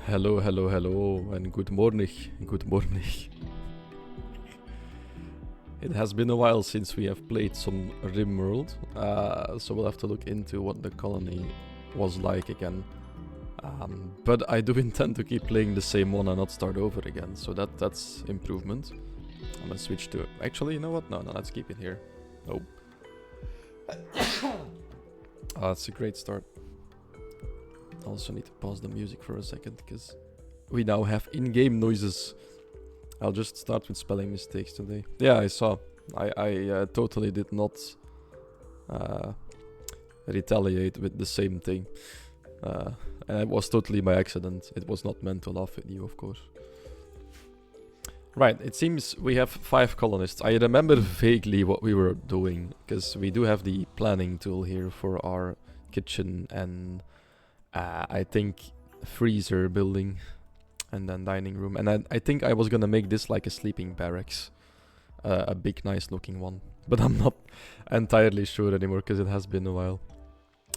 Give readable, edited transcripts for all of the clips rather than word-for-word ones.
Hello, hello, hello, and good morning. Good morning. It has been a while since we have played some Rimworld, so we'll have to look into what the colony was like again. But I do intend to keep playing the same one and not start over again, so that's improvement. I'm gonna switch to... Actually, you know what? No, let's keep it here. Nope. That's a great start. Also need to pause the music for a second, because we now have in-game noises. I'll just start with spelling mistakes today. Yeah, I saw. I totally did not retaliate with the same thing. And it was totally by accident. It was not meant to laugh at you, of course. Right, it seems we have 5 colonists. I remember vaguely what we were doing, because we do have the planning tool here for our kitchen and I think freezer building and then dining room. And I think I was gonna make this like a sleeping barracks. A big nice looking one. But I'm not entirely sure anymore because it has been a while.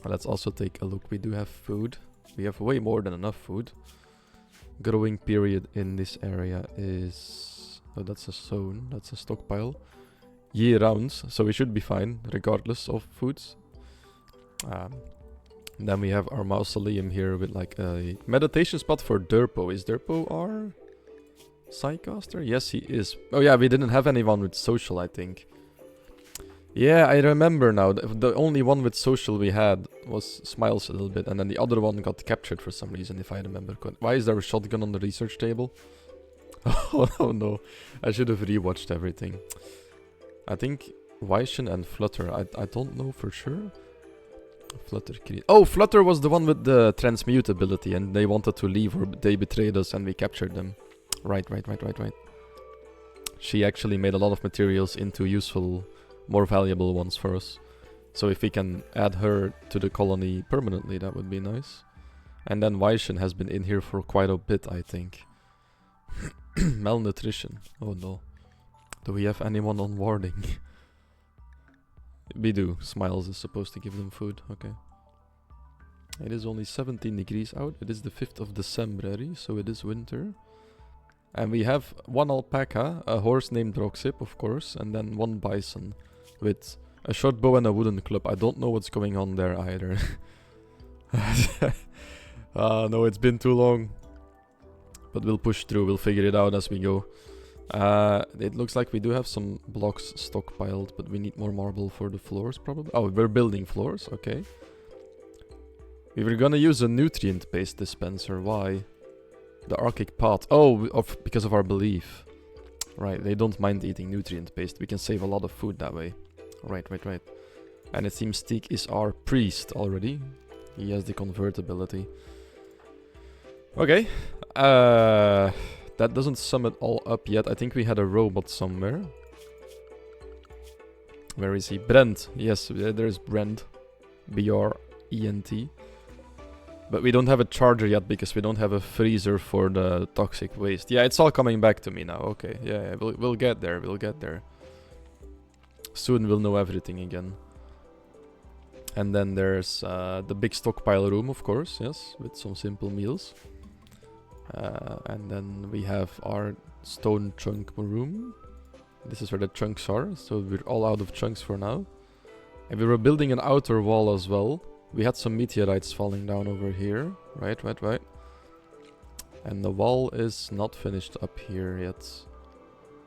Let's also take a look. We do have food. We have way more than enough food. Growing period in this area is... Oh, that's a zone. That's a stockpile. Year round, so we should be fine regardless of foods. Then we have our mausoleum here with like a meditation spot for Derpo. Is Derpo our Psycaster? Yes, he is. Oh yeah, we didn't have anyone with social, I think. Yeah, I remember now. The only one with social we had was Smiles a little bit, and then the other one got captured for some reason, if I remember correctly. Why is there a shotgun on the research table? Oh no, I should have rewatched everything. I think Weishen and Flutter, I don't know for sure. Flutter. Oh, Flutter was the one with the transmute ability, and they wanted to leave, or they betrayed us, and we captured them. Right. She actually made a lot of materials into useful, more valuable ones for us. So if we can add her to the colony permanently, that would be nice. And then Weishen has been in here for quite a bit, I think. Malnutrition. Oh no. Do we have anyone on warding? We do. Smiles is supposed to give them food. Okay. It is only 17 degrees out. It is the 5th of December, so it is winter. And we have 1 alpaca, a horse named Roxip, of course, and then 1 bison with a short bow and a wooden club. I don't know what's going on there either. No, it's been too long. But we'll push through. We'll figure it out as we go. It looks like we do have some blocks stockpiled, but we need more marble for the floors probably. Oh, we're building floors, okay. We were gonna use a nutrient-based dispenser, why? The Arctic Pot. Oh, because of our belief. Right, they don't mind eating nutrient-based. We can save a lot of food that way. Right. And it seems Teak is our priest already. He has the convertibility. Okay. That doesn't sum it all up yet. I think we had a robot somewhere. Where is he? Brent. Yes, there's Brent. B-R-E-N-T. But we don't have a charger yet because we don't have a freezer for the toxic waste. Yeah, it's all coming back to me now. Okay, yeah, we'll get there. We'll get there. Soon we'll know everything again. And then there's the big stockpile room, of course. Yes, with some simple meals. And then we have our stone chunk room. This is where the chunks are, so we're all out of chunks for now. And we were building an outer wall as well. We had some meteorites falling down over here. Right. And the wall is not finished up here yet.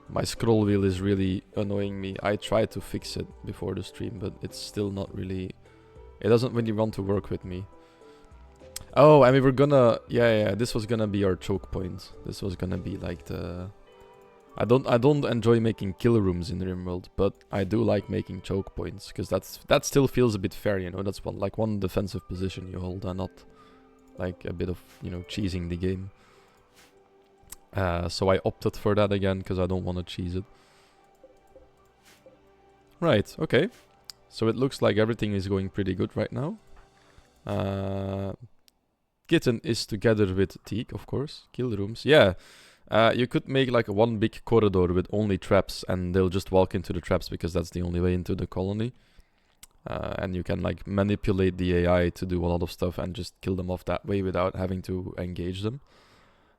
My scroll wheel is really annoying me. I tried to fix it before the stream, but it's still not really... It doesn't really want to work with me. Oh, and we were gonna... Yeah, this was gonna be our choke point. This was gonna be like the... I don't enjoy making kill rooms in Rimworld, but I do like making choke points, because that still feels a bit fair, you know? That's one defensive position you hold, and not like a bit of, you know, cheesing the game. So I opted for that again, because I don't want to cheese it. Right, okay. So it looks like everything is going pretty good right now. Kitten is together with Teak, of course. Kill rooms. Yeah. You could make like one big corridor with only traps, and they'll just walk into the traps because that's the only way into the colony. And you can like manipulate the AI to do a lot of stuff and just kill them off that way without having to engage them.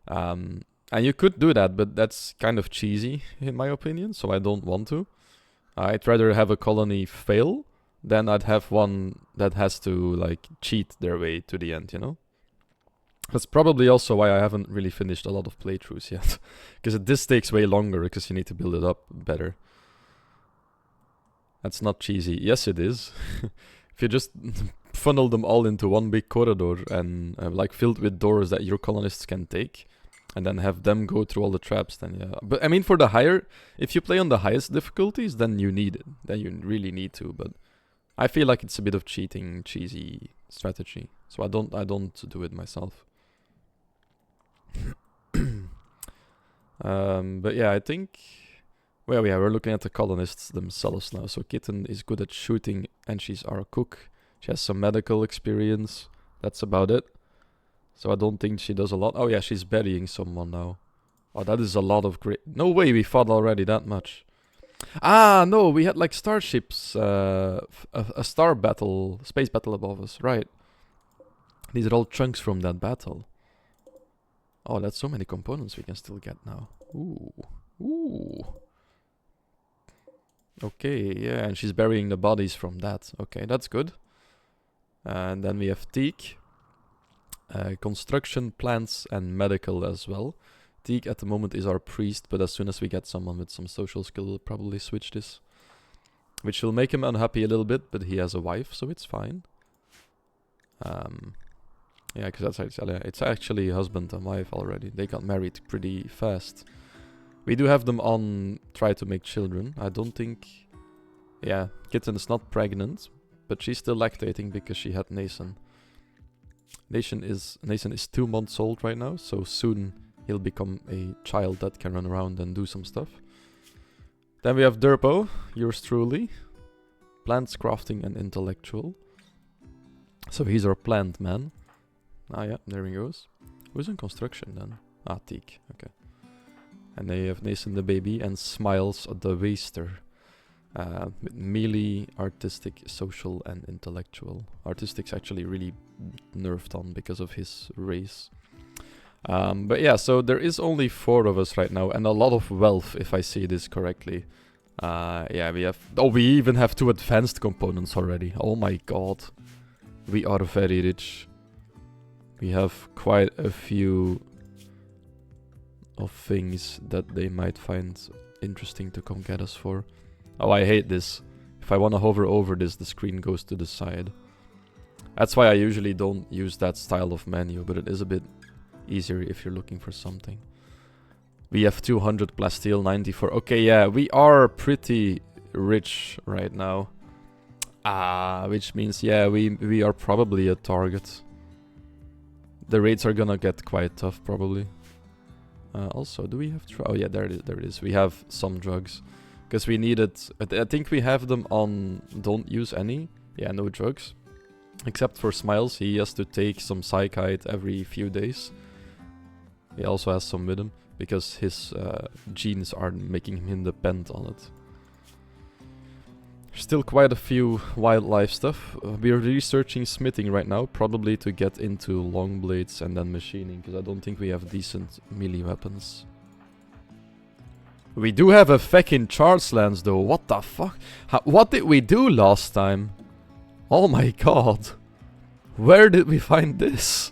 And you could do that, but that's kind of cheesy, in my opinion, so I don't want to. I'd rather have a colony fail than I'd have one that has to, like, cheat their way to the end, you know? That's probably also why I haven't really finished a lot of playthroughs yet. Because this takes way longer, because you need to build it up better. That's not cheesy. Yes, it is. If you just funnel them all into one big corridor and like filled with doors that your colonists can take, and then have them go through all the traps, then yeah. But I mean, for the higher, if you play on the highest difficulties, then you need it. Then you really need to. But I feel like it's a bit of cheating, cheesy strategy. So I don't do it myself. But yeah, I think. Well, yeah, we're looking at the colonists themselves now. So Kitten is good at shooting, and she's our cook. She has some medical experience. That's about it. So I don't think she does a lot. Oh yeah, she's burying someone now. Oh, that is a lot of great... No way we fought already that much. Ah, no, we had like starships. A star battle, space battle above us, right. These are all chunks from that battle. Oh, that's so many components we can still get now. Ooh. Ooh. Okay, yeah, and she's burying the bodies from that. Okay, that's good. And then we have Teak. Construction, plants, and medical as well. Teak at the moment is our priest, but as soon as we get someone with some social skill, we'll probably switch this. Which will make him unhappy a little bit, but he has a wife, so it's fine. Yeah, because it's actually husband and wife already. They got married pretty fast. We do have them on try to make children. I don't think... Yeah, Kitten is not pregnant, but she's still lactating because she had Nathan. Nathan is 2 months old right now, so soon he'll become a child that can run around and do some stuff. Then we have Derpo, yours truly. Plants, crafting, and intellectual. So he's our plant man. Ah yeah, there he goes. Who's in construction then? Ah, Teak, okay. And they have Nathan the baby and Smiles the waster. With melee, artistic, social, and intellectual. Artistic's actually really nerfed on because of his race. But yeah, so there is only 4 of us right now, and a lot of wealth, if I see this correctly. Yeah, we have... Oh, we even have 2 advanced components already. Oh my god. We are very rich. We have quite a few of things that they might find interesting to come get us for. Oh, I hate this. If I want to hover over this, the screen goes to the side. That's why I usually don't use that style of menu, but it is a bit easier if you're looking for something. We have 200 plasteel, 94. Okay, yeah, we are pretty rich right now. Which means, yeah, we are probably a target. The raids are gonna get quite tough, probably. Also, do we have... Oh, yeah, there it is. We have some drugs. Because we needed... I think we have them on don't use any. Yeah, no drugs. Except for Smiles, he has to take some psychite every few days. He also has some with him. Because his genes are making him independent on it. Still quite a few wildlife stuff. We are researching smithing right now, probably to get into long blades and then machining, because I don't think we have decent melee weapons. We do have a feckin' charge lance though, what the fuck? What did we do last time? Oh my god. Where did we find this?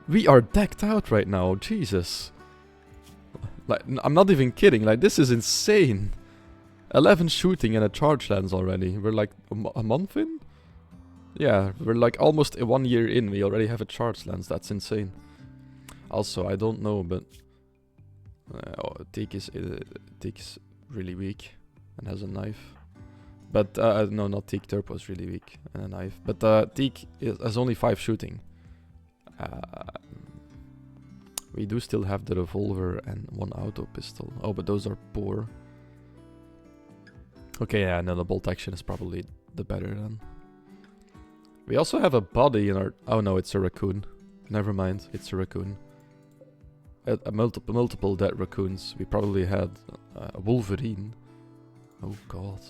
We are decked out right now, Jesus. Like, I'm not even kidding, like this is insane. 11 shooting and a charge lance already. We're like a month in? Yeah, we're like almost 1 year in. We already have a charge lance. That's insane. Also, I don't know, but... Teak is really weak and has a knife. But, no, not Teak. Turpo is really weak and a knife. But Teak has only 5 shooting. We do still have the revolver and 1 auto pistol. Oh, but those are poor. Okay, yeah, no, the bolt action is probably the better then. We also have a body in our... Oh no, it's a raccoon. Never mind, it's a raccoon. Multiple dead raccoons. We probably had a wolverine. Oh god.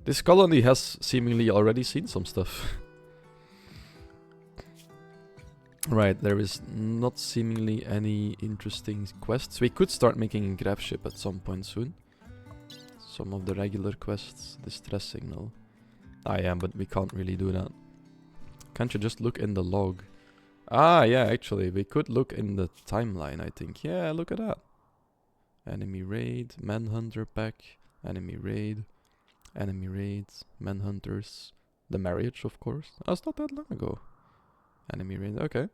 This colony has seemingly already seen some stuff. Right, there is not seemingly any interesting quests. We could start making a grab ship at some point soon. Some of the regular quests, distress signal. Ah yeah, but we can't really do that. Can't you just look in the log? Ah yeah, actually, we could look in the timeline, I think. Yeah, look at that. Enemy raid, manhunter pack, enemy raid, manhunters. The marriage, of course. Oh, it's not that long ago. Enemy raid, okay.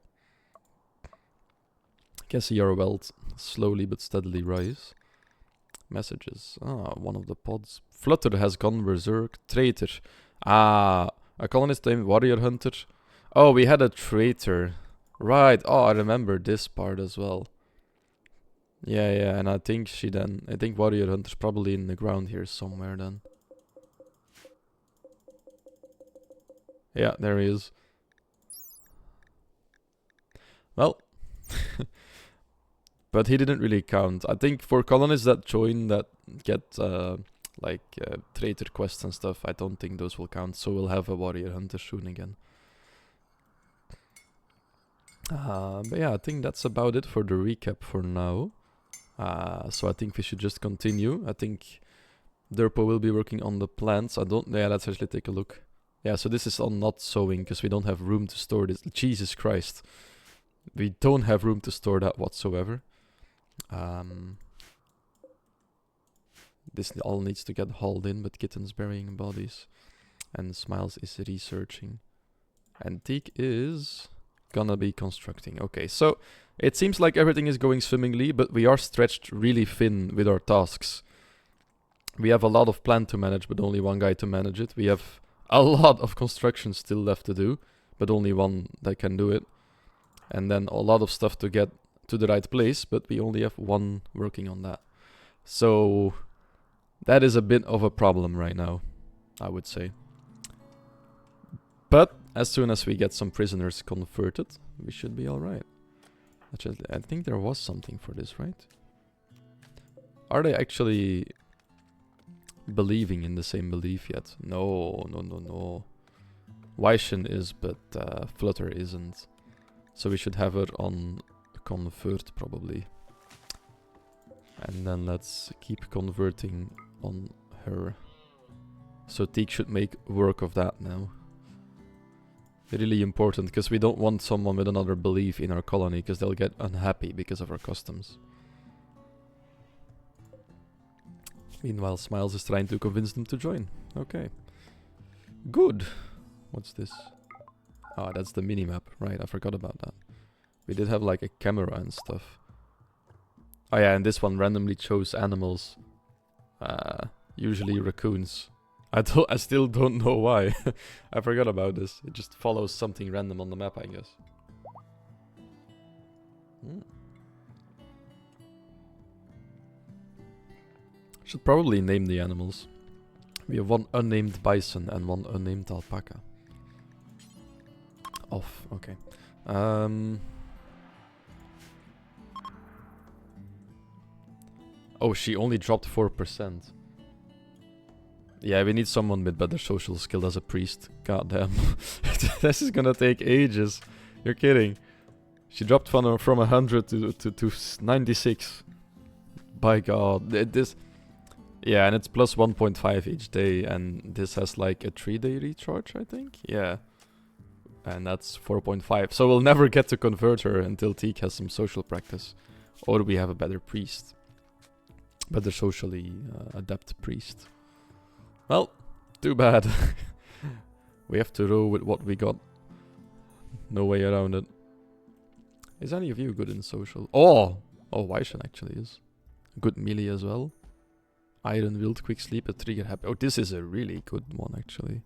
Can see our wealth slowly but steadily rise. Messages. Ah, one of the pods. Flutter has gone berserk. Traitor. Ah, a colonist named Warrior Hunter. Oh, we had a traitor. Right. Oh, I remember this part as well. Yeah, yeah, and I think I think Warrior Hunter's probably in the ground here somewhere then. Yeah, there he is. Well, but he didn't really count. I think for colonists that join that get traitor quests and stuff, I don't think those will count. So we'll have a Warrior Hunter soon again. But yeah, I think that's about it for the recap for now. So I think we should just continue. I think Derpo will be working on the plants. Yeah, let's actually take a look. Yeah, so this is on not sewing because we don't have room to store this. Jesus Christ. We don't have room to store that whatsoever. This all needs to get hauled in, but Kitten's burying bodies. And Smiles is researching. And Teak is gonna be constructing. Okay, so it seems like everything is going swimmingly, but we are stretched really thin with our tasks. We have a lot of plant to manage, but only one guy to manage it. We have a lot of construction still left to do, but only one that can do it. And then a lot of stuff to get to the right place, but we only have one working on that. So that is a bit of a problem right now, I would say. But as soon as we get some prisoners converted, we should be alright. I think there was something for this, right? Are they actually believing in the same belief yet? No, no, no, no. Weishen is, but Flutter isn't. So we should have her on convert probably. And then let's keep converting on her. So Teak should make work of that now. Really important, because we don't want someone with another belief in our colony, because they'll get unhappy because of our customs. Meanwhile, Smiles is trying to convince them to join. Okay. Good. What's this? Ah, that's the minimap. Right, I forgot about that. We did have like a camera and stuff. Oh yeah, and this one randomly chose animals. Usually raccoons. I still don't know why. I forgot about this. It just follows something random on the map, I guess. Should probably name the animals. We have one unnamed bison and one unnamed alpaca. Off, okay. Oh, she only dropped 4%. Yeah, we need someone with better social skill as a priest. God damn. This is gonna take ages. You're kidding. She dropped from 100 to 96. By God. This... Yeah, and it's plus 1.5 each day, and this has like a 3-day recharge, I think? Yeah. And that's 4.5. So we'll never get to convert her until Teak has some social practice. Or we have a better priest. Better socially adept priest. Well, too bad. We have to roll with what we got. No way around it. Is any of you good in social? Oh! Oh, Weishen actually is. Good melee as well. Iron Wield, Quick Sleep, a Trigger Happy. Oh, this is a really good one actually.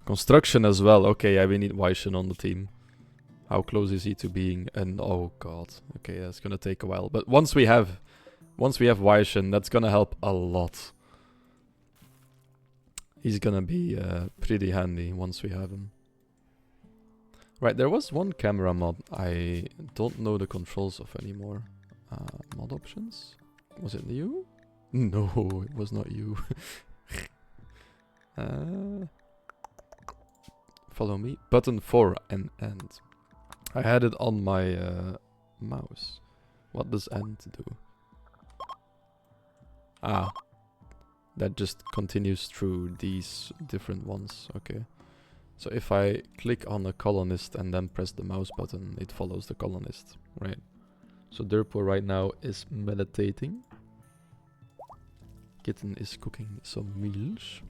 Construction as well. Okay, yeah, we need Weishen on the team. How close is he to being an... Oh god. Okay, that's gonna take a while. But once we have Weishen, that's gonna help a lot. He's gonna be pretty handy once we have him. Right, there was one camera mod I don't know the controls of anymore. Mod options? Was it you? No, it was not you. Follow me. Button 4 and end. I had it on my mouse. What does end do? Ah, that just continues through these different ones. Okay. So if I click on a colonist and then press the mouse button, it follows the colonist, right? So Derpo right now is meditating. Kitten is cooking some meals.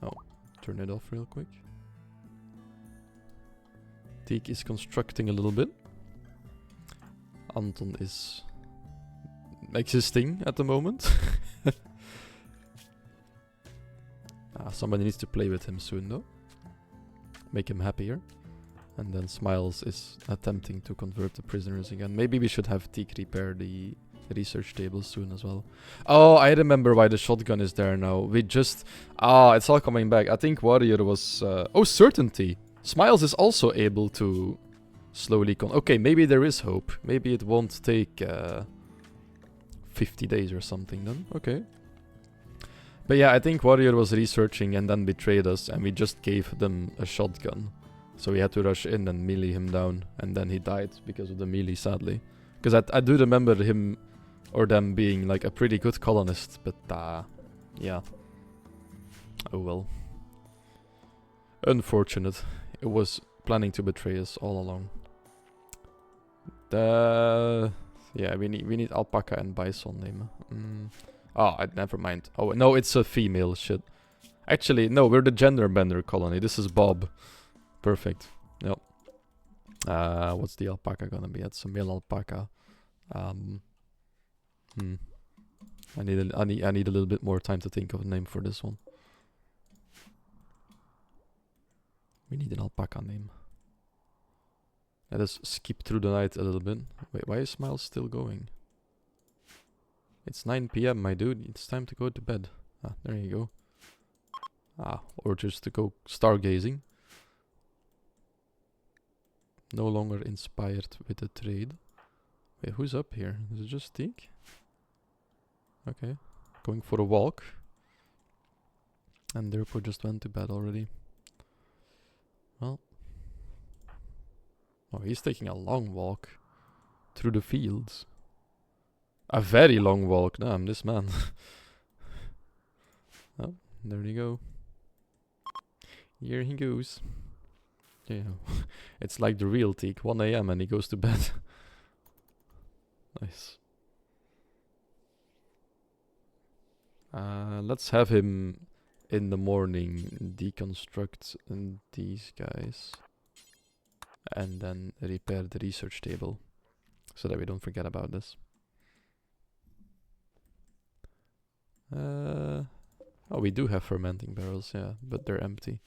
Oh, turn it off real quick. Teak is constructing a little bit. Anton is existing at the moment. Somebody needs to play with him soon though. Make him happier. And then Smiles is attempting to convert the prisoners again. Maybe we should have Teak repair the research table soon as well. Oh, I remember why the shotgun is there now. We just... it's all coming back. I think Warrior was... oh, Certainty. Smiles is also able to slowly... okay, maybe there is hope. Maybe it won't take 50 days or something then. Okay. But yeah, I think Warrior was researching and then betrayed us, and we just gave them a shotgun. So we had to rush in and melee him down, and then he died because of the melee, sadly. Because I do remember him or them being like a pretty good colonist, but yeah. Oh well. Unfortunate. It was planning to betray us all along. Yeah, we need alpaca and bison name. Never mind. Oh no, it's a female. Shit. Actually, no, we're the Genderbender colony. This is Bob. Perfect. Yep. What's the alpaca gonna be? It's a male alpaca. I need a little bit more time to think of a name for this one. We need an alpaca name. Let us skip through the night a little bit. Wait, why is Smiles still going? It's 9 PM, my dude. It's time to go to bed. There you go. Or just to go stargazing. No longer inspired with the trade. Wait, who's up here? Is it just Teak? Okay. Going for a walk. And Derpo just went to bed already. Well. Oh, he's taking a long walk. Through the fields. A very long walk. Damn, this man. Oh, there you go. Here he goes. Yeah. It's like the real Teak. 1 AM and he goes to bed. Nice. Let's have him in the morning deconstruct these guys. And then repair the research table. So that we don't forget about this. Oh, we do have fermenting barrels, yeah, but they're empty.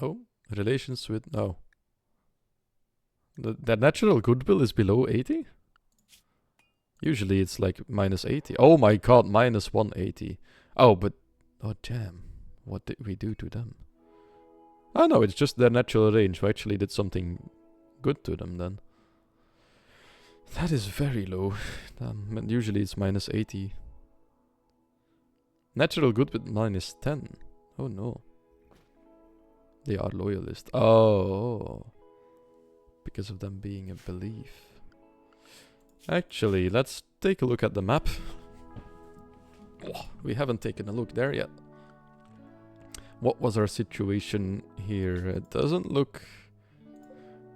Oh, relations with... no. The natural goodwill is below 80? Usually it's like minus 80. Oh my god, minus 180. Oh, but... oh, damn. What did we do to them? Oh no, it's just their natural range. We actually did something good to them then. That is very low. Usually it's minus 80. Natural good with minus 10. Oh no. They are loyalist. Oh. Because of them being a belief. Actually, let's take a look at the map. Oh, we haven't taken a look there yet. What was our situation here? It doesn't look...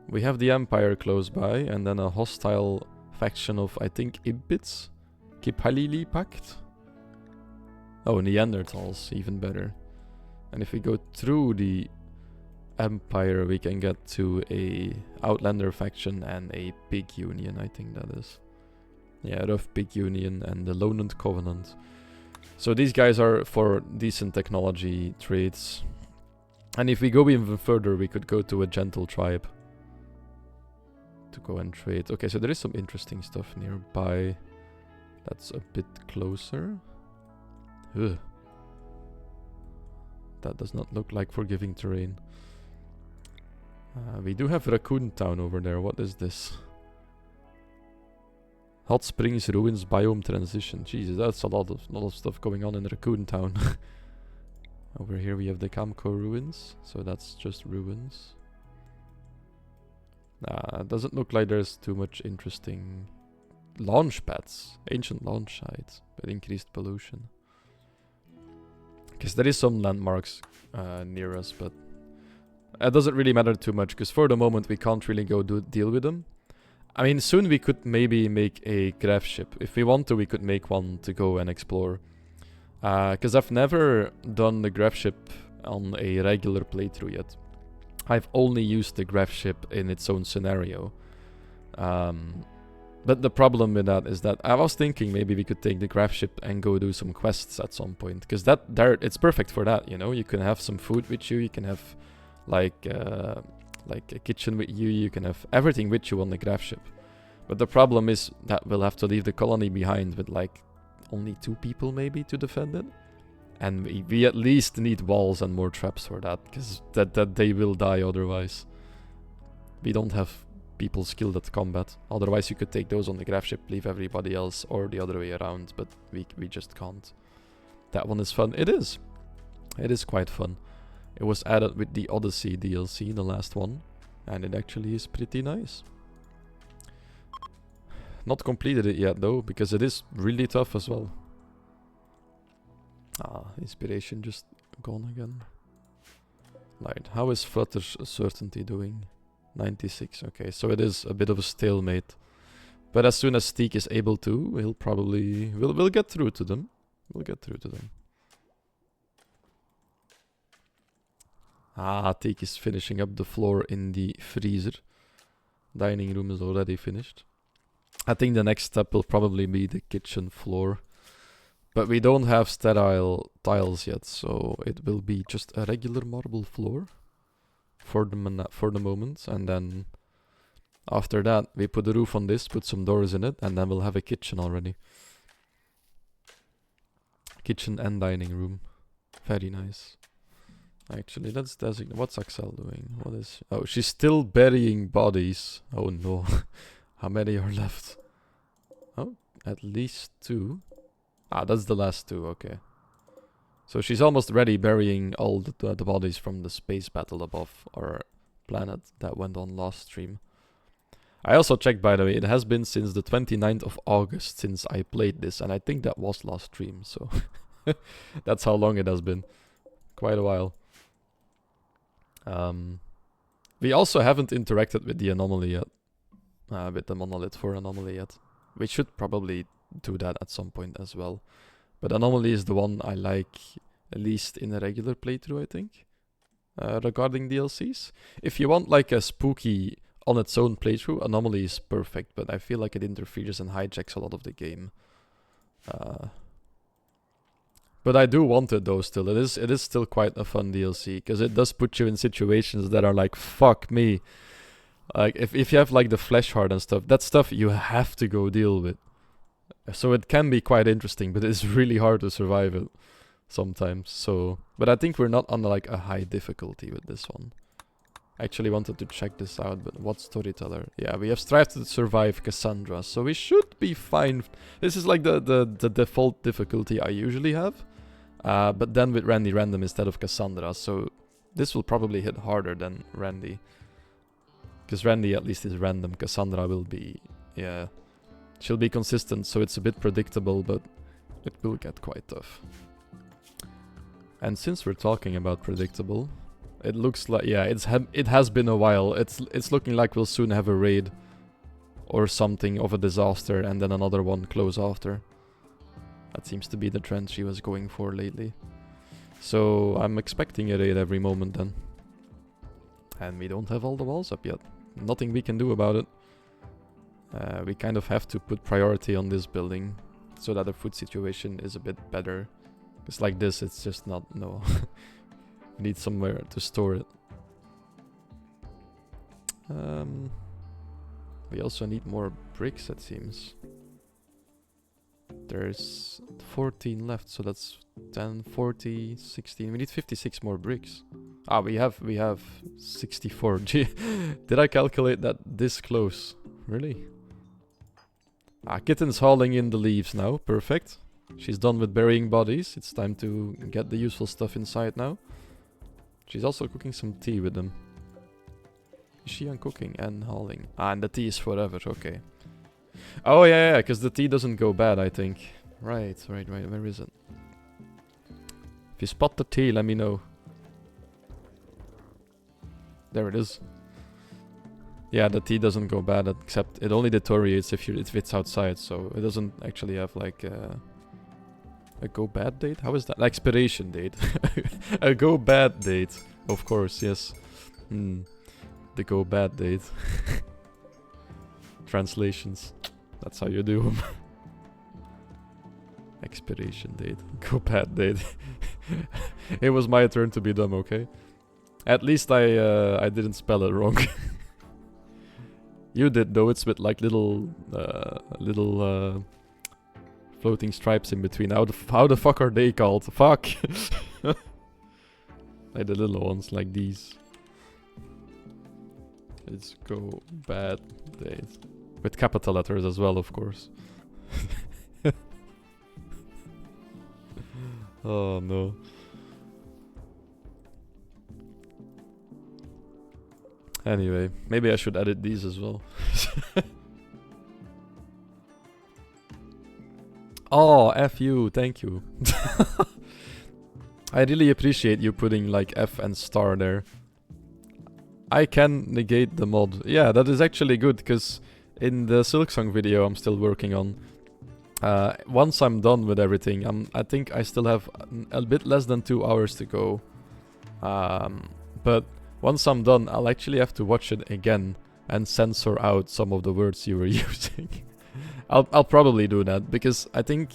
we have the Empire close by, and then a hostile faction of, I think, Ibits? Kipalili Pact? Oh, Neanderthals, even better. And if we go through the Empire, we can get to a Outlander faction and a Big Union, I think that is. Yeah, Rough Big Union and the Lonent Covenant. So these guys are for decent technology trades. And if we go even further, we could go to a Gentle Tribe. To go and trade. Okay, so there is some interesting stuff nearby. That's a bit closer. Ugh. That does not look like forgiving terrain. We do have Raccoon Town over there. What is this? Hot Springs Ruins Biome Transition. Jesus, that's a lot of stuff going on in Raccoon Town. Over here we have the Camco ruins, so that's just ruins. Doesn't look like there's too much interesting launch pads, ancient launch sites, but increased pollution. Because there is some landmarks near us, but it doesn't really matter too much, because for the moment we can't really go deal with them. I mean, soon we could maybe make a craft ship. If we want to, we could make one to go and explore. Because I've never done the graph ship on a regular playthrough yet. I've only used the graph ship in its own scenario. But the problem with that is that I was thinking maybe we could take the graph ship and go do some quests at some point. Because it's perfect for that, you know? You can have some food with you, you can have like a kitchen with you, you can have everything with you on the graph ship. But the problem is that we'll have to leave the colony behind with like only 2 people maybe to defend it. And we at least need walls and more traps for that, because that they will die otherwise. We don't have people skilled at combat. Otherwise you could take those on the graph ship, leave everybody else, or the other way around, but we just can't. That one is fun. It is. It is quite fun. It was added with the Odyssey DLC, the last one, and it actually is pretty nice. Not completed it yet though, because it is really tough as well. Inspiration just gone again. Right, how is Flutter's certainty doing? 96, okay, so it is a bit of a stalemate. But as soon as Steek is able to, we'll probably... We'll get through to them. We'll get through to them. Teek is finishing up the floor in the freezer. Dining room is already finished. I think the next step will probably be the kitchen floor. But we don't have sterile tiles yet, so it will be just a regular marble floor for the moment. And then after that, we put the roof on this, put some doors in it, and then we'll have a kitchen already. Kitchen and dining room. Very nice. Actually, let's designate. What's Axel doing? What is... Oh, she's still burying bodies. Oh no. How many are left? Oh, at least 2. That's the last 2, okay. So she's almost ready burying all the bodies from the space battle above our planet that went on last stream. I also checked, by the way, it has been since the 29th of August since I played this, and I think that was last stream, so... That's how long it has been. Quite a while. We also haven't interacted with the anomaly yet. With the monolith for anomaly yet. We should probably do that at some point as well. But anomaly is the one I like at least in a regular playthrough, I think. Regarding DLCs. If you want like a spooky on its own playthrough, anomaly is perfect, but I feel like it interferes and hijacks a lot of the game. But I do want it though still. It is still quite a fun DLC, because it does put you in situations that are like, fuck me. Like, if you have like the flesh heart and stuff, that stuff you have to go deal with. So it can be quite interesting, but it's really hard to survive it sometimes. So, but I think we're not on like a high difficulty with this one. I actually wanted to check this out, but what storyteller? Yeah, we have strived to survive Cassandra, so we should be fine. This is like the default difficulty I usually have. But then with Randy random instead of Cassandra, so this will probably hit harder than Randy. Because Randy at least is random, Cassandra will be, yeah, she'll be consistent, so it's a bit predictable, but it will get quite tough. And since we're talking about predictable, it looks like, yeah, it has been a while. It's looking like we'll soon have a raid or something of a disaster, and then another one close after. That seems to be the trend she was going for lately. So I'm expecting a raid every moment then. And we don't have all the walls up yet. Nothing we can do about it. We kind of have to put priority on this building so that the food situation is a bit better. Because like this, it's just not, no. We need somewhere to store it. We also need more bricks, it seems. There's 14 left, so that's 10, 40, 16. We need 56 more bricks. We have 64. Gee, did I calculate that this close? Really? Kitten's hauling in the leaves now. Perfect. She's done with burying bodies. It's time to get the useful stuff inside now. She's also cooking some tea with them. Is she on cooking and hauling? Ah, and the tea is forever, okay. Oh, yeah, because the tea doesn't go bad, I think. Right. Where is it? If you spot the tea, let me know. There it is. Yeah, the tea doesn't go bad, except it only deteriorates if it's outside, so it doesn't actually have like a go bad date? How is that? Expiration date. A go bad date. Of course, yes. The go bad date. Translations. That's how you do them. Expiration date. Go bad date. It was my turn to be dumb, okay? At least I didn't spell it wrong. You did though, it's with like little floating stripes in between. How the fuck are they called? Fuck! Like the little ones like these. Let's go bad date. With capital letters as well, of course. Oh no. Anyway, maybe I should edit these as well. Oh, F you, thank you. I really appreciate you putting like F and star there. I can negate the mod. Yeah, that is actually good, because in the Silksong video I'm still working on, once I'm done with everything, I think I still have a bit less than 2 hours to go. But once I'm done, I'll actually have to watch it again and censor out some of the words you were using. I'll probably do that, because I think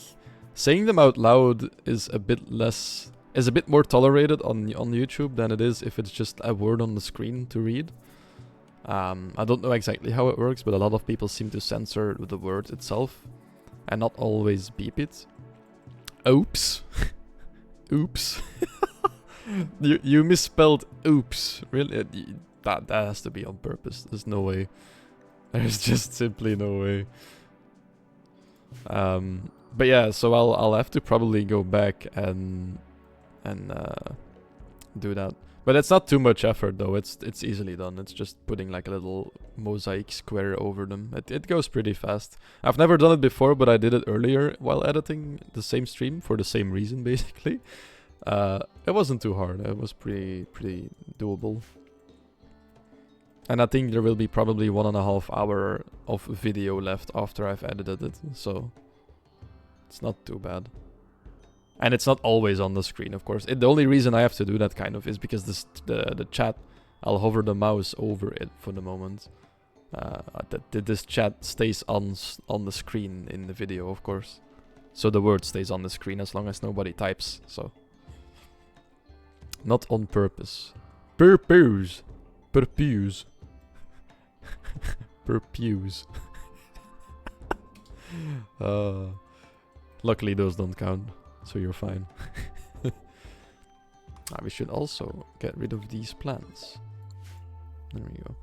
saying them out loud is a bit more tolerated on YouTube than it is if it's just a word on the screen to read. I don't know exactly how it works, but a lot of people seem to censor the word itself and not always beep it. Oops. Oops. You misspelled oops. Really? That has to be on purpose. There's no way. There's just simply no way. But yeah, so I'll have to probably go back and do that. But it's not too much effort though. It's easily done. It's just putting like a little mosaic square over them. It goes pretty fast. I've never done it before, but I did it earlier while editing the same stream for the same reason, basically. It wasn't too hard. It was pretty doable. And I think there will be probably 1.5 hours of video left after I've edited it, so it's not too bad. And it's not always on the screen, of course. The only reason I have to do that kind of is because the chat, I'll hover the mouse over it for the moment. This chat stays on the screen in the video, of course. So the word stays on the screen as long as nobody types, so. Not on purpose. Purpose. Purpose. Purpose. Luckily those don't count, so you're fine. We should also get rid of these plants. There we go.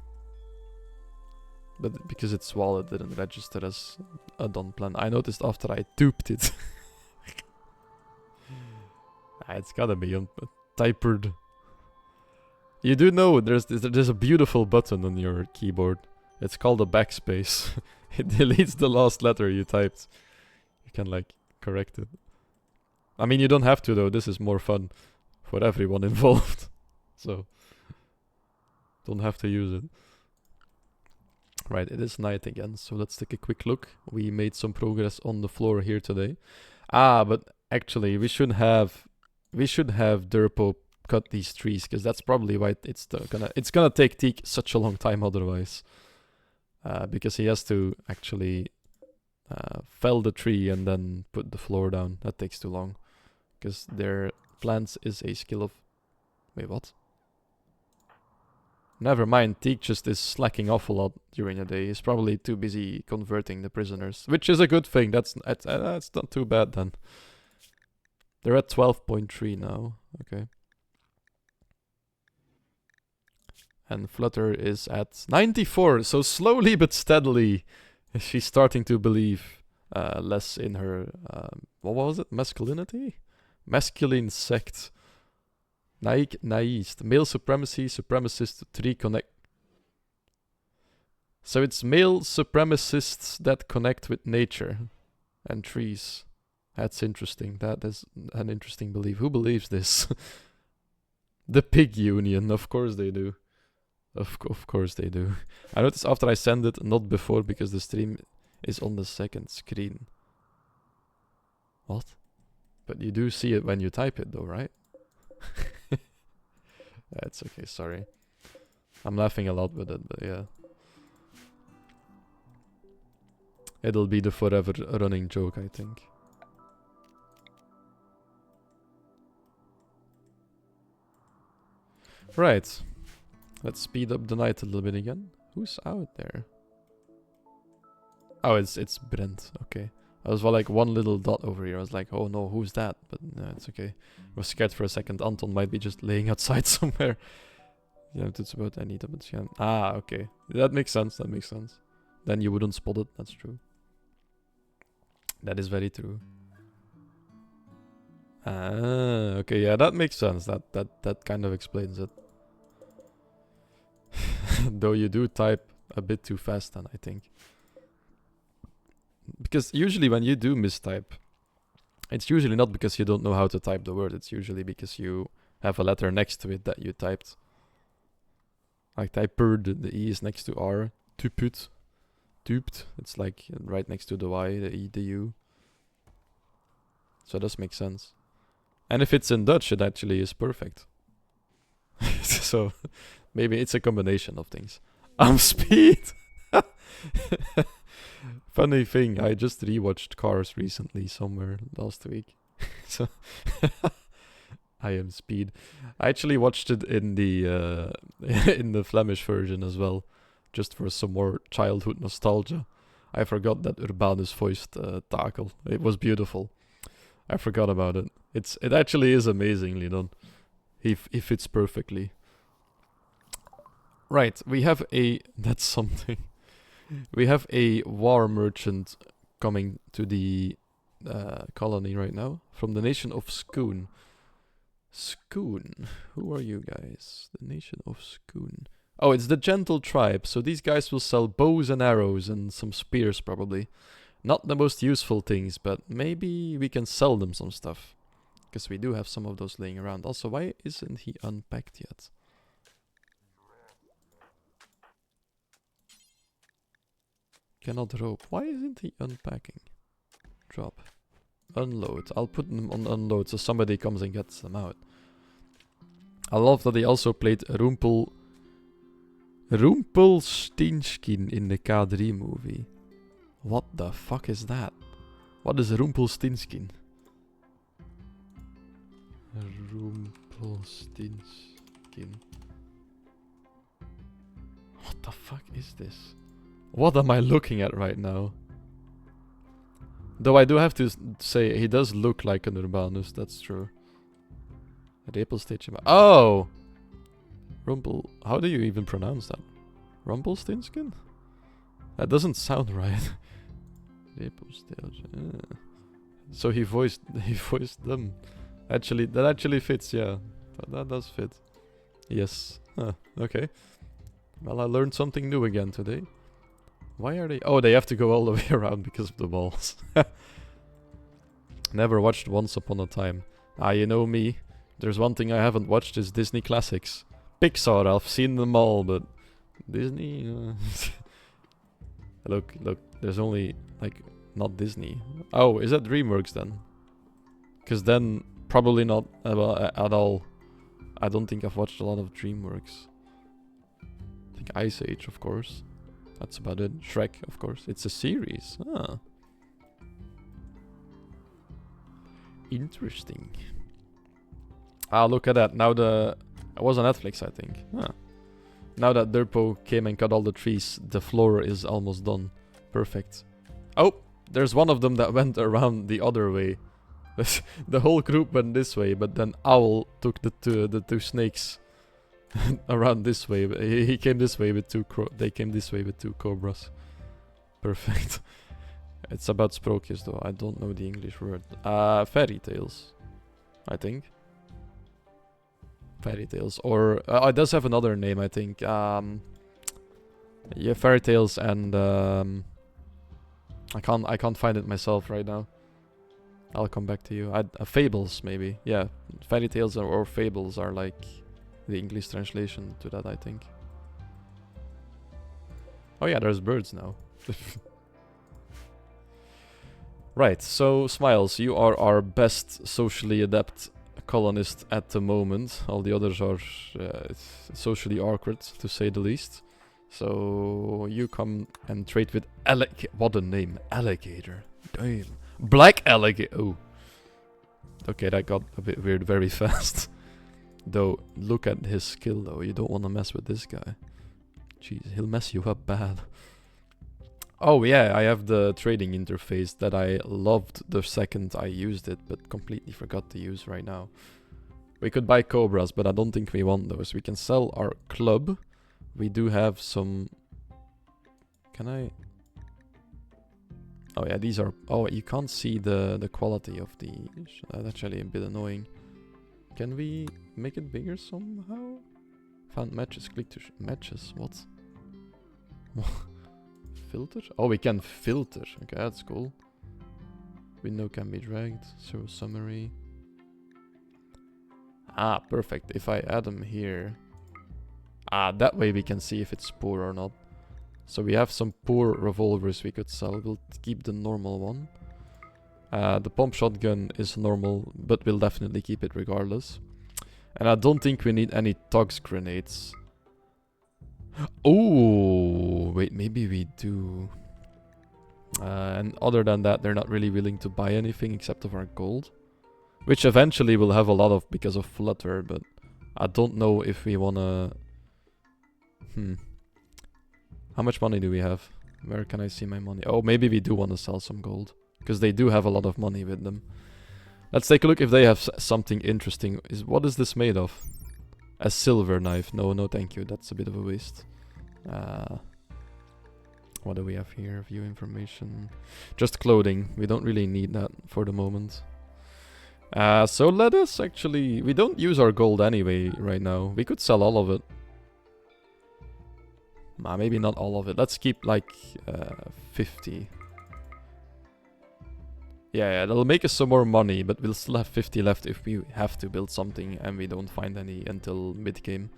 But because its wallet didn't register as a done plant, I noticed after I duped it. It's gotta be typered. You do know there's a beautiful button on your keyboard. It's called a backspace. It deletes the last letter you typed. You can like correct it. I mean, you don't have to though. This is more fun for everyone involved. So don't have to use it. Right, it is night again, so let's take a quick look. We made some progress on the floor here today. But actually we should have Durpo cut these trees, because that's probably why it's gonna take Teak such a long time otherwise. Because he has to actually fell the tree and then put the floor down. That takes too long, because their plants is a skill of... Wait, what? Never mind, Teak just is slacking off a lot during the day. He's probably too busy converting the prisoners, which is a good thing. That's not too bad then. They're at 12.3 now. Okay. And Flutter is at 94, so slowly but steadily she's starting to believe. less in her, what was it? Masculinity? Masculine sect. Naist. Male supremacy, supremacists, three connect. So it's male supremacists that connect with nature and trees. That's interesting. That is an interesting belief. Who believes this? The Pig Union. Of course they do. Of course they do. I noticed after I send it, not before, because the stream is on the second screen. What? But you do see it when you type it though, right? It's okay, sorry. I'm laughing a lot with it, but yeah. It'll be the forever running joke, I think. Right. Let's speed up the night a little bit again. Who's out there? Oh, it's Brent. Okay. I was like one little dot over here. I was like, oh no, who's that? But no, it's okay. I was scared for a second. Anton might be just laying outside somewhere. Yeah, it's about any double. Ah, okay. That makes sense. That makes sense. Then you wouldn't spot it. That's true. That is very true. Ah, okay. Yeah, that makes sense. That kind of explains it. Though you do type a bit too fast, then I think. Because usually when you do mistype, it's usually not because you don't know how to type the word. It's usually because you have a letter next to it that you typed. Like typered, the E is next to R. Tuput. Tupt. It's like right next to the Y, the E, the U. So it does make sense. And if it's in Dutch, it actually is perfect. So maybe it's a combination of things. I'm Speed! Funny thing, I just rewatched Cars recently somewhere last week. So I am Speed. I actually watched it in the in the Flemish version as well, just for some more childhood nostalgia. I forgot that Urbanus voiced Takel. It was beautiful. I forgot about it. It actually is amazingly done. He fits perfectly. Right, we have a... That's something. We have a war merchant coming to the colony right now from the nation of Skoon. Skoon. Who are you guys? The nation of Skoon. Oh, it's the gentle tribe. So these guys will sell bows and arrows and some spears probably. Not the most useful things, but maybe we can sell them some stuff. Because we do have some of those laying around. Also, why isn't he unpacked yet? Cannot rope. Why isn't he unpacking? Drop. Unload. I'll put them on unload so somebody comes and gets them out. I love that he also played Rumpelstiltskin in the K3 movie. What the fuck is that? What is Rumpelstiltskin? Rumpelstiltskin. What the fuck is this? What am I looking at right now? Though I do have to say, he does look like an Urbanus, that's true. Rumpelstiltskin. Oh! How do you even pronounce that? Rumpelstiltskin? That doesn't sound right. Rumpelstiltskin. So he voiced them. Actually, that actually fits, yeah. That does fit. Yes. Huh, okay. Well, I learned something new again today. Why are they... Oh, they have to go all the way around because of the balls. Never watched Once Upon a Time. Ah, you know me. There's one thing I haven't watched is Disney classics. Pixar, I've seen them all, but... Disney... Look, there's only, like, not Disney. Oh, is that DreamWorks then? Because then, probably not at all. I don't think I've watched a lot of DreamWorks. I think Ice Age, of course. That's about it. Shrek, of course. It's a series. Ah. Interesting. Ah, look at that. Now it was on Netflix, I think. Ah. Now that Derpo came and cut all the trees, the floor is almost done. Perfect. Oh, there's one of them that went around the other way. The whole group went this way, but then Owl took the two snakes around this way. He came this way with they came this way with two cobras. Perfect. It's about sprookjes though. I don't know the English word. Fairy tales, I think. Fairy tales, or it does have another name, I think. Yeah, fairy tales and I can't find it myself right now. I'll come back to you. Fables maybe. Yeah, fairy tales or fables are like the English translation to that, I think. Oh yeah, there's birds now. Right, so Smiles, you are our best socially adept colonist at the moment. All the others are socially awkward, to say the least. So you come and trade with what a name, Alligator. Damn. Black Alligator. Oh. Okay, that got a bit weird very fast. Though, look at his skill though. You don't want to mess with this guy. Jeez, he'll mess you up bad. Oh yeah, I have the trading interface that I loved the second I used it, but completely forgot to use right now. We could buy cobras, but I don't think we want those. We can sell our club. We do have some... Can I... Oh yeah, these are... Oh, you can't see the quality of the... That's actually a bit annoying. Can we make it bigger somehow? Found matches, click to... Matches, what? Filter? Oh, we can filter. Okay, that's cool. Window can be dragged. So summary. Ah, perfect. If I add them here... Ah, that way we can see if it's poor or not. So we have some poor revolvers we could sell. We'll keep the normal one. The pump shotgun is normal, but we'll definitely keep it regardless. And I don't think we need any Tox grenades. Oh, wait, maybe we do. And other than that, they're not really willing to buy anything except of our gold. Which eventually we'll have a lot of because of Flutter, but I don't know if we wanna... How much money do we have? Where can I see my money? Oh, maybe we do want to sell some gold. Because they do have a lot of money with them. Let's take a look if they have something interesting. What is this made of? A silver knife. No, no thank you. That's a bit of a waste. What do we have here? View information. Just clothing. We don't really need that for the moment. So let us actually... We don't use our gold anyway right now. We could sell all of it. Maybe not all of it. Let's keep like 50. Yeah, that'll make us some more money, but we'll still have 50 left if we have to build something and we don't find any until mid-game.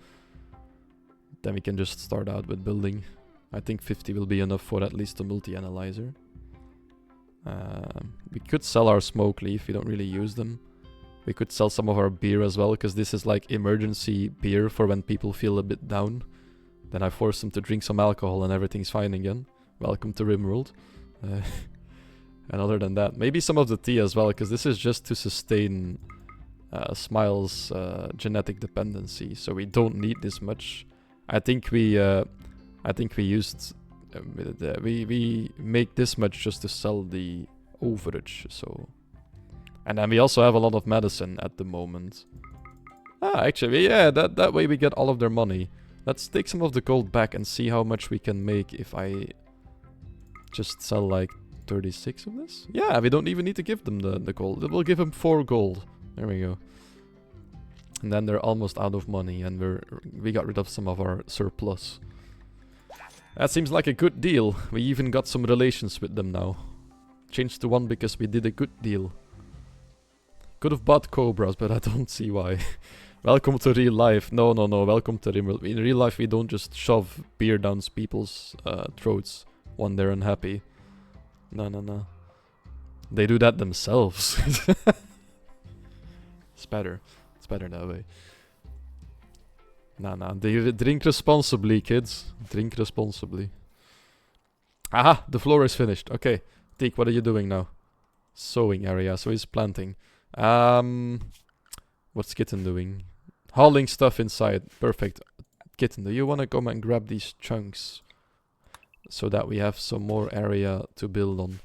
Then we can just start out with building. I think 50 will be enough for at least a multi-analyzer. We could sell our smoke leaf, we don't really use them. We could sell some of our beer as well, because this is like emergency beer for when people feel a bit down. Then I force them to drink some alcohol and everything's fine again. Welcome to Rimworld. And other than that, maybe some of the tea as well, because this is just to sustain Smile's genetic dependency. So we don't need this much. I think we used we make this much just to sell the overage. So, and then we also have a lot of medicine at the moment. Actually, yeah, that way we get all of their money. Let's take some of the gold back and see how much we can make if I just sell like 36 of this. Yeah, we don't even need to give them the gold. We'll give them 4 gold. There we go. And then they're almost out of money and we got rid of some of our surplus. That seems like a good deal. We even got some relations with them now. Changed to 1 because we did a good deal. Could have bought cobras, but I don't see why. Welcome to real life. No, no, no. Welcome to Rimworld. In real life, we don't just shove beer down people's throats when they're unhappy. No, no, no. They do that themselves. It's better. It's better that way. Nah, nah. They drink responsibly, kids. Drink responsibly. Aha! The floor is finished. Okay. Teak, what are you doing now? Sowing area. So he's planting. What's Kitten doing? Hauling stuff inside. Perfect. Kitten, do you want to come and grab these chunks? So that we have some more area to build on.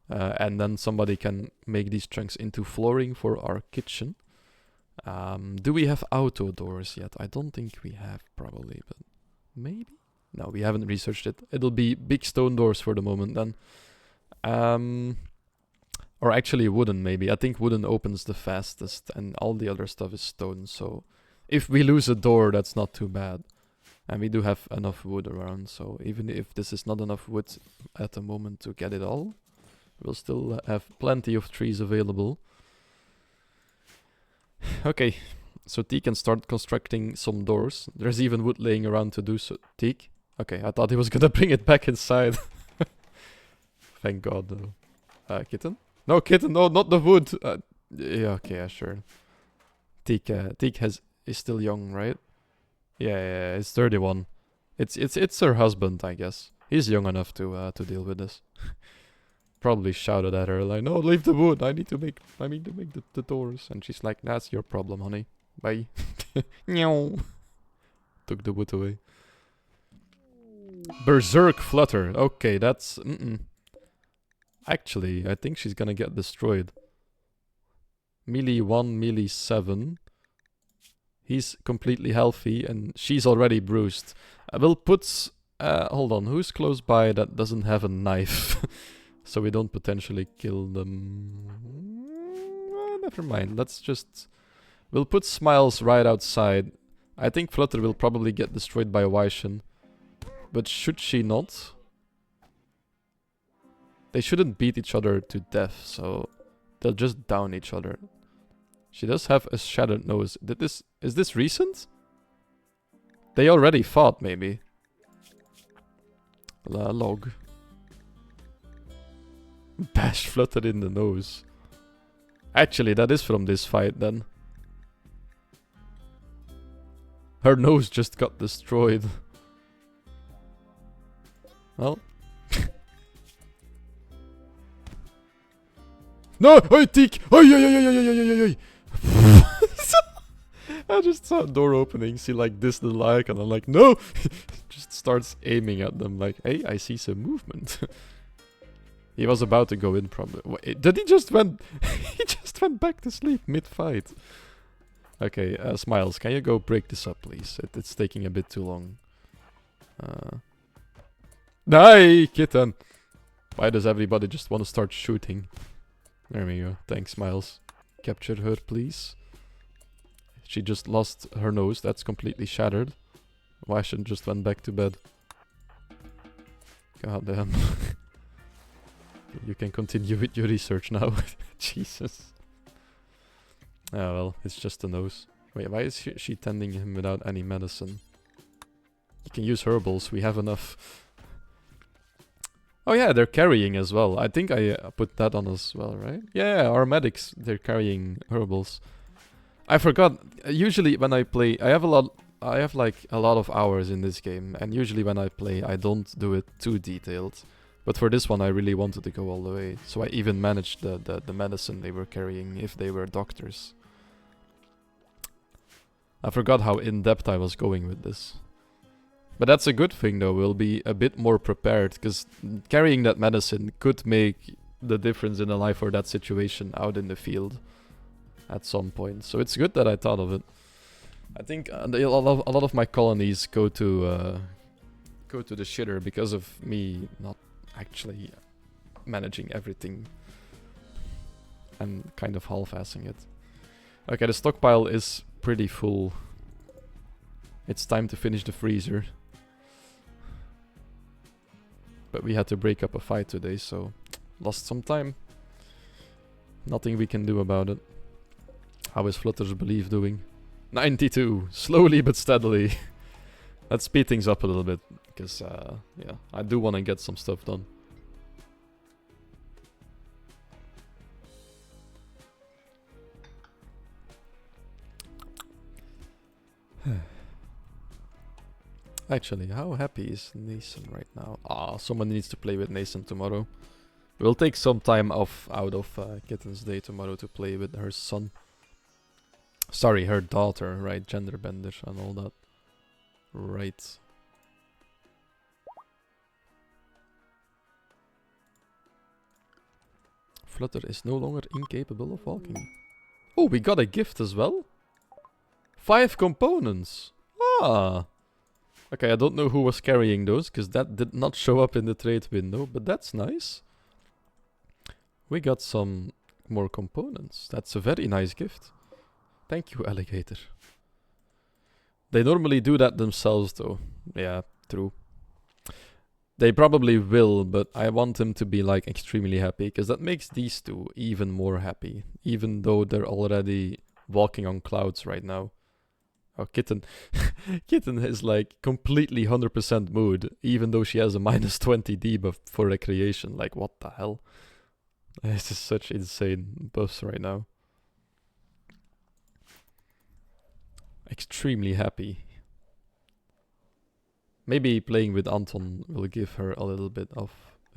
And then somebody can make these chunks into flooring for our kitchen. Do we have auto doors yet? I don't think we have, probably, but maybe? No, we haven't researched it. It'll be big stone doors for the moment then. Or actually wooden, maybe. I think wooden opens the fastest, and all the other stuff is stone, so... If we lose a door, that's not too bad. And we do have enough wood around, so even if this is not enough wood at the moment to get it all, we'll still have plenty of trees available. Okay, so T can start constructing some doors. There's even wood laying around to do so. Teak? Okay, I thought he was gonna bring it back inside. Thank God, though. Kitten? No, kitten, no, not the wood! Yeah, okay, yeah, sure. Teak is still young, right? Yeah, it's 31. It's her husband, I guess. He's young enough to deal with this. Probably shouted at her like, "No, leave the wood. I need to make the doors." And she's like, "That's your problem, honey. Bye." Meow. Took the wood away. Berserk Flutter. Okay, that's Actually, I think she's gonna get destroyed. Melee 1, melee 7. He's completely healthy, and she's already bruised. I will put... hold on, who's close by that doesn't have a knife? So we don't potentially kill them. Never mind, let's just... We'll put Smiles right outside. I think Flutter will probably get destroyed by Wyshan. But should she not? They shouldn't beat each other to death, so... They'll just down each other. She does have a shattered nose. Is this recent? They already fought, maybe. Log. Bash Flutter in the nose. Actually, that is from this fight, then. Her nose just got destroyed. Well. No! Hey, Teak! Oi! I just saw a door opening, see like this little icon, and I'm like, no! Just starts aiming at them like, hey, I see some movement. He was about to go in probably. Wait, did he just went... he just went back to sleep mid-fight. Okay, Smiles, can you go break this up, please? It's taking a bit too long. Die, kitten! Why does everybody just want to start shooting? There we go. Thanks, Smiles. Capture her, please. She just lost her nose. That's completely shattered. Wyshan just went back to bed. God damn. You can continue with your research now. Jesus. Ah, well, it's just a nose. Wait, why is she tending him without any medicine? You can use herbals. We have enough. Oh yeah, they're carrying as well. I think I put that on as well, right? Yeah, our medics, they're carrying herbals. I forgot. Usually when I play, I have like a lot of hours in this game, and usually when I play, I don't do it too detailed. But for this one, I really wanted to go all the way, so I even managed the medicine they were carrying if they were doctors. I forgot how in-depth I was going with this. But that's a good thing though, we'll be a bit more prepared, because carrying that medicine could make the difference in a life or that situation out in the field. At some point, so it's good that I thought of it. I think a lot of my colonies go to the shitter because of me not actually managing everything and kind of half-assing it. Okay, the stockpile is pretty full. It's time to finish the freezer. But we had to break up a fight today, so lost some time. Nothing we can do about it. How is Flutter's belief doing? 92! Slowly but steadily. Let's speed things up a little bit, because, yeah, I do want to get some stuff done. Actually, how happy is Nathan right now? Ah, someone needs to play with Nathan tomorrow. We'll take some time off out of Kitten's Day tomorrow to play with her son. Sorry, her daughter, right? Genderbender and all that. Right. Flutter is no longer incapable of walking. Oh, we got a gift as well? 5 components! Ah! Okay, I don't know who was carrying those, because that did not show up in the trade window, but that's nice. We got some more components. That's a very nice gift. Thank you, alligator. They normally do that themselves, though. Yeah, true. They probably will, but I want them to be like extremely happy, because that makes these two even more happy, even though they're already walking on clouds right now. Oh, Kitten. Kitten is like completely 100% mood, even though she has a minus 20 debuff for recreation. Like, what the hell? This is such insane buffs right now. Extremely happy. Maybe playing with Anton will give her a little bit of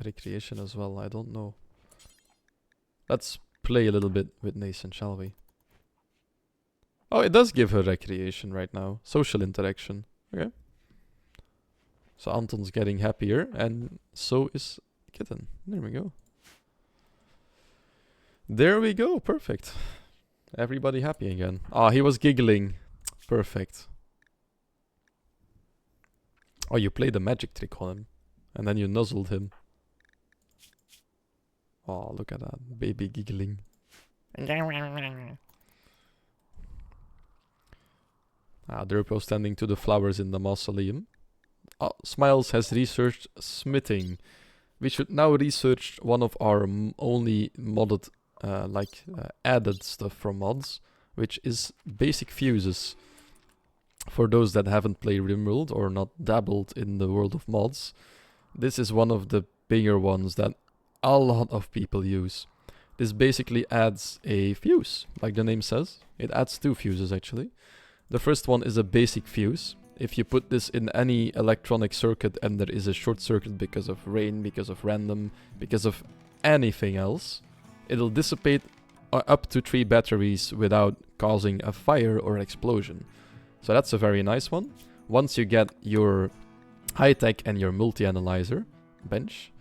recreation as well. I don't know. Let's play a little bit with Nathan, shall we? Oh, it does give her recreation right now. Social interaction. Okay. So Anton's getting happier, and so is Kitten. There we go. There we go. Perfect. Everybody happy again. Ah, he was giggling. Perfect. Oh, you played a magic trick on him. And then you nuzzled him. Oh, look at that. Baby giggling. Durpo standing to the flowers in the mausoleum. Oh, Smiles has researched smithing. We should now research one of our only modded, added stuff from mods, which is basic fuses. For those that haven't played Rimworld or not dabbled in the world of mods, this is one of the bigger ones that a lot of people use. This basically adds a fuse, like the name says. It adds 2 fuses actually. The first one is a basic fuse. If you put this in any electronic circuit and there is a short circuit because of rain, because of random, because of anything else, it'll dissipate up to 3 batteries without causing a fire or explosion. So that's a very nice one. Once you get your high-tech and your multi-analyzer bench,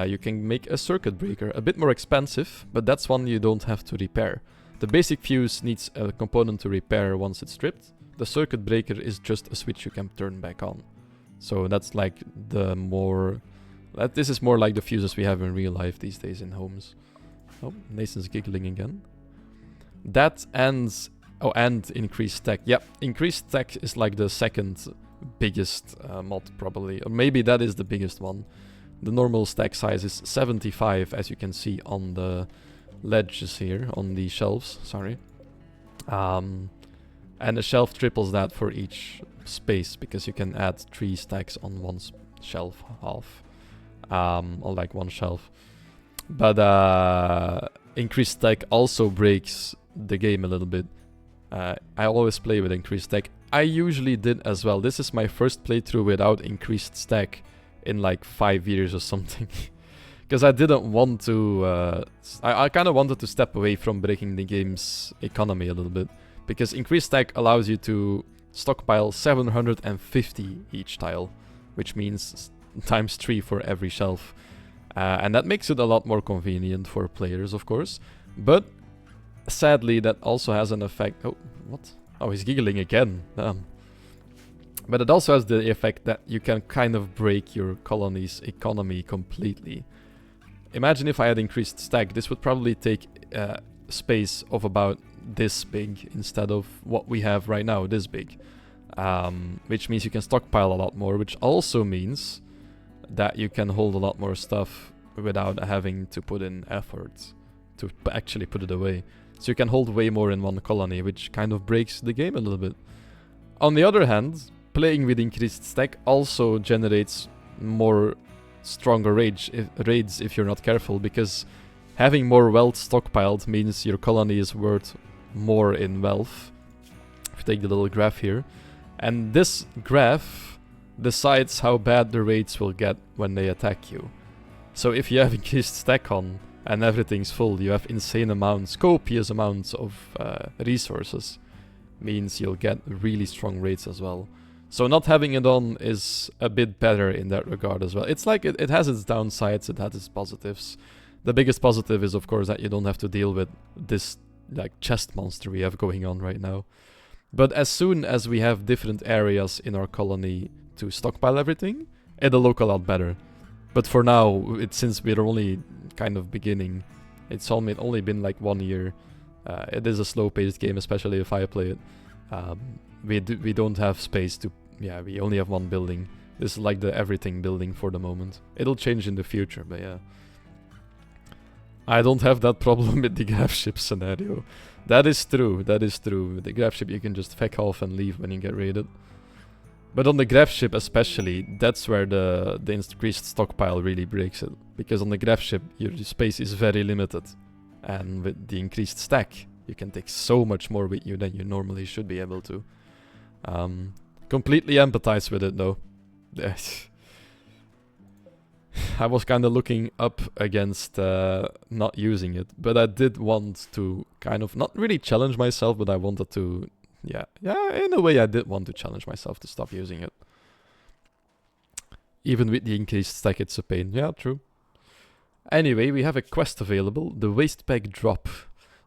you can make a circuit breaker. A bit more expensive, but that's one you don't have to repair. The basic fuse needs a component to repair once it's stripped. The circuit breaker is just a switch you can turn back on. So that's like the more... this is more like the fuses we have in real life these days in homes. Oh, Nathan's giggling again. That ends... Oh, and increased stack. Yeah, increased stack is like the second biggest mod probably. Or maybe that is the biggest one. The normal stack size is 75, as you can see on the ledges here, on the shelves, sorry. And the shelf triples that for each space, because you can add 3 stacks on one shelf, half. Or like one shelf. But increased stack also breaks the game a little bit. I always play with increased stack. I usually did as well. This is my first playthrough without increased stack in like 5 years or something. Because I didn't want to... I kind of wanted to step away from breaking the game's economy a little bit. Because increased stack allows you to stockpile 750 each tile. Which means times 3 for every shelf. And that makes it a lot more convenient for players, of course. But... sadly, that also has an effect... Oh, what? Oh, he's giggling again. Damn. But it also has the effect that you can kind of break your colony's economy completely. Imagine if I had increased stack, this would probably take space of about this big instead of what we have right now, this big. Which means you can stockpile a lot more, which also means that you can hold a lot more stuff without having to put in effort to actually put it away. So you can hold way more in one colony, which kind of breaks the game a little bit. On the other hand, playing with increased stack also generates more stronger raids if you're not careful, because having more wealth stockpiled means your colony is worth more in wealth. If you take the little graph here. And this graph decides how bad the raids will get when they attack you. So if you have increased stack on, and everything's full, you have insane amounts, copious amounts of resources, means you'll get really strong raids as well. So not having it on is a bit better in that regard as well. It's like it has its downsides, it has its positives. The biggest positive is of course that you don't have to deal with this like chest monster we have going on right now. But as soon as we have different areas in our colony to stockpile everything, it'll look a lot better. But for now, since we're only kind of beginning, It's only been like 1 year. It is a slow-paced game, especially if I play it. We don't have space to... Yeah, we only have one building. This is like the everything building for the moment. It'll change in the future, but yeah. I don't have that problem with the graph ship scenario. That is true, that is true. With the graph ship you can just feck off and leave when you get raided. But on the graph ship especially, that's where the increased stockpile really breaks it. Because on the graph ship, your space is very limited. And with the increased stack, you can take so much more with you than you normally should be able to. Completely empathize with it though. I was kind of looking up against not using it. But I did want to kind of, not really challenge myself, but I wanted to... Yeah, in a way I did want to challenge myself to stop using it. Even with the increased stack, it's a pain. Yeah, true. Anyway, we have a quest available, the waste pack drop.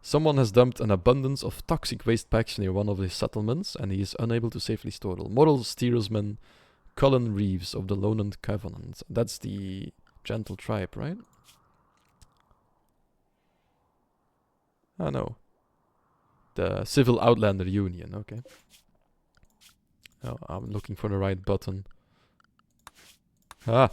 Someone has dumped an abundance of toxic waste packs near one of his settlements, and he is unable to safely store them. Moral steersman Colin Reeves of the Lowland Covenant. That's the gentle tribe, right? Oh no. The Civil Outlander Union, okay. Oh, I'm looking for the right button. Ah!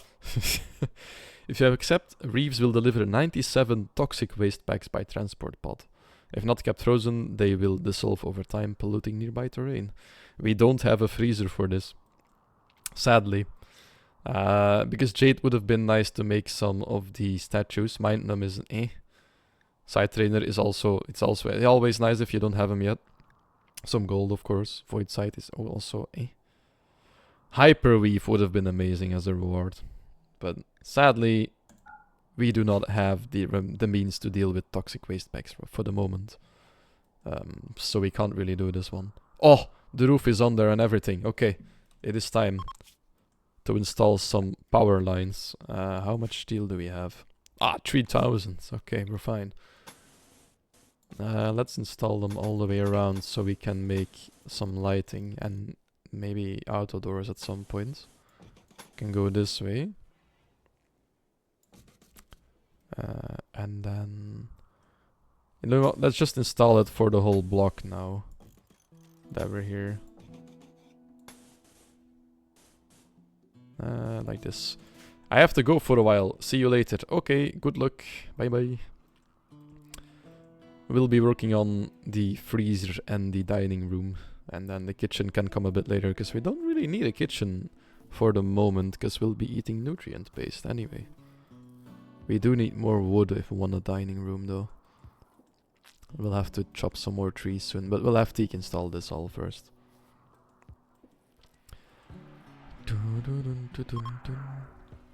If you accept, Reeves will deliver 97 toxic waste packs by transport pod. If not kept frozen, they will dissolve over time, polluting nearby terrain. We don't have a freezer for this. Sadly. Because Jade would have been nice to make some of the statues. Mind Numb is an eh. Side Trainer is also, it's also always nice if you don't have them yet. Some gold, of course. Void Sight is also eh. Hyperweave would have been amazing as a reward. But sadly, we do not have the means to deal with toxic waste packs for the moment. So we can't really do this one. Oh, the roof is on there and everything. Okay, it is time to install some power lines. How much steel do we have? Ah, 3,000. Okay, we're fine. Let's install them all the way around so we can make some lighting and maybe auto doors at some point. Can go this way. And then... You know what? Let's just install it for the whole block now. That we're here. Like this. I have to go for a while. See you later. Okay, good luck. Bye bye. We'll be working on the freezer and the dining room. And then the kitchen can come a bit later, because we don't really need a kitchen for the moment, because we'll be eating nutrient-based anyway. We do need more wood if we want a dining room, though. We'll have to chop some more trees soon, but we'll have to install this all first.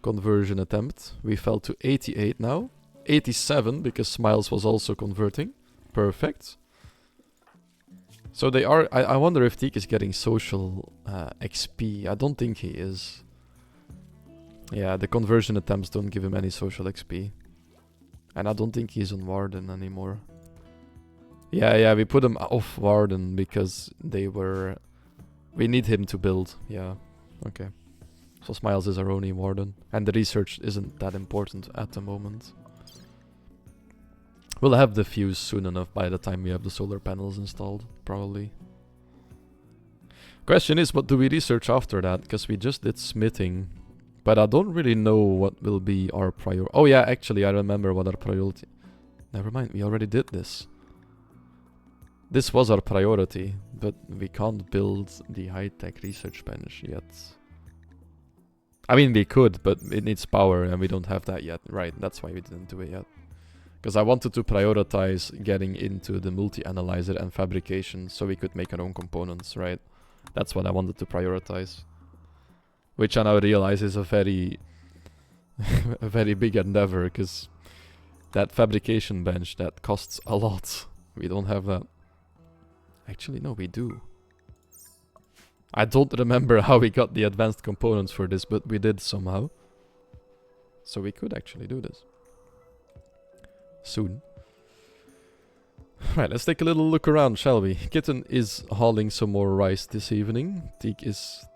Conversion attempt. We fell to 88 now. 87, because Smiles was also converting. Perfect. So they are... I wonder if Teak is getting social XP. I don't think he is. Yeah, the conversion attempts don't give him any social XP. And I don't think he's on Warden anymore. Yeah, we put him off Warden because they were... We need him to build. Yeah, okay. So Smiles is our only Warden. And the research isn't that important at the moment. We'll have the fuse soon enough by the time we have the solar panels installed, probably. Question is, what do we research after that? Because we just did smithing. But I don't really know what will be our priority. Oh yeah, actually I remember what our priority... Never mind, we already did this. This was our priority, but we can't build the high-tech research bench yet. I mean, we could, but it needs power and we don't have that yet. Right, that's why we didn't do it yet. Because I wanted to prioritize getting into the multi-analyzer and fabrication so we could make our own components, right? That's what I wanted to prioritize. Which I now realize is a very big endeavor, because that fabrication bench, that costs a lot. We don't have that. Actually, no, we do. I don't remember how we got the advanced components for this, but we did somehow. So we could actually do this. Soon. Right, let's take a little look around, shall we? Kitten is hauling some more rice this evening. Teak is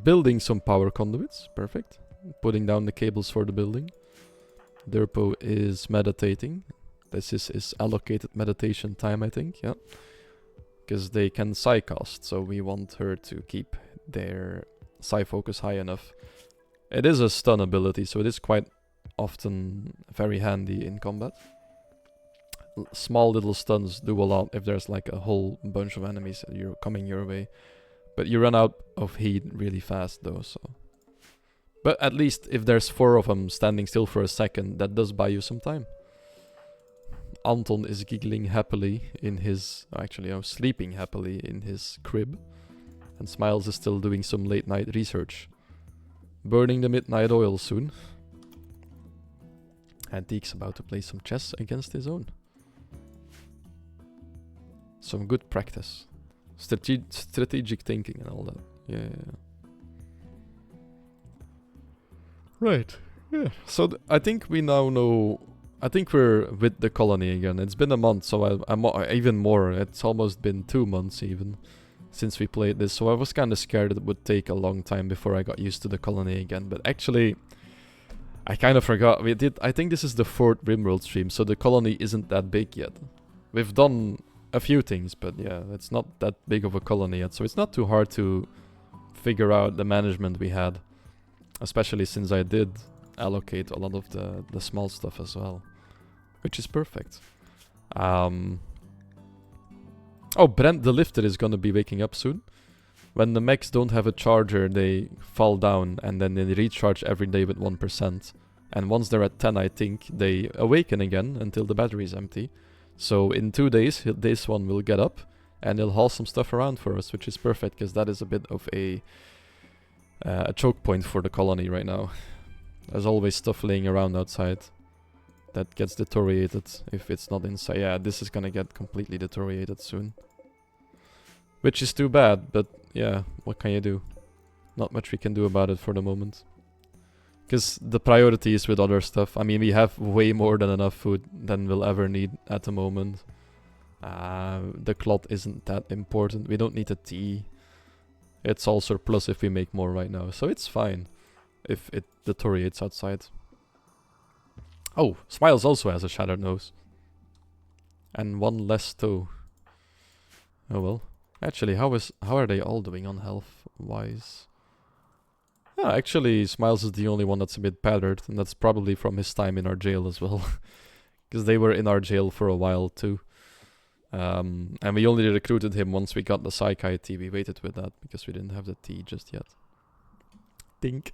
building some power conduits. Perfect. Putting down the cables for the building. Derpo is meditating. this is allocated meditation time, I think, yeah. Because they can Psycast, so we want her to keep their Psy focus high enough. It is a stun ability, so it is quite often very handy in combat. Small little stuns do a lot if there's like a whole bunch of enemies that you're coming your way. But you run out of heat really fast though, so... But at least if there's 4 of them standing still for a second, that does buy you some time. Anton is giggling happily in his... Actually, I was sleeping happily in his crib. And Smiles is still doing some late night research. Burning the midnight oil soon. And Deek's about to play some chess against his own. Some good practice. Strategic thinking and all that. Yeah. Right. Yeah. So I think we now know... I think we're with the colony again. It's been a month, so I'm even more. It's almost been 2 months even since we played this. So I was kind of scared it would take a long time before I got used to the colony again. But actually, I kind of forgot. I think this is the 4th Rimworld stream, so the colony isn't that big yet. We've done a few things, but yeah, it's not that big of a colony yet. So it's not too hard to figure out the management we had. Especially since I did allocate a lot of the small stuff as well. Which is perfect. Oh, Brent the Lifter is gonna be waking up soon. When the mechs don't have a charger, they fall down and then they recharge every day with 1%. And once they're at 10, I think, they awaken again until the battery is empty. So in 2 days, this one will get up and he'll haul some stuff around for us, which is perfect because that is a bit of a choke point for the colony right now. There's always stuff laying around outside that gets deteriorated if it's not inside. Yeah, this is gonna get completely deteriorated soon. Which is too bad, but yeah, what can you do? Not much we can do about it for the moment. Because the priority is with other stuff. I mean, we have way more than enough food than we'll ever need at the moment. The cloth isn't that important. We don't need the tea. It's all surplus if we make more right now, so it's fine if it deteriorates outside. Oh, Smiles also has a shattered nose. And 1 less toe. Oh well. Actually, how are they all doing on health-wise? Yeah, actually, Smiles is the only one that's a bit battered, and that's probably from his time in our jail as well. Because they were in our jail for a while too. And we only recruited him once we got the Psychi tea. We waited with that because we didn't have the tea just yet. Think.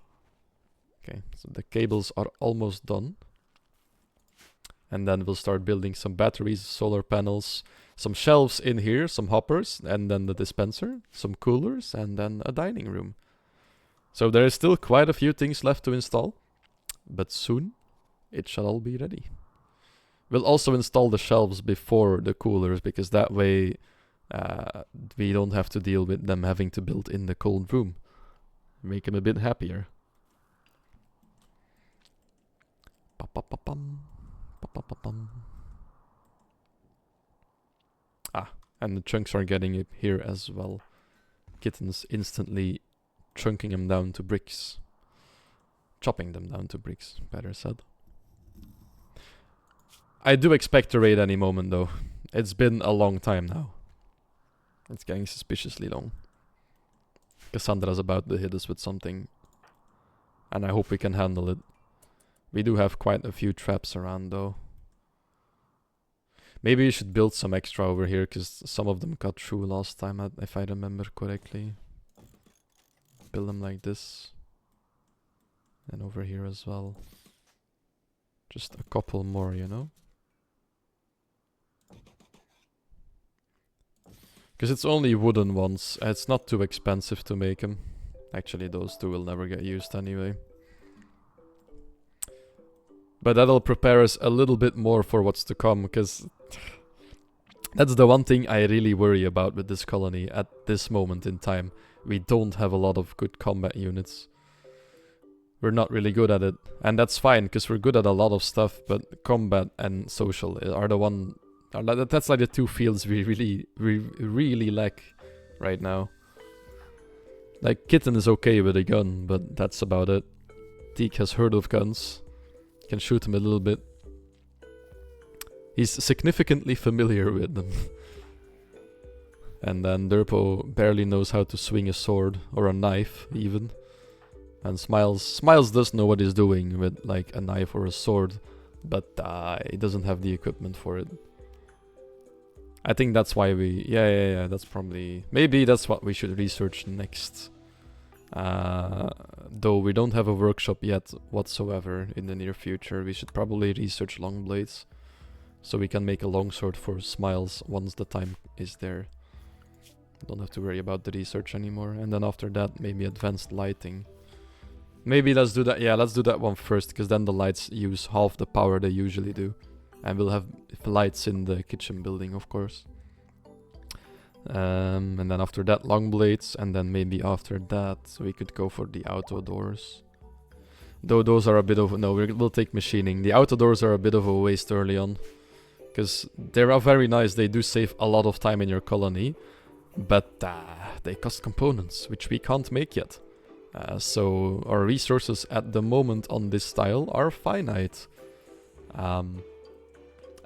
Okay, so the cables are almost done. And then we'll start building some batteries, solar panels, some shelves in here, some hoppers, and then the dispenser, some coolers, and then a dining room. So there is still quite a few things left to install. But soon, it shall all be ready. We'll also install the shelves before the coolers, because that way we don't have to deal with them having to build in the cold room. Make them a bit happier. And the chunks are getting it here as well. Kitten's instantly chunking them down to bricks. Chopping them down to bricks, better said. I do expect a raid any moment though. It's been a long time now. It's getting suspiciously long. Cassandra's about to hit us with something. And I hope we can handle it. We do have quite a few traps around though. Maybe we should build some extra over here, because some of them got through last time, if I remember correctly. Build them like this. And over here as well. Just a couple more, you know? Because it's only wooden ones. It's not too expensive to make them. Actually, those two will never get used anyway. But that'll prepare us a little bit more for what's to come, because that's the one thing I really worry about with this colony at this moment in time. We don't have a lot of good combat units. We're not really good at it. And that's fine, because we're good at a lot of stuff, but combat and social are the one... That's like the two fields we really lack right now. Like, Kitten is okay with a gun, but that's about it. Teak has heard of guns. Can shoot him a little bit. He's significantly familiar with them. And then Durpo barely knows how to swing a sword or a knife even. And Smiles does know what he's doing with like a knife or a sword, but he doesn't have the equipment for it. I think that's why we... Yeah, that's probably... Maybe that's what we should research next. Though we don't have a workshop yet whatsoever in the near future, we should probably research long blades. So we can make a longsword for Smiles once the time is there. Don't have to worry about the research anymore. And then after that, maybe advanced lighting. Maybe let's do that. Yeah, let's do that one first, because then the lights use half the power they usually do. And we'll have lights in the kitchen building, of course. And then after that, long blades. And then maybe after that, we could go for the auto doors. Though those are a bit of... No, we'll take machining. The auto doors are a bit of a waste early on. Because they are very nice. They do save a lot of time in your colony. But they cost components, which we can't make yet. So our resources at the moment on this tile are finite.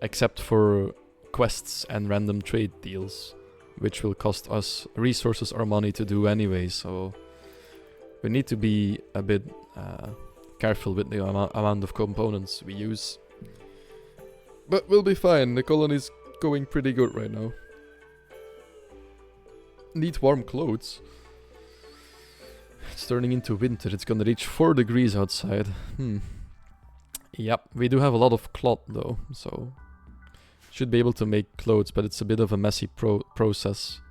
Except for quests and random trade deals, which will cost us resources or money to do anyway. So we need to be a bit careful with the amount of components we use. But we'll be fine. The colony's going pretty good right now. Need warm clothes. It's turning into winter. It's gonna reach 4 degrees outside. Yep, we do have a lot of cloth though, so should be able to make clothes, but it's a bit of a messy process.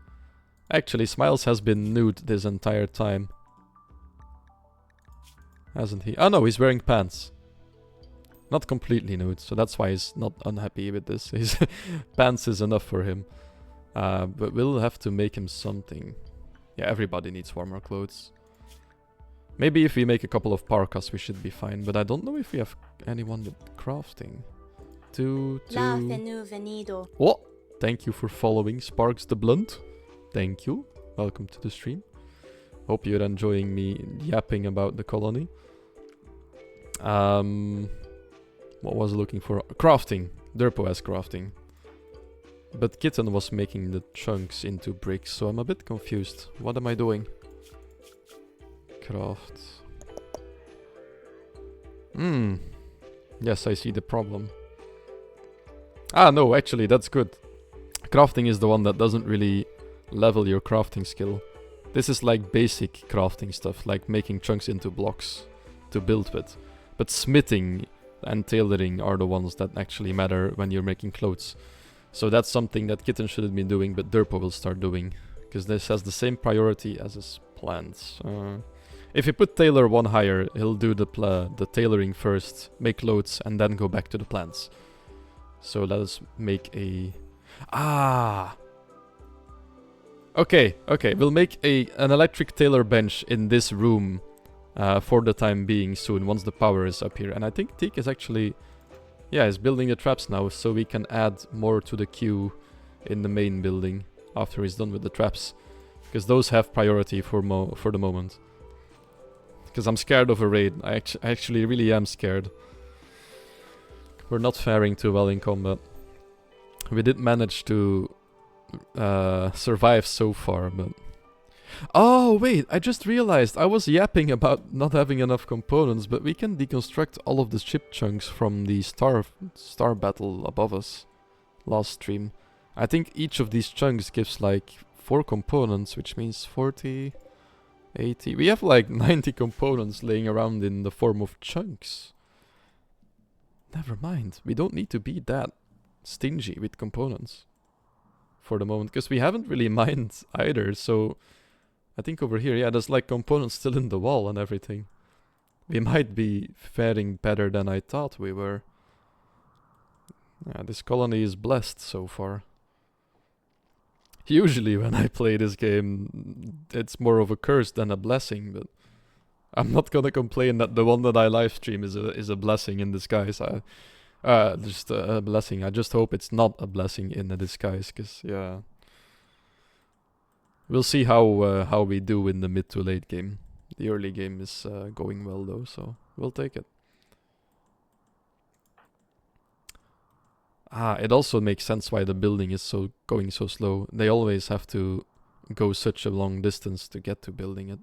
Actually, Smiles has been nude this entire time. Hasn't he? Oh no, he's wearing pants. Not completely nude, so that's why he's not unhappy with this. His pants is enough for him. But we'll have to make him something. Yeah, everybody needs warmer clothes. Maybe if we make a couple of parkas, we should be fine. But I don't know if we have anyone with crafting. Oh, thank you for following Sparks the Blunt. Thank you. Welcome to the stream. Hope you're enjoying me yapping about the colony. What was I looking for? Crafting. Durpo has crafting. But Kitten was making the chunks into bricks, so I'm a bit confused. What am I doing? Craft. Yes, I see the problem. Ah, no, actually, that's good. Crafting is the one that doesn't really level your crafting skill. This is like basic crafting stuff, like making chunks into blocks to build with. But smithing and tailoring are the ones that actually matter when you're making clothes. So that's something that Kitten shouldn't be doing, but Durpo will start doing. Because this has the same priority as his plants. If you put Tailor one higher, he'll do the tailoring first, make clothes, and then go back to the plants. So let us make a... Okay, we'll make an electric tailor bench in this room for the time being soon, once the power is up here. And I think Teak is actually... Yeah, he's building the traps now, so we can add more to the queue in the main building after he's done with the traps. Because those have priority for the moment. Because I'm scared of a raid. I actually really am scared. We're not faring too well in combat. We did manage to survive so far, but... Oh, wait, I just realized I was yapping about not having enough components, but we can deconstruct all of the ship chunks from the star battle above us last stream. I think each of these chunks gives like 4 components, which means 40, 80. We have like 90 components laying around in the form of chunks. Never mind, we don't need to be that stingy with components for the moment, because we haven't really mined either, so... I think over here, yeah, there's like components still in the wall and everything. We might be faring better than I thought we were. Yeah, this colony is blessed so far. Usually when I play this game, it's more of a curse than a blessing, but... I'm not gonna complain that the one that I livestream is a blessing in disguise. Just a blessing. I just hope it's not a blessing in a disguise, because, yeah... We'll see how we do in the mid to late game. The early game is going well though, so we'll take it. It also makes sense why the building is going so slow. They always have to go such a long distance to get to building it.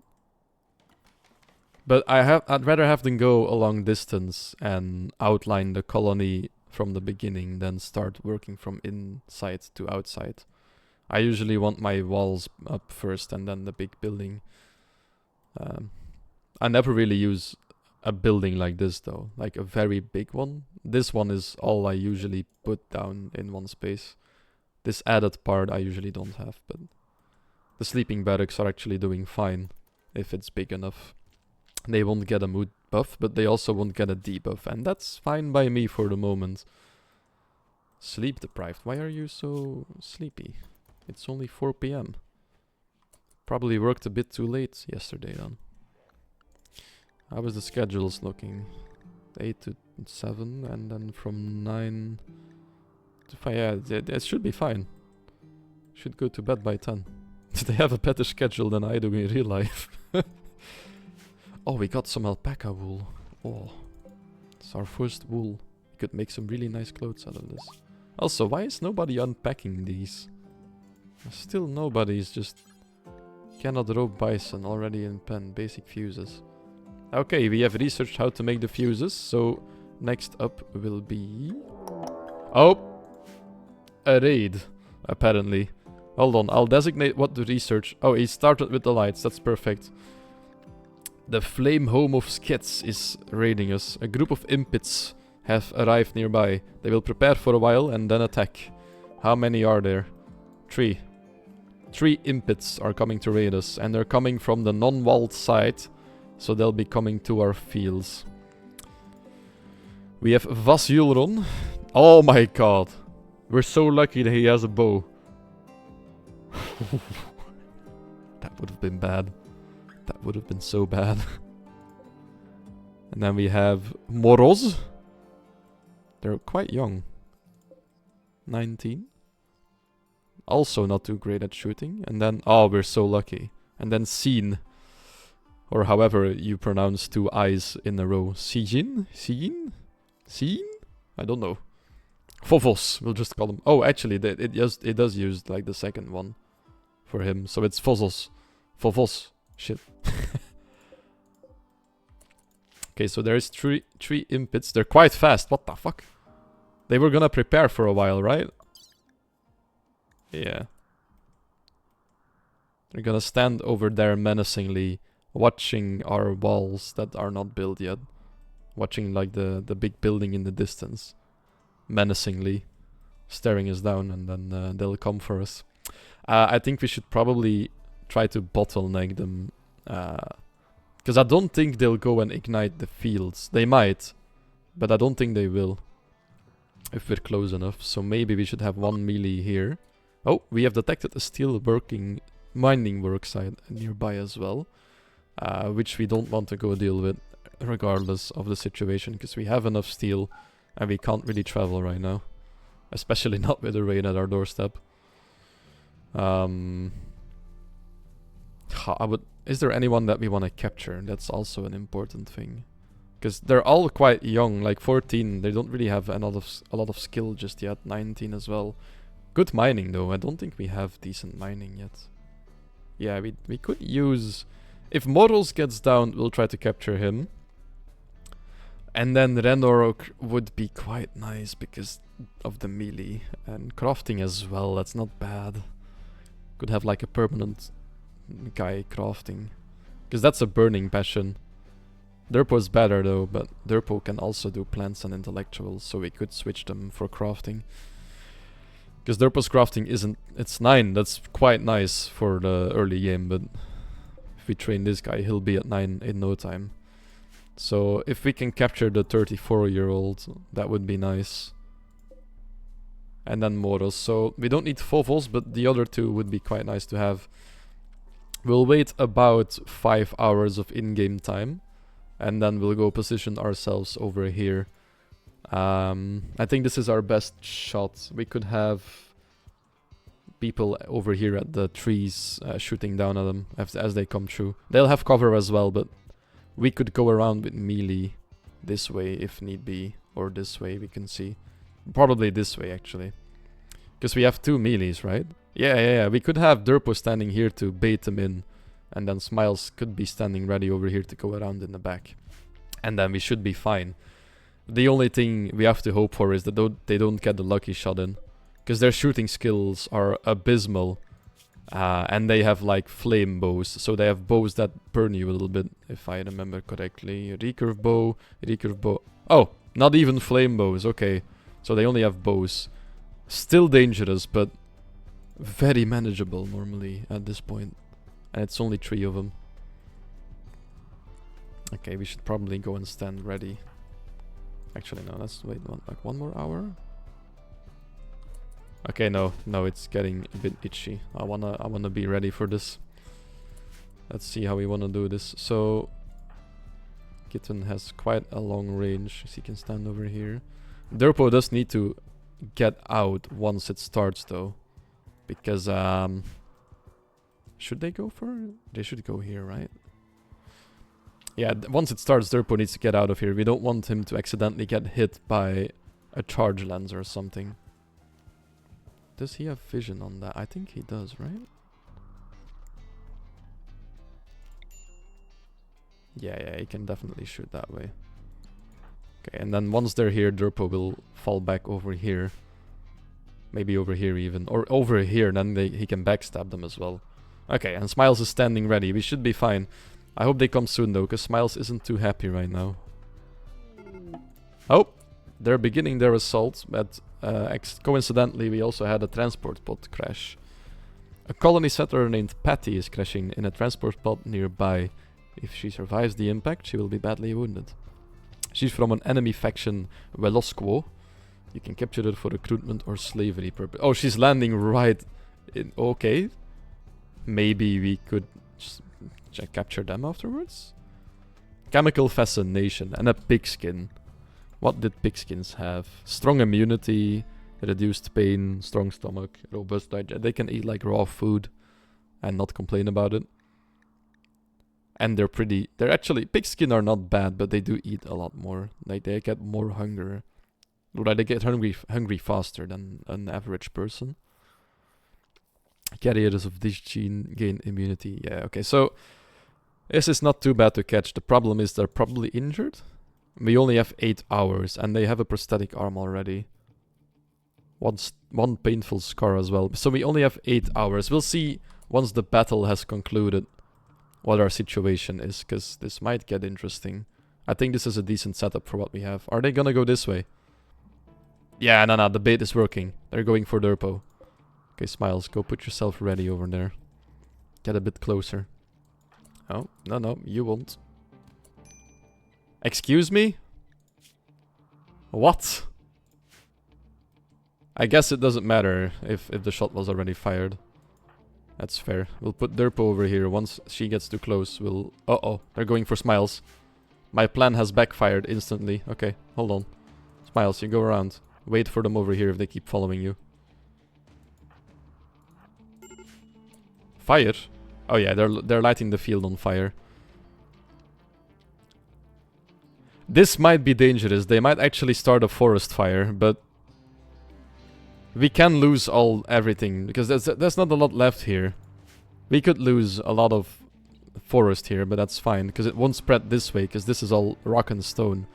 But I'd rather have them go a long distance and outline the colony from the beginning than start working from inside to outside. I usually want my walls up first and then the big building. I never really use a building like this though, like a very big one. This one is all I usually put down in one space. This added part I usually don't have, but the sleeping barracks are actually doing fine if it's big enough. They won't get a mood buff, but they also won't get a debuff, and that's fine by me for the moment. Sleep deprived. Why are you so sleepy? It's only 4 PM. Probably worked a bit too late yesterday then. How was the schedules looking? 8 to 7 and then from 9 to 5. Yeah, it should be fine. Should go to bed by 10. They have a better schedule than I do in real life. Oh, we got some alpaca wool. Oh, it's our first wool. We could make some really nice clothes out of this. Also, why is nobody unpacking these? Still nobody's just... Cannot rope bison, already in pen. Basic fuses. Okay, we have researched how to make the fuses, so next up will be... Oh! A raid, apparently. Hold on, I'll designate what to research. Oh, he started with the lights, that's perfect. The Flame Home of Skits is raiding us. A group of impits have arrived nearby. They will prepare for a while and then attack. How many are there? 3. 3 impits are coming to raid us, and they're coming from the non-walled side, so they'll be coming to our fields. We have Vasyulron. Oh my god. We're so lucky that he has a bow. That would have been bad. That would have been so bad. And then we have Moroz. They're quite young. 19. Also not too great at shooting. And then, oh, we're so lucky. And then Sin. Or however you pronounce 2 I's in a row. Sijin? Sijin? Sin? I don't know. Fovos, we'll just call him. Oh, actually, it does use like the second one for him. So it's Fozos. Fovos. Shit. Okay, so there's three impits. They're quite fast. What the fuck? They were gonna prepare for a while, right? Yeah. They're gonna stand over there menacingly, watching our walls that are not built yet. Watching like the big building in the distance. Menacingly. Staring us down, and then they'll come for us. I think we should probably try to bottleneck them. Because I don't think they'll go and ignite the fields. They might, but I don't think they will. If we're close enough. So maybe we should have 1 melee here. Oh, we have detected a steel mining worksite nearby as well. Which we don't want to go deal with, regardless of the situation. Because we have enough steel, and we can't really travel right now. Especially not with a raid at our doorstep. Is there anyone that we want to capture? That's also an important thing. Because they're all quite young, like 14. They don't really have a lot of skill just yet. 19 as well. Good mining though. I don't think we have decent mining yet. Yeah, we could use... If Moros gets down, we'll try to capture him. And then Renorok would be quite nice because of the melee. And crafting as well, that's not bad. Could have like a permanent guy crafting. Because that's a burning passion. Derpo's better though, but Derpo can also do plants and intellectuals, so we could switch them for crafting. Because Derpo's crafting isn't... It's 9, that's quite nice for the early game, but... If we train this guy, he'll be at 9 in no time. So if we can capture the 34-year-old, that would be nice. And then Moros. So we don't need Fovos, but the other 2 would be quite nice to have. We'll wait about 5 hours of in-game time. And then we'll go position ourselves over here. I think this is our best shot. We could have people over here at the trees shooting down at them as they come through. They'll have cover as well, but we could go around with melee this way if need be. Or this way, we can see. Probably this way, actually. Because we have 2 melees, right? Yeah. We could have Durpo standing here to bait them in. And then Smiles could be standing ready over here to go around in the back. And then we should be fine. The only thing we have to hope for is that they don't get the lucky shot in. Because their shooting skills are abysmal. And they have like flame bows. So they have bows that burn you a little bit, if I remember correctly. Recurve bow. Oh, not even flame bows. Okay. So they only have bows. Still dangerous, but very manageable normally at this point. And it's only 3 of them. Okay, we should probably go and stand ready. Actually, no, let's wait like 1 more hour. Okay, no, it's getting a bit itchy. I wanna be ready for this. Let's see how we wanna do this. So, Kitten has quite a long range, so he can stand over here. Durpo does need to get out once it starts, though, because should they go for it? They should go here, right? Yeah, once it starts, Durpo needs to get out of here. We don't want him to accidentally get hit by a charge lens or something. Does he have vision on that? I think he does, right? Yeah, he can definitely shoot that way. Okay, and then once they're here, Durpo will fall back over here. Maybe over here even. Or over here, then he can backstab them as well. Okay, and Smiles is standing ready. We should be fine. I hope they come soon though, because Smiles isn't too happy right now. Oh! They're beginning their assault, but coincidentally we also had a transport pod crash. A colony settler named Patty is crashing in a transport pod nearby. If she survives the impact, she will be badly wounded. She's from an enemy faction, Velosquo. You can capture her for recruitment or slavery purpose. Oh, she's landing right in... Okay. Maybe we could capture them afterwards? Chemical fascination and a pigskin. What did pigskins have? Strong immunity, reduced pain, strong stomach, robust digest. They can eat like raw food and not complain about it. And they're actually, pigskin are not bad, but they do eat a lot more. Like they get more hunger. Right, they get hungry faster than an average person. Carriers of this gene gain immunity. Yeah, okay, so this is not too bad to catch. The problem is they're probably injured. We only have 8 hours, and they have a prosthetic arm already. One painful scar as well. So we only have 8 hours. We'll see once the battle has concluded what our situation is, because this might get interesting. I think this is a decent setup for what we have. Are they gonna go this way? Yeah, no, the bait is working. They're going for Durpo. Okay, Smiles, go put yourself ready over there. Get a bit closer. Oh, no, you won't. Excuse me? What? I guess it doesn't matter if the shot was already fired. That's fair. We'll put Durpo over here. Once she gets too close, we'll... Uh-oh, they're going for Smiles. My plan has backfired instantly. Okay, hold on. Smiles, you go around. Wait for them over here if they keep following you. Fire? Oh yeah, they're lighting the field on fire. This might be dangerous. They might actually start a forest fire, but we can lose everything because there's not a lot left here. We could lose a lot of forest here, but that's fine because it won't spread this way because this is all rock and stone.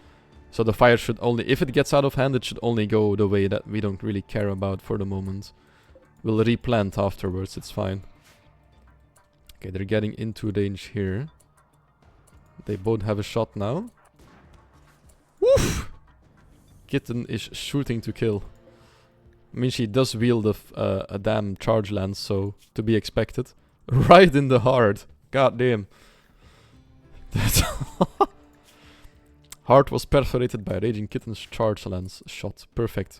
So the fire should only, if it gets out of hand, it should only go the way that we don't really care about for the moment. We'll replant afterwards, it's fine. Okay, they're getting into range here. They both have a shot now. Woof! Kitten is shooting to kill. I mean, she does wield a damn charge lance, so to be expected. Right in the heart. God damn. Heart was perforated by a Raging Kitten's charge lance shot. Perfect.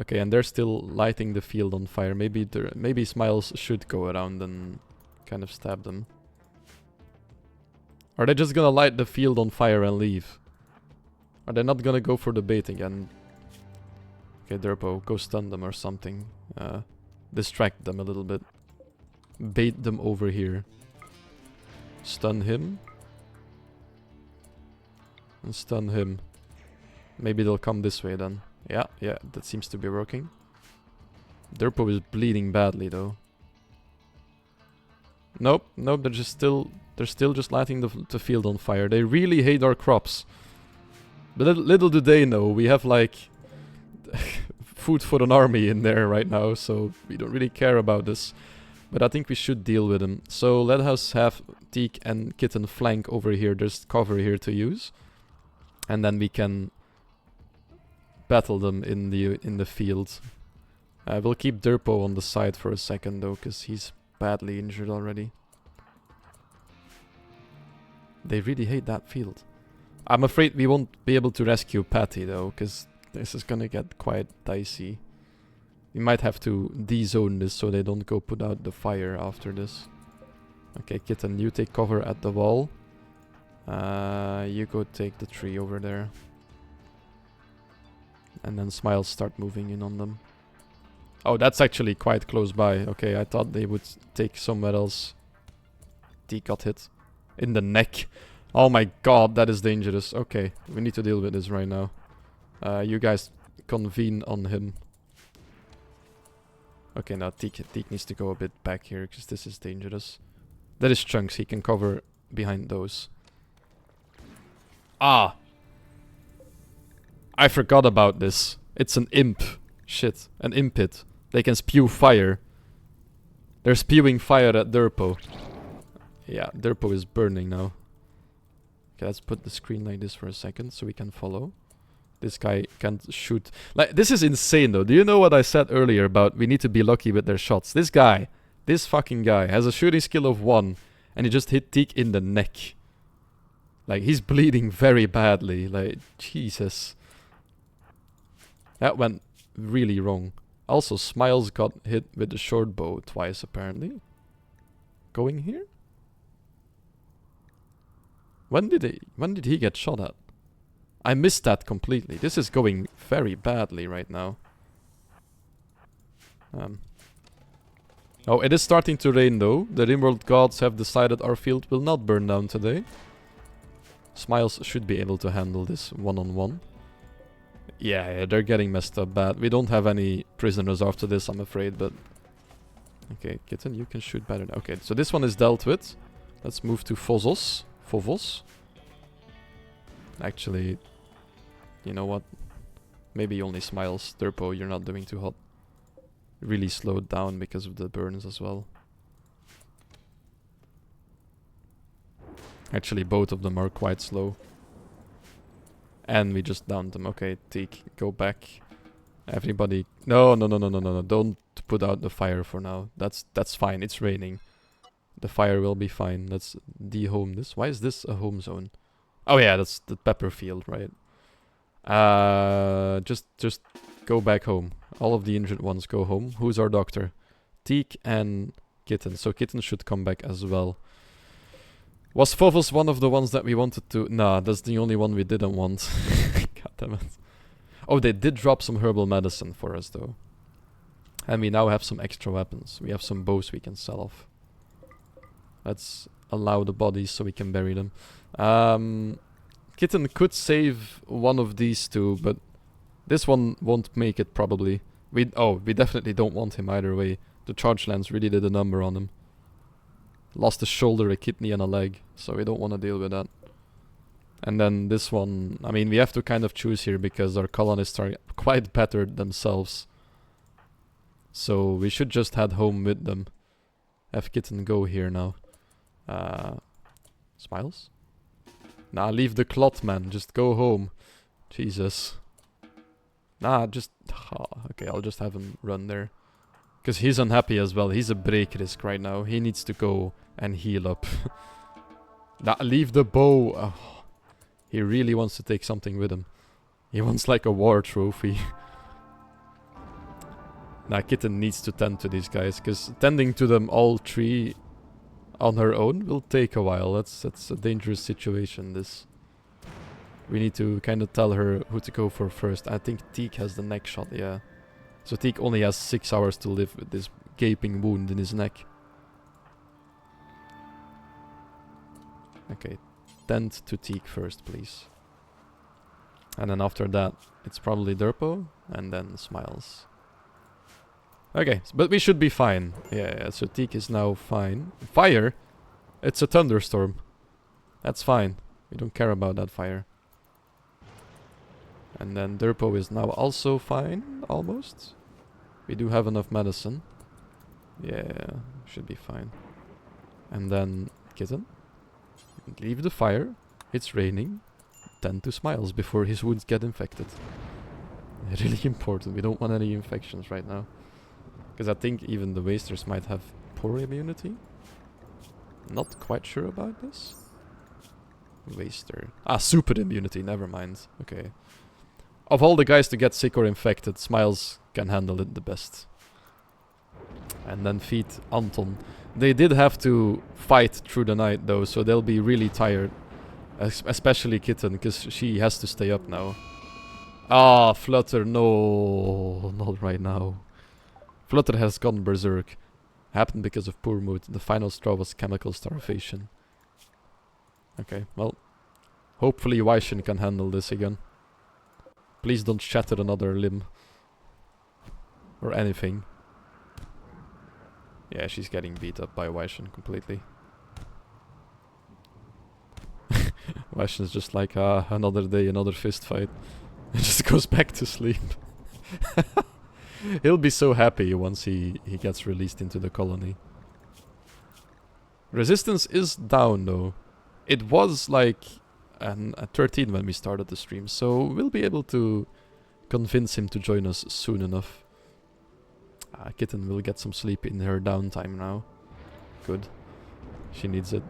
Okay, and they're still lighting the field on fire. Maybe Smiles should go around and kind of stab them. Are they just gonna light the field on fire and leave? Are they not gonna go for the bait again? Okay, Durpo, go stun them or something. Distract them a little bit. Bait them over here. Stun him. And stun him. Maybe they'll come this way then. Yeah, yeah, that seems to be working. Derpo is bleeding badly though. Nope, nope, they're still just lighting the field on fire. They really hate our crops. But little do they know, we have like food for an army in there right now, so we don't really care about this. But I think we should deal with them. So let us have Teak and Kitten flank over here. There's cover here to use. And then we can battle them in the field. We'll keep Derpo on the side for a second though, because he's badly injured already. They really hate that field. I'm afraid we won't be able to rescue Patty though, because this is gonna get quite dicey. We might have to de-zone this so they don't go put out the fire after this. Okay, Kitten, you take cover at the wall. You go take the tree over there. And then Smiles start moving in on them. Oh, that's actually quite close by. Okay, I thought they would take somewhere else. T got hit. In the neck. Oh my god, that is dangerous. Okay, we need to deal with this right now. You guys convene on him. Okay, now Teak needs to go a bit back here, because this is dangerous. That is chunks, he can cover behind those. Ah! I forgot about this. It's an imp. Shit, an impit. They can spew fire. They're spewing fire at Derpo. Yeah, Derpo is burning now. Okay, let's put the screen like this for a second so we can follow. This guy can't shoot. Like, this is insane though. Do you know what I said earlier about we need to be lucky with their shots? This guy, this fucking guy, has a shooting skill of 1 and he just hit Teak in the neck. Like, he's bleeding very badly. Like, Jesus. That went really wrong. Also, Smiles got hit with the short bow twice apparently. Going here? When did he get shot at? I missed that completely. This is going very badly right now. Oh, it is starting to rain though. The Rimworld gods have decided our field will not burn down today. Smiles should be able to handle this one-on-one. Yeah, they're getting messed up bad. We don't have any prisoners after this, I'm afraid, but... Okay, Kitten, you can shoot better. Okay, so this one is dealt with. Let's move to Phobos. Actually, you know what? Maybe only Smiles. Derpo, you're not doing too hot. Really slowed down because of the burns as well. Actually, both of them are quite slow. And we just downed them. Okay, Teak, go back. Everybody... No. Don't put out the fire for now. That's fine. It's raining. The fire will be fine. Let's de-home this. Why is this a home zone? Oh yeah, that's the pepper field, right? Just go back home. All of the injured ones go home. Who's our doctor? Teak and Kitten. So Kitten should come back as well. Was Phobos one of the ones that we wanted to... Nah, that's the only one we didn't want. God damn it. Oh, they did drop some herbal medicine for us though. And we now have some extra weapons. We have some bows we can sell off. Let's allow the bodies so we can bury them. Kitten could save one of these two, but this one won't make it probably. We definitely don't want him either way. The charge lance really did a number on him. Lost a shoulder, a kidney and a leg, so we don't want to deal with that. And then this one, I mean, we have to kind of choose here because our colonists are quite battered themselves. So we should just head home with them. Have Kitten go here now. Smiles? Nah, leave the clot, man. Just go home. Jesus. Nah, just... okay, I'll just have him run there. Because he's unhappy as well. He's a break risk right now. He needs to go and heal up. Nah, leave the bow. Oh, he really wants to take something with him. He wants like a war trophy. Nah, Kitten needs to tend to these guys. Because tending to them all three on her own will take a while. That's a dangerous situation, this. We need to kind of tell her who to go for first. I think Teak has the neck shot, yeah. So Teak only has 6 hours to live with this gaping wound in his neck. Okay, tend to Teak first, please. And then after that, it's probably Derpo. And then smiles. Okay, but we should be fine. Yeah, so Teak is now fine. Fire? It's a thunderstorm. That's fine. We don't care about that fire. And then Durpo is now also fine, almost. We do have enough medicine. Yeah, should be fine. And then Kitten. Leave the fire. It's raining. Tend to smiles before his wounds get infected. Really important. We don't want any infections right now. Because I think even the wasters might have poor immunity. Not quite sure about this. Waster. Ah, super immunity. Never mind. Okay. Of all the guys to get sick or infected, Smiles can handle it the best. And then feed Anton. They did have to fight through the night though, so they'll be really tired. Especially Kitten, because she has to stay up now. Ah, Flutter, no, not right now. Flutter has gone berserk. Happened because of poor mood. The final straw was chemical starvation. Okay, well. Hopefully Weishen can handle this again. Please don't shatter another limb. Or anything. Yeah, she's getting beat up by Weishen completely. Weishen's just like, another day, another fist fight. And just goes back to sleep. He'll be so happy once he gets released into the colony. Resistance is down though. It was like at 13 when we started the stream, so we'll be able to convince him to join us soon enough. Kitten will get some sleep in her downtime now. Good. She needs it.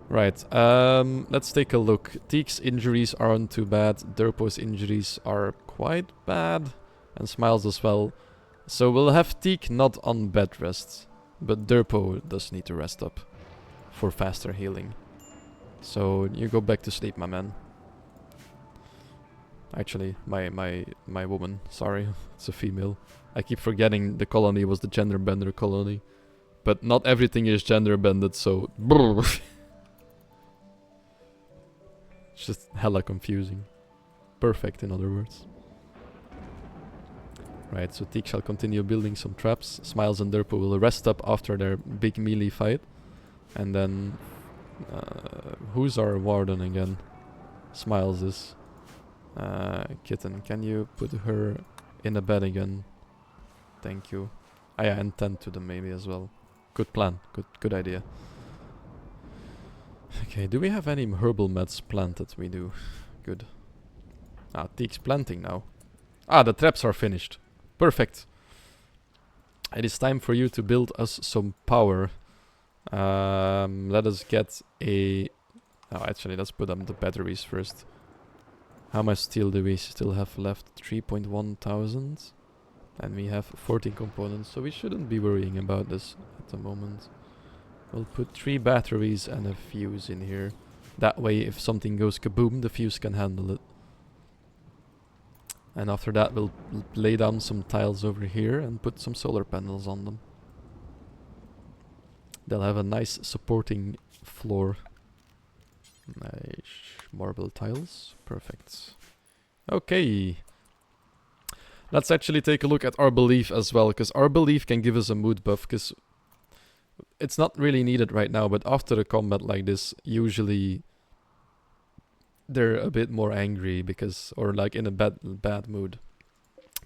Right, let's take a look. Teak's injuries aren't too bad. Durpo's injuries are quite bad. And Smiles as well. So we'll have Teak not on bed rest. But Durpo does need to rest up. For faster healing. So you go back to sleep, my man. Actually, my woman. Sorry, it's a female. I keep forgetting the colony was the Genderbender colony. But not everything is genderbended, so... It's just hella confusing. Perfect, in other words. Right, so Teak shall continue building some traps. Smiles and Durpo will rest up after their big melee fight. And then... who's our warden again? Smiles is. Kitten, can you put her in a bed again? Thank you. Ah yeah, and tend to them maybe as well. Good plan. Good idea. Okay, do we have any herbal meds planted? We do. Good. Ah, Teak's planting now. Ah, the traps are finished. Perfect. It is time for you to build us some power. Let us get a... Oh, actually, let's put on the batteries first. How much steel do we still have left? 3.1 thousand. And we have 14 components, so we shouldn't be worrying about this at the moment. We'll put 3 batteries and a fuse in here. That way, if something goes kaboom, the fuse can handle it. And after that, we'll lay down some tiles over here and put some solar panels on them. They'll have a nice supporting floor. Nice marble tiles. Perfect. Okay. Let's actually take a look at our belief as well, because our belief can give us a mood buff, because it's not really needed right now, but after a combat like this, usually they're a bit more angry because, or like in a bad mood,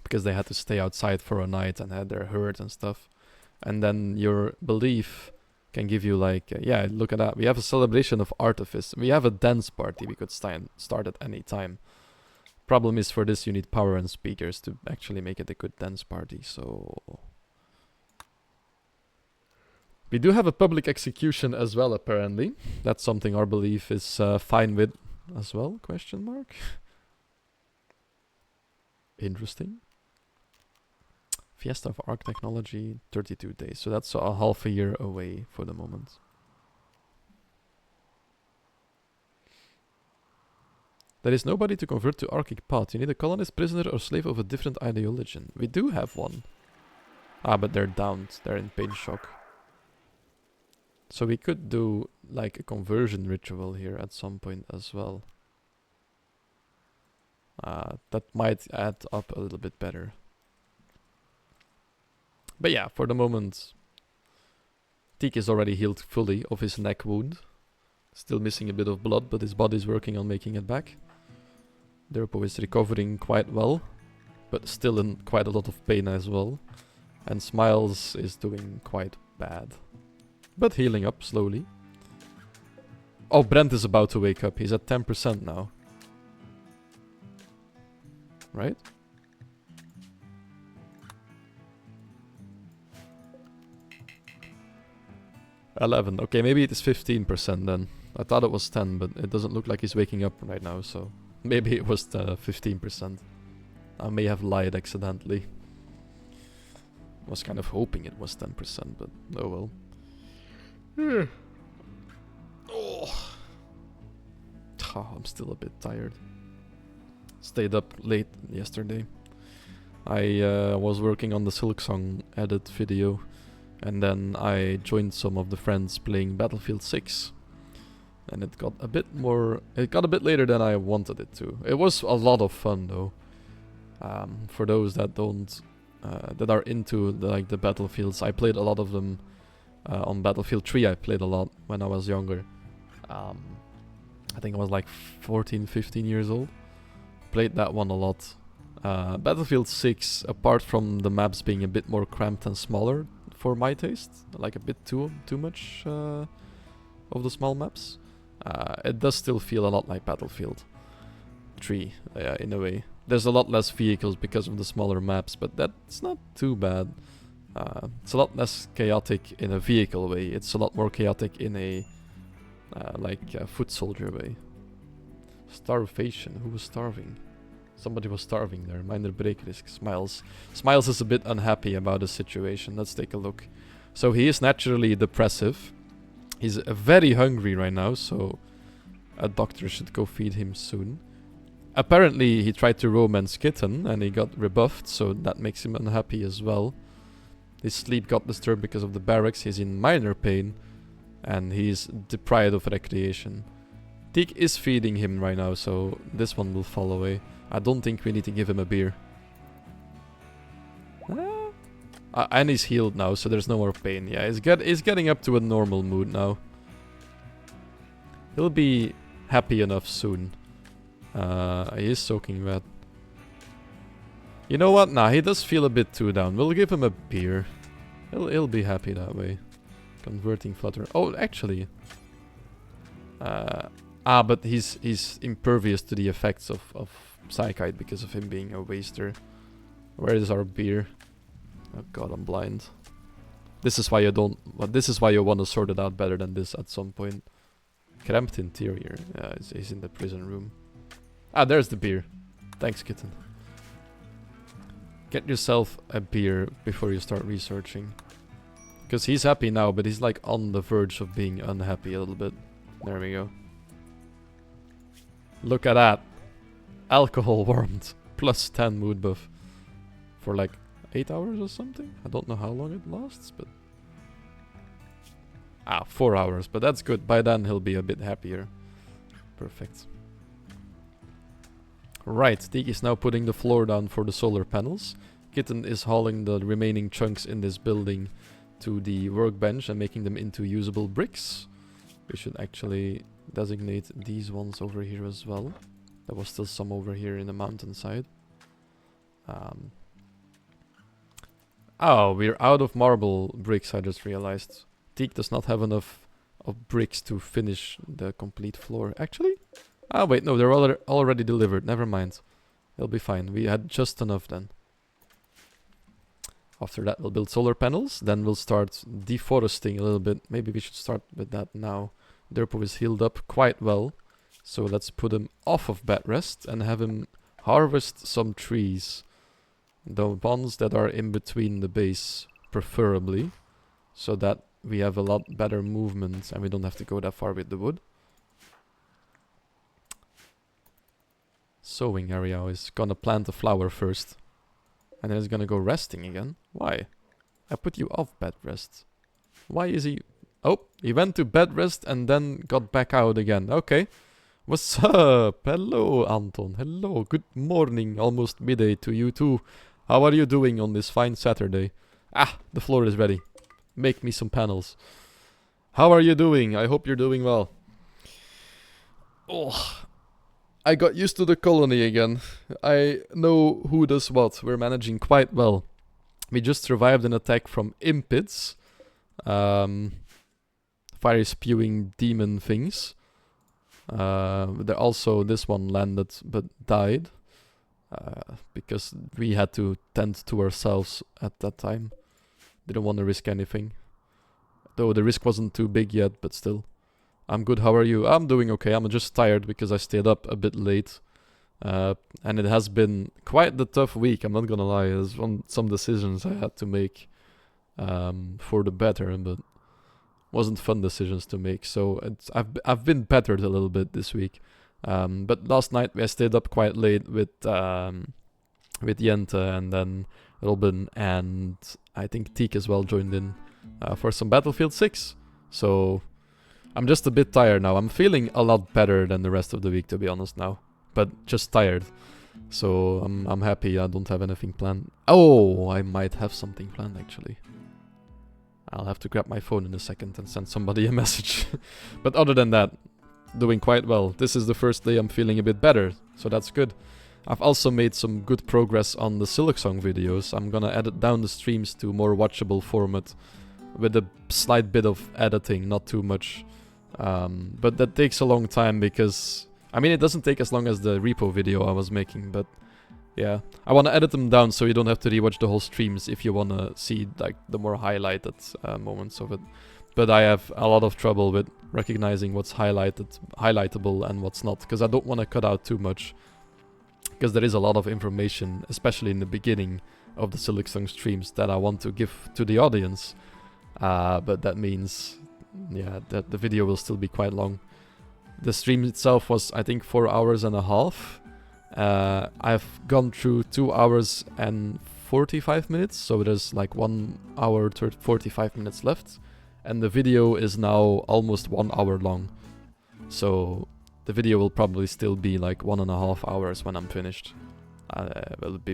because they had to stay outside for a night and had their hurt and stuff. And then your belief can give you like, yeah, look at that. We have a celebration of artifice. We have a dance party we could start at any time. Problem is, for this you need power and speakers to actually make it a good dance party, so... We do have a public execution as well, apparently. That's something our belief is fine with as well, question mark. Interesting. Fiesta of Arc Technology, 32 days. So that's a half a year away for the moment. There is nobody to convert to Arctic Path. You need a colonist, prisoner, or slave of a different ideology. We do have one. Ah, but they're downed. They're in pain shock. So we could do like a conversion ritual here at some point as well. That might add up a little bit better. But yeah, for the moment, Teak is already healed fully of his neck wound. Still missing a bit of blood, but his body's working on making it back. Derpo is recovering quite well, but still in quite a lot of pain as well. And Smiles is doing quite bad, but healing up slowly. Oh, Brent is about to wake up. He's at 10% now. Right? $11. Okay, maybe it is 15% then. I thought it was 10, but it doesn't look like he's waking up right now, so maybe it was 15%. I may have lied accidentally. Was kind of hoping it was 10%, but oh well. Oh, I'm still a bit tired. Stayed up late yesterday. I was working on the Silksong edit video, and then I joined some of the friends playing Battlefield 6. And it got a bit later than I wanted it to. It was a lot of fun though. For those that don't, that are into the Battlefields, I played a lot of them on Battlefield 3. I played a lot when I was younger. I think I was like 14, 15 years old. Played that one a lot. Battlefield 6, apart from the maps being a bit more cramped and smaller for my taste, like a bit too much of the small maps, it does still feel a lot like Battlefield 3 in a way. There's a lot less vehicles because of the smaller maps, but that's not too bad. It's a lot less chaotic in a vehicle way. It's a lot more chaotic in a foot soldier way. Starvation. Who was starving? Somebody was starving there. Minor break risk. Smiles. Smiles is a bit unhappy about the situation. Let's take a look. So he is naturally depressive. He's very hungry right now, so a doctor should go feed him soon. Apparently he tried to romance Kitten and he got rebuffed, so that makes him unhappy as well. His sleep got disturbed because of the barracks. He's in minor pain and he's deprived of recreation. Teak is feeding him right now, so this one will fall away. I don't think we need to give him a beer. And he's healed now, so there's no more pain. Yeah, he's getting up to a normal mood now. He'll be happy enough soon. He is soaking wet. You know what? Nah, he does feel a bit too down. We'll give him a beer. He'll be happy that way. Converting flutter. Oh, actually. But he's impervious to the effects of Psychite because of him being a waster. Where is our beer? Oh god, I'm blind. This is why you don't. Well, this is why you want to sort it out better than this at some point. Cramped interior. Yeah, he's in the prison room. Ah, there's the beer. Thanks, Kitten. Get yourself a beer before you start researching. Because he's happy now, but he's like on the verge of being unhappy a little bit. There we go. Look at that. Alcohol warmed. Plus 10 mood buff. For like 8 hours or something? I don't know how long it lasts, but... 4 hours, but that's good. By then he'll be a bit happier. Perfect. Right, Teak is now putting the floor down for the solar panels. Kitten is hauling the remaining chunks in this building to the workbench and making them into usable bricks. We should actually designate these ones over here as well. There was still some over here in the mountainside. Oh, we're out of marble bricks, I just realized. Teak does not have enough of bricks to finish the complete floor. Actually? Ah, wait, no, they're already delivered. Never mind. It'll be fine. We had just enough then. After that, we'll build solar panels. Then we'll start deforesting a little bit. Maybe we should start with that now. Derpo is healed up quite well. So let's put him off of bed rest and have him harvest some trees. The ones that are in between the base, preferably. So that we have a lot better movement and we don't have to go that far with the wood. Sowing area is gonna plant a flower first. And then it's gonna go resting again. Why? I put you off bed rest. Why is he... Oh, he went to bed rest and then got back out again. Okay. What's up? Hello, Anton. Hello. Good morning. Almost midday to you too. How are you doing on this fine Saturday? Ah, the floor is ready. Make me some panels. How are you doing? I hope you're doing well. Oh, I got used to the colony again. I know who does what. We're managing quite well. We just survived an attack from impids. Fire spewing demon things. Also this one landed but died. Because we had to tend to ourselves at that time. Didn't want to risk anything. Though the risk wasn't too big yet, but still. I'm good, how are you? I'm doing okay, I'm just tired because I stayed up a bit late. And it has been quite the tough week, I'm not gonna lie. There's some decisions I had to make for the better, but wasn't fun decisions to make. So I've been bettered a little bit this week. But last night I stayed up quite late with Jente and then Robin and I think Teak as well joined in for some Battlefield 6. So I'm just a bit tired now. I'm feeling a lot better than the rest of the week, to be honest now. But just tired. So I'm happy I don't have anything planned. Oh, I might have something planned actually. I'll have to grab my phone in a second and send somebody a message. But other than that, doing quite well. This is the first day I'm feeling a bit better, so that's good. I've also made some good progress on the Silksong videos. I'm gonna edit down the streams to more watchable format with a slight bit of editing, not too much. But that takes a long time because... I mean, it doesn't take as long as the repo video I was making, but... yeah, I want to edit them down so you don't have to rewatch the whole streams if you want to see like the more highlighted moments of it. But I have a lot of trouble with recognizing what's highlightable and what's not, because I don't want to cut out too much. Because there is a lot of information, especially in the beginning of the Silksong streams, that I want to give to the audience. But that means, yeah, that the video will still be quite long. The stream itself was, I think, 4 hours and a half. I've gone through 2 hours and 45 minutes, so there's like 1 hour 45 minutes left. And the video is now almost 1 hour long. So the video will probably still be like 1.5 hours when I'm finished.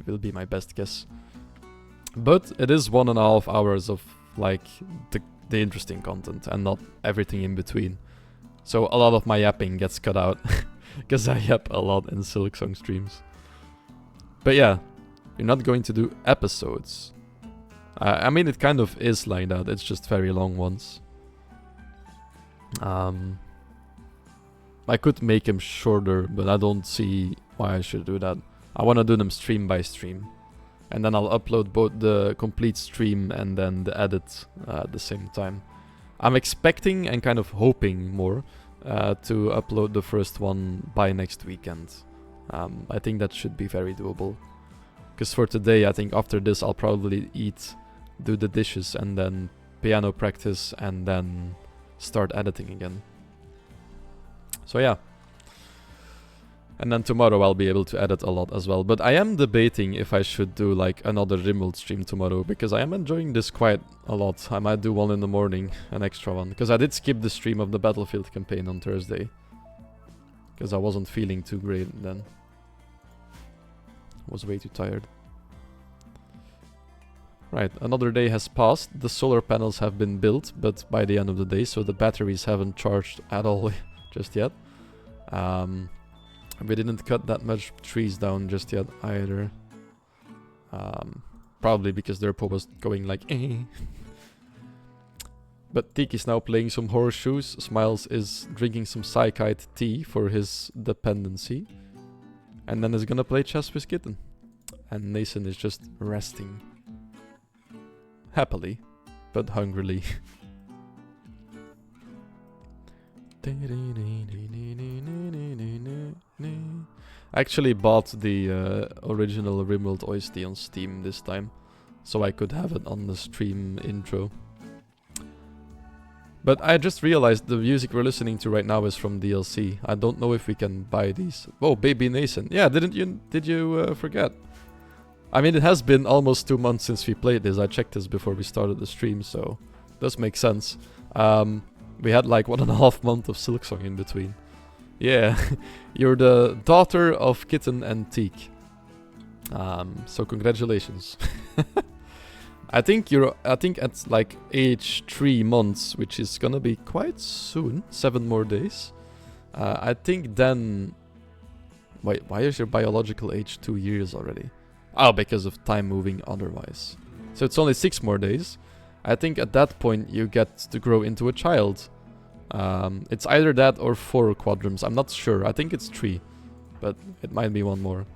Will be my best guess. But it is 1.5 hours of like the interesting content and not everything in between. So a lot of my yapping gets cut out. Because I yap a lot in Silksong streams. But yeah, you're not going to do episodes. I mean, it kind of is like that. It's just very long ones. I could make them shorter, but I don't see why I should do that. I want to do them stream by stream. And then I'll upload both the complete stream and then the edit at the same time. I'm expecting and kind of hoping more to upload the first one by next weekend. I think that should be very doable. Because for today, I think after this I'll probably eat, do the dishes and then piano practice and then start editing again. So yeah. And then tomorrow I'll be able to edit a lot as well. But I am debating if I should do like another Rimworld stream tomorrow, because I am enjoying this quite a lot. I might do one in the morning, an extra one. Because I did skip the stream of the Battlefield campaign on Thursday. Because I wasn't feeling too great then. I was way too tired. Right, another day has passed. The solar panels have been built, but by the end of the day, so the batteries haven't charged at all just yet. We didn't cut that much trees down just yet either. Probably because their repo was going like eh. But Teak is now playing some horseshoes. Smiles is drinking some psychite tea for his dependency. And then is gonna play chess with Kitten. And Nathan is just resting. Happily, but hungrily. I actually bought the original Rimworld OST on Steam this time, so I could have it on the stream intro. But I just realized the music we're listening to right now is from DLC. I don't know if we can buy these. Oh, Baby Nathan. Yeah, did you forget? I mean, it has been almost 2 months since we played this. I checked this before we started the stream, so it does make sense. We had like 1.5 months of Silksong in between. Yeah, you're the daughter of Kitten and Teak. So congratulations. I think at like age 3 months, which is gonna be quite soon, 7 more days. I think then... Wait, why is your biological age 2 years already? Oh, because of time moving otherwise. So it's only 6 more days. I think at that point you get to grow into a child. It's either that or 4 quadrums. I'm not sure. I think it's 3. But it might be 1 more.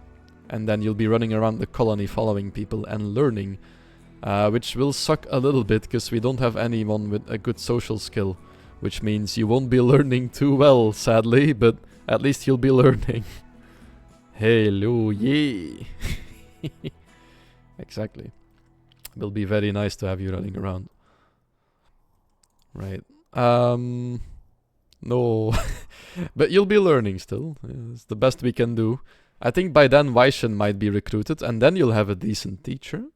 And then you'll be running around the colony following people and learning. Which will suck a little bit because we don't have anyone with a good social skill. Which means you won't be learning too well, sadly. But at least you'll be learning. Hello, yeah. Exactly. Will be very nice to have you running around. Right. No. But you'll be learning still. It's the best we can do. I think by then Weishen might be recruited, and then you'll have a decent teacher.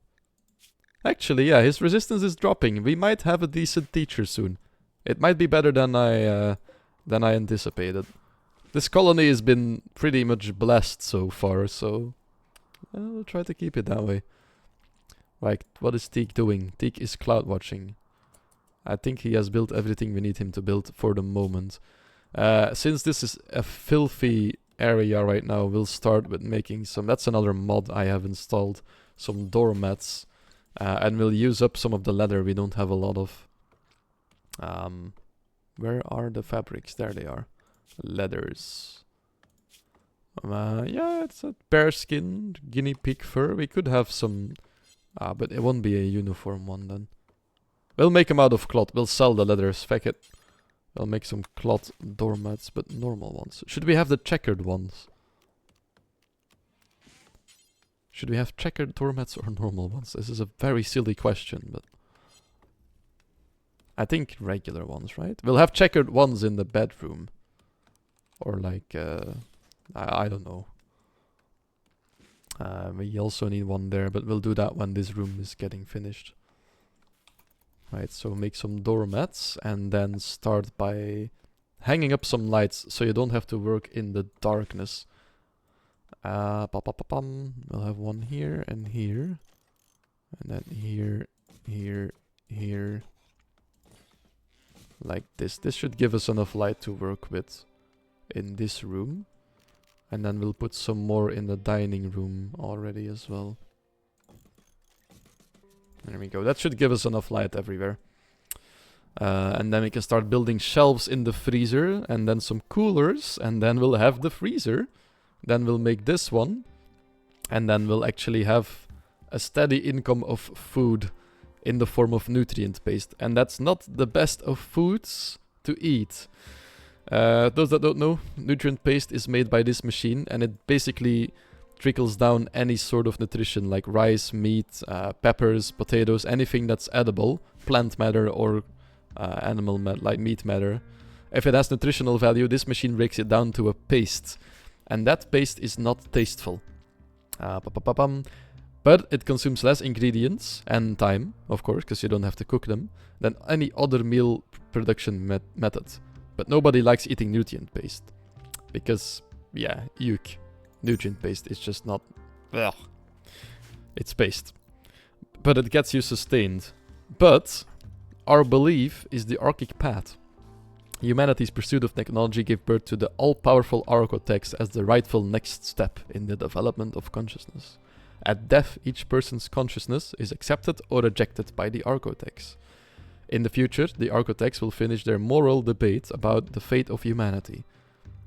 Actually, yeah, his resistance is dropping. We might have a decent teacher soon. It might be better than I anticipated. This colony has been pretty much blessed so far, so we'll try to keep it that way. Right, what is Teak doing? Teak is cloud watching. I think he has built everything we need him to build for the moment. Since this is a filthy area right now, we'll start with making some... That's another mod I have installed. Some doormats. And we'll use up some of the leather we don't have a lot of. Where are the fabrics? There they are. Leathers. Yeah, it's a bearskin, guinea pig fur. We could have some... but it won't be a uniform one then. We'll make them out of cloth. We'll sell the leathers. Feck it. We'll make some cloth doormats, but normal ones. Should we have the checkered ones? Should we have checkered doormats or normal ones? This is a very silly question, but... I think regular ones, right? We'll have checkered ones in the bedroom. Or like, I don't know. We also need one there, but we'll do that when this room is getting finished. Right, so make some doormats and then start by hanging up some lights so you don't have to work in the darkness. We'll have one here and here. And then here, here, here. Like this. This should give us enough light to work with in this room. And then we'll put some more in the dining room already as well. There we go. That should give us enough light everywhere. And then we can start building shelves in the freezer. And then some coolers. And then we'll have the freezer. Then we'll make this one. And then we'll actually have a steady income of food in the form of nutrient paste. And that's not the best of foods to eat. Those that don't know, nutrient paste is made by this machine. And it basically trickles down any sort of nutrition like rice, meat, peppers, potatoes, anything that's edible, plant matter or animal matter, like meat matter. If it has nutritional value, this machine breaks it down to a paste. And that paste is not tasteful. But it consumes less ingredients and time, of course, because you don't have to cook them, than any other meal production method. But nobody likes eating nutrient paste. Because, yeah, yuck. Nutrient paste is just not... Ugh. It's paste. But it gets you sustained. But our belief is the archic path. Humanity's pursuit of technology gave birth to the all-powerful archotext as the rightful next step in the development of consciousness. At death, each person's consciousness is accepted or rejected by the archotext. In the future, the archotext will finish their moral debate about the fate of humanity.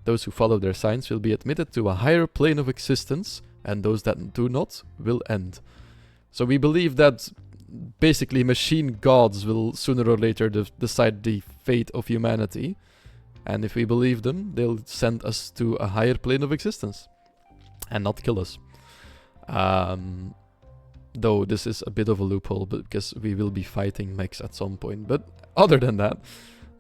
Those who follow their signs will be admitted to a higher plane of existence, and those that do not will end. So we believe that basically machine gods will sooner or later decide the fate of humanity. And if we believe them, they'll send us to a higher plane of existence. And not kill us. Though this is a bit of a loophole, but because we will be fighting mechs at some point. But other than that...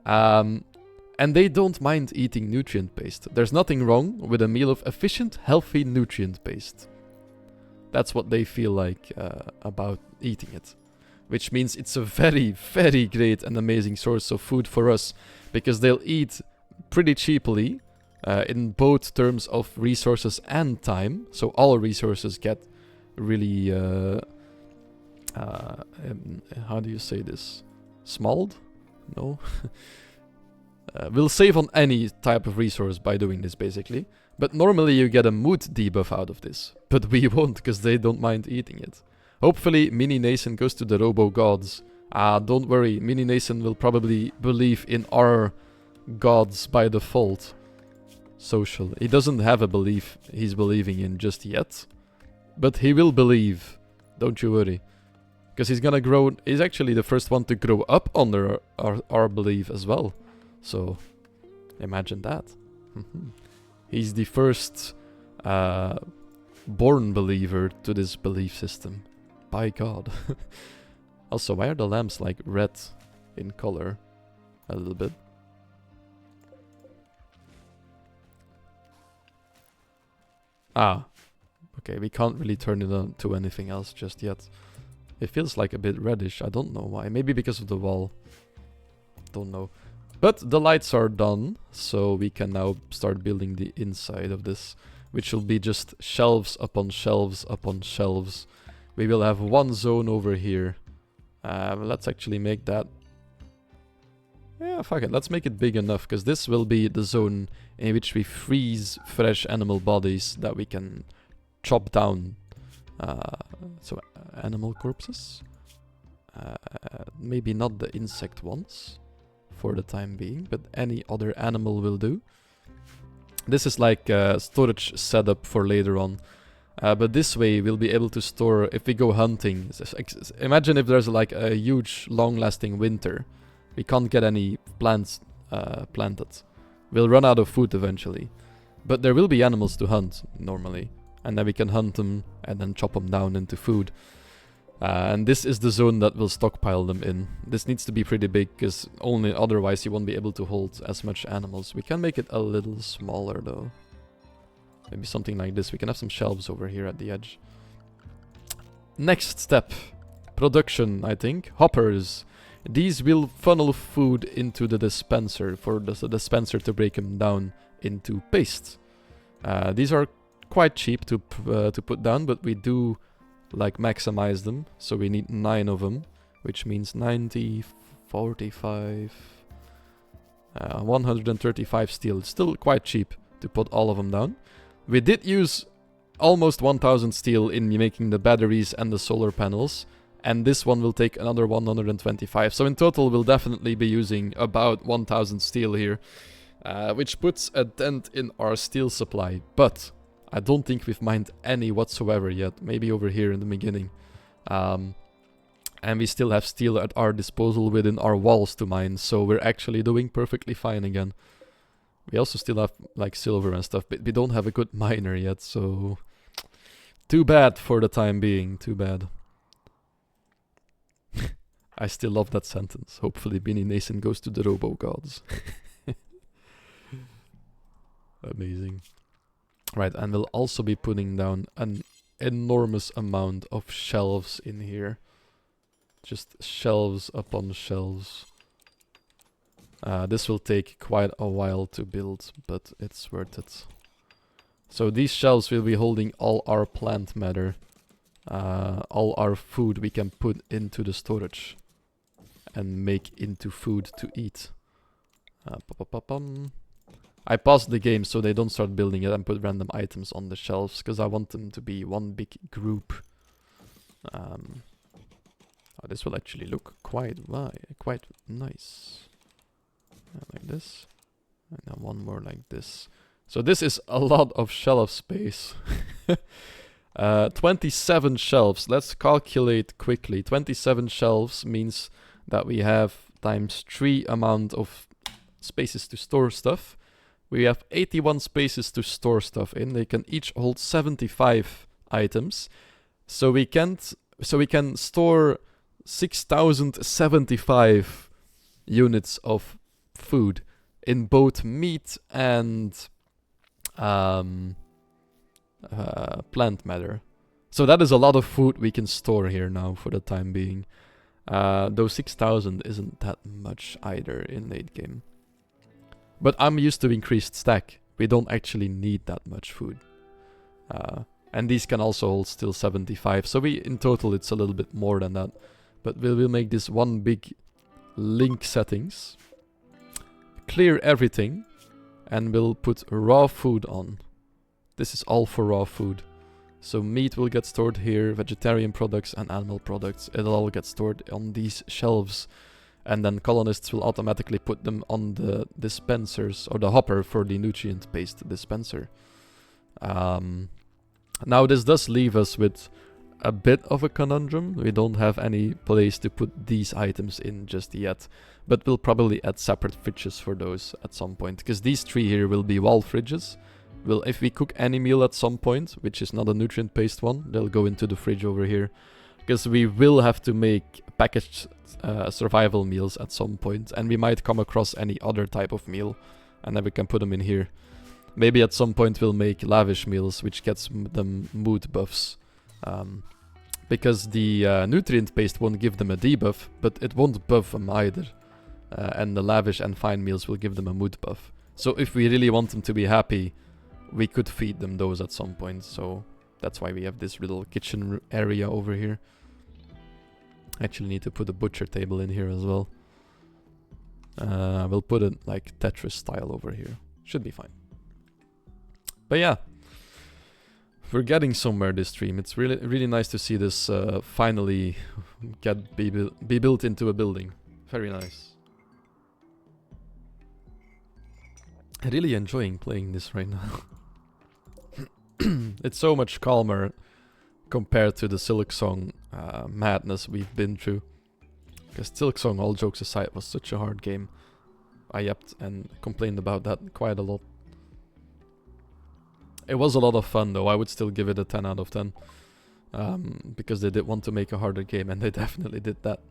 and they don't mind eating nutrient paste. There's nothing wrong with a meal of efficient, healthy nutrient paste. That's what they feel like about eating it. Which means it's a very, very great and amazing source of food for us. Because they'll eat pretty cheaply. in both terms of resources and time. So all resources get really, how do you say this? Smalled? No. We'll save on any type of resource by doing this, basically. But normally you get a mood debuff out of this. But we won't, because they don't mind eating it. Hopefully Mini Nason goes to the Robo Gods. Don't worry, Mini Nason will probably believe in our gods by default. Social. He doesn't have a belief he's believing in just yet. But he will believe. Don't you worry. Because he's gonna grow... He's actually the first one to grow up under our belief as well. So, imagine that. He's the first born believer to this belief system. By God. Also, why are the lamps like red in color? A little bit. Okay, we can't really turn it on to anything else just yet. It feels like a bit reddish, I don't know why. Maybe because of the wall. Don't know. But the lights are done, so we can now start building the inside of this, which will be just shelves upon shelves upon shelves. We will have one zone over here. Let's actually make that... Yeah, fuck it, let's make it big enough, because this will be the zone in which we freeze fresh animal bodies that we can chop down. So, animal corpses? Maybe not the insect ones. For the time being, but any other animal will do. This is like a storage setup for later on. But this way we'll be able to store, if we go hunting, imagine if there's like a huge long-lasting winter. We can't get any plants planted. We'll run out of food eventually. But there will be animals to hunt, normally. And then we can hunt them and then chop them down into food. And this is the zone that will stockpile them in. This needs to be pretty big, because only otherwise you won't be able to hold as much animals. We can make it a little smaller though. Maybe something like this. We can have some shelves over here at the edge. Next step. Production, I think. Hoppers. These will funnel food into the dispenser for the dispenser to break them down into paste. These are quite cheap to put down, but we do like maximize them. So we need 9 of them, which means 90, 45, 135 steel. It's still quite cheap to put all of them down. We did use almost 1000 steel in making the batteries and the solar panels, and this one will take another 125. So in total we'll definitely be using about 1000 steel here, which puts a dent in our steel supply. But I don't think we've mined any whatsoever yet, maybe over here in the beginning. And we still have steel at our disposal within our walls to mine, so we're actually doing perfectly fine again. We also still have like silver and stuff, but we don't have a good miner yet, so... Too bad for the time being, too bad. I still love that sentence. Hopefully Mini Nason goes to the Robo Gods. Amazing. Right, and we'll also be putting down an enormous amount of shelves in here. Just shelves upon shelves. This will take quite a while to build, but it's worth it. So these shelves will be holding all our plant matter. All our food we can put into the storage. And make into food to eat. I paused the game so they don't start building it and put random items on the shelves, because I want them to be one big group. This will actually look quite nice. Like this. And then one more like this. So this is a lot of shelf space. 27 shelves. Let's calculate quickly. 27 shelves means that we have times 3 amount of spaces to store stuff. We have 81 spaces to store stuff in. They can each hold 75 items. So we can store 6075 units of food in both meat and plant matter. So that is a lot of food we can store here now for the time being. Though 6000 isn't that much either in late game. But I'm used to increased stack we don't actually need that much food. And these can also hold still 75. So in total it's a little bit more than that. But we'll make this one big link settings. Clear everything. And we'll put raw food on. This is all for raw food. So meat will get stored here, vegetarian products and animal products. It'll all get stored on these shelves. And then colonists will automatically put them on the dispensers, or the hopper for the nutrient-based dispenser. Now this does leave us with a bit of a conundrum. We don't have any place to put these items in just yet. But we'll probably add separate fridges for those at some point. Because these three here will be wall fridges. Well, if we cook any meal at some point, which is not a nutrient-based one, they'll go into the fridge over here. Because we will have to make packaged survival meals at some point. And we might come across any other type of meal. And then we can put them in here. Maybe at some point we'll make lavish meals, which gets them mood buffs. Because the nutrient-based won't give them a debuff, but it won't buff them either. And the lavish and fine meals will give them a mood buff. So if we really want them to be happy, we could feed them those at some point. So that's why we have this little kitchen area over here. Actually need to put a butcher table in here as well. We'll put it like Tetris style over here. Should be fine. But yeah, we're getting somewhere this stream. It's really nice to see this finally be built into a building. Very nice. Really enjoying playing this right now. It's so much calmer compared to the Silksong madness we've been through. Because Silksong, all jokes aside, was such a hard game. I yapped and complained about that quite a lot. It was a lot of fun though. I would still give it a 10 out of 10. Because they did want to make a harder game, and they definitely did that.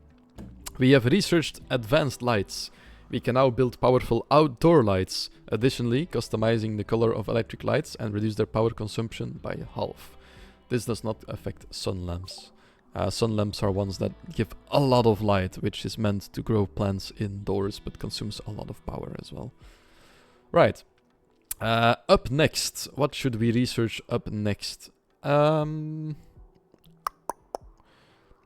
We have researched advanced lights. We can now build powerful outdoor lights. Additionally, customizing the color of electric lights and reduce their power consumption by half. This does not affect sun lamps. Sun lamps are ones that give a lot of light, which is meant to grow plants indoors, but consumes a lot of power as well. Right. Up next. What should we research up next?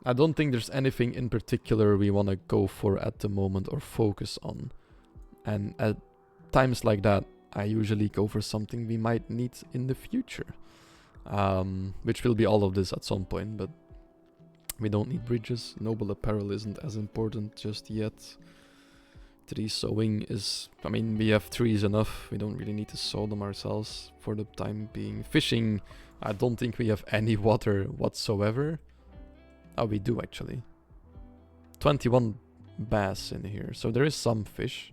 I don't think there's anything in particular we want to go for at the moment or focus on. And at times like that, I usually go for something we might need in the future. Which will be all of this at some point, but we don't need bridges. Noble apparel isn't as important just yet. Tree sowing is... I mean, we have trees enough. We don't really need to sow them ourselves for the time being. Fishing, I don't think we have any water whatsoever. Oh, we do actually. 21 bass in here, so there is some fish.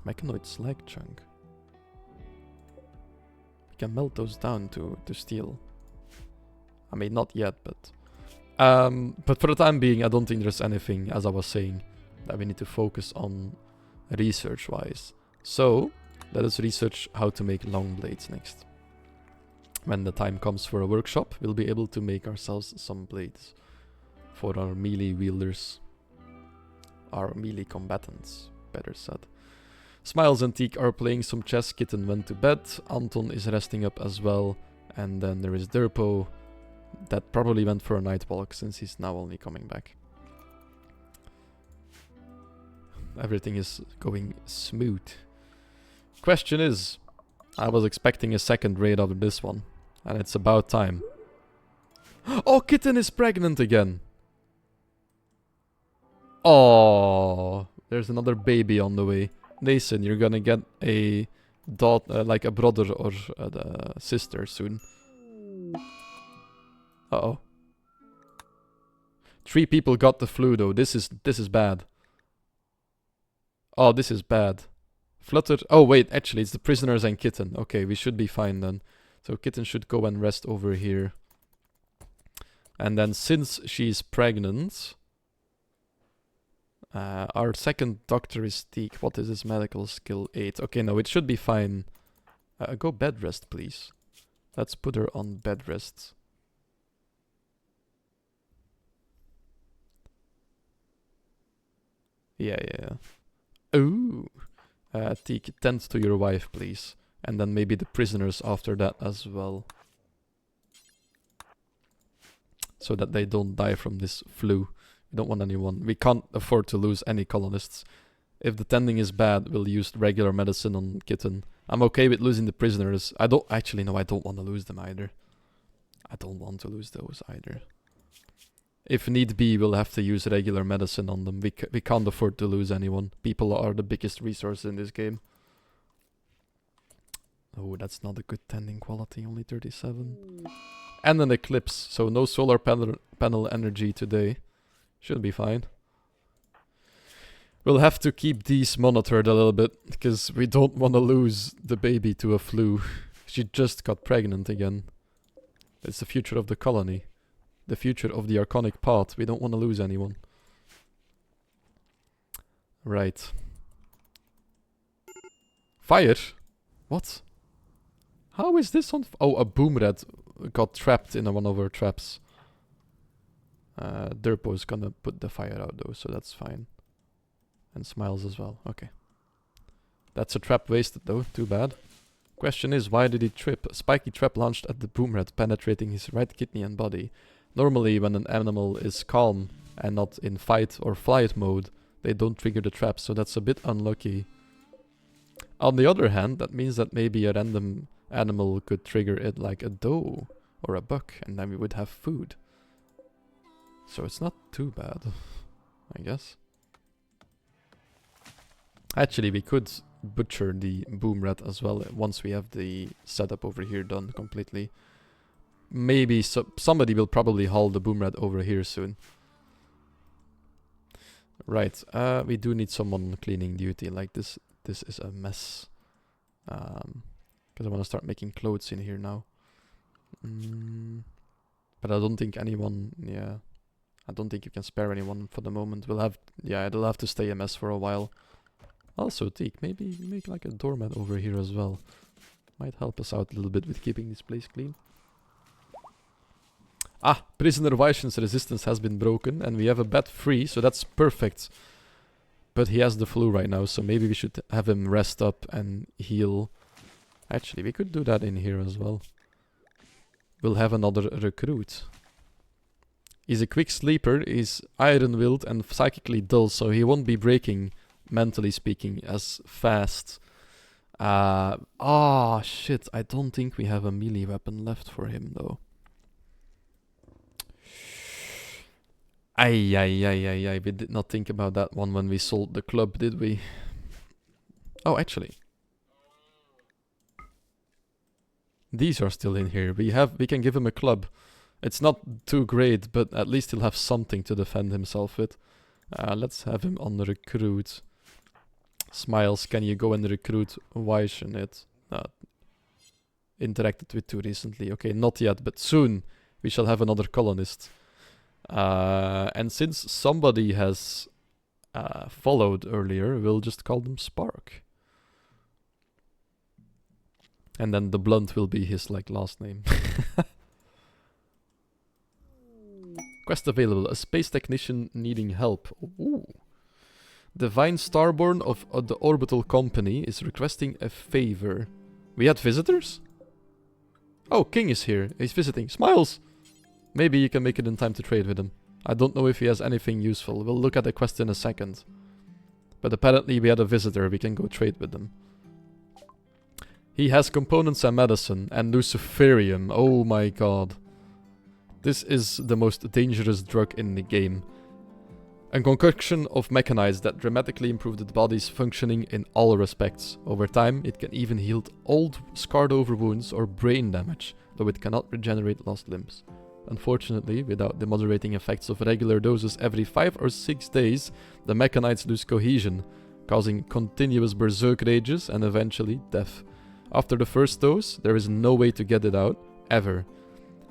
Mechanoid slag chunk. We can melt those down to steel. I mean, not yet, but for the time being, I don't think there's anything, as I was saying, that we need to focus on research-wise. So, let us research how to make long blades next. When the time comes for a workshop, we'll be able to make ourselves some blades for our melee wielders. Our melee combatants, better said. Smiles and Teak are playing some chess. Kitten went to bed. Anton is resting up as well. And then there is Durpo. That probably went for a night walk since he's now only coming back. Everything is going smooth. Question is, I was expecting a second raid out of this one. And it's about time. Oh, Kitten is pregnant again. Oh, there's another baby on the way. Nathan, you're gonna get a daughter, like a brother or a sister soon. Uh-oh. 3 people got the flu though. This is bad. Oh, this is bad. Flutter. Oh wait, actually it's the prisoners and Kitten. Okay, we should be fine then. So Kitten should go and rest over here. And then since she's pregnant, our second doctor is Teak. What is his medical skill? 8. Okay, no, it should be fine. Go bed rest, please. Let's put her on bed rest. Yeah. Ooh. Teak, tend to your wife, please. And then maybe the prisoners after that as well. So that they don't die from this flu. We don't want anyone. We can't afford to lose any colonists. If the tending is bad, we'll use regular medicine on Kitten. I'm okay with losing the prisoners. I don't actually no, I don't want to lose them either. I don't want to lose those either. If need be, we'll have to use regular medicine on them. We can't afford to lose anyone. People are the biggest resource in this game. Oh, that's not a good tending quality, only 37. And an eclipse, so no solar panel energy today. Should be fine. We'll have to keep these monitored a little bit, because we don't want to lose the baby to a flu. She just got pregnant again. It's the future of the colony. The future of the Archonic path. We don't want to lose anyone. Right. Fire? What? How is this on... Oh, a boom rat got trapped in one of our traps. Derpo's gonna put the fire out though, so that's fine. And Smiles as well. Okay. That's a trap wasted though. Too bad. Question is, why did he trip? A spiky trap launched at the boom rat, penetrating his right kidney and body. Normally, when an animal is calm and not in fight or flight mode, they don't trigger the trap, so that's a bit unlucky. On the other hand, that means that maybe a random animal could trigger it, like a doe or a buck, and then we would have food. So it's not too bad, I guess. Actually, we could butcher the boom rat as well once we have the setup over here done completely. Maybe somebody will probably haul the boom rat over here soon. Right, we do need someone cleaning duty. Like this is a mess. Because I want to start making clothes in here now. But I don't think anyone, yeah. I don't think you can spare anyone for the moment. We'll have, yeah, it'll have to stay a mess for a while. Also, Teak, maybe make like a doormat over here as well. Might help us out a little bit with keeping this place clean. Ah, Prisoner Weishen's resistance has been broken and we have a bed free, so that's perfect. But he has the flu right now, so maybe we should have him rest up and heal. Actually, we could do that in here as well. We'll have another recruit. He's a quick sleeper, he's iron-willed and psychically dull, so he won't be breaking, mentally speaking, as fast. Shit, I don't think we have a melee weapon left for him, though. We did not think about that one when we sold the club, did we? Oh, actually. These are still in here. We can give him a club. It's not too great, but at least he'll have something to defend himself with. Let's have him on recruit. Smiles, can you go and recruit Weishen it? Interacted with 2 recently. Okay, not yet, but soon we shall have another colonist. And since somebody has followed earlier, we'll just call them Spark. And then the Blunt will be his like last name. Quest available. A space technician needing help. Ooh. Divine Starborn of the Orbital Company is requesting a favor. We had visitors? Oh, King is here. He's visiting. Smiles! Maybe you can make it in time to trade with him. I don't know if he has anything useful. We'll look at the quest in a second. But apparently we had a visitor. We can go trade with them. He has components and medicine and luciferium. Oh my god. This is the most dangerous drug in the game. A concoction of mechanites that dramatically improve the body's functioning in all respects. Over time, it can even heal old, scarred over wounds or brain damage, though it cannot regenerate lost limbs. Unfortunately, without the moderating effects of regular doses every 5 or 6 days, the mechanites lose cohesion, causing continuous berserk rages and eventually death. After the first dose, there is no way to get it out, ever.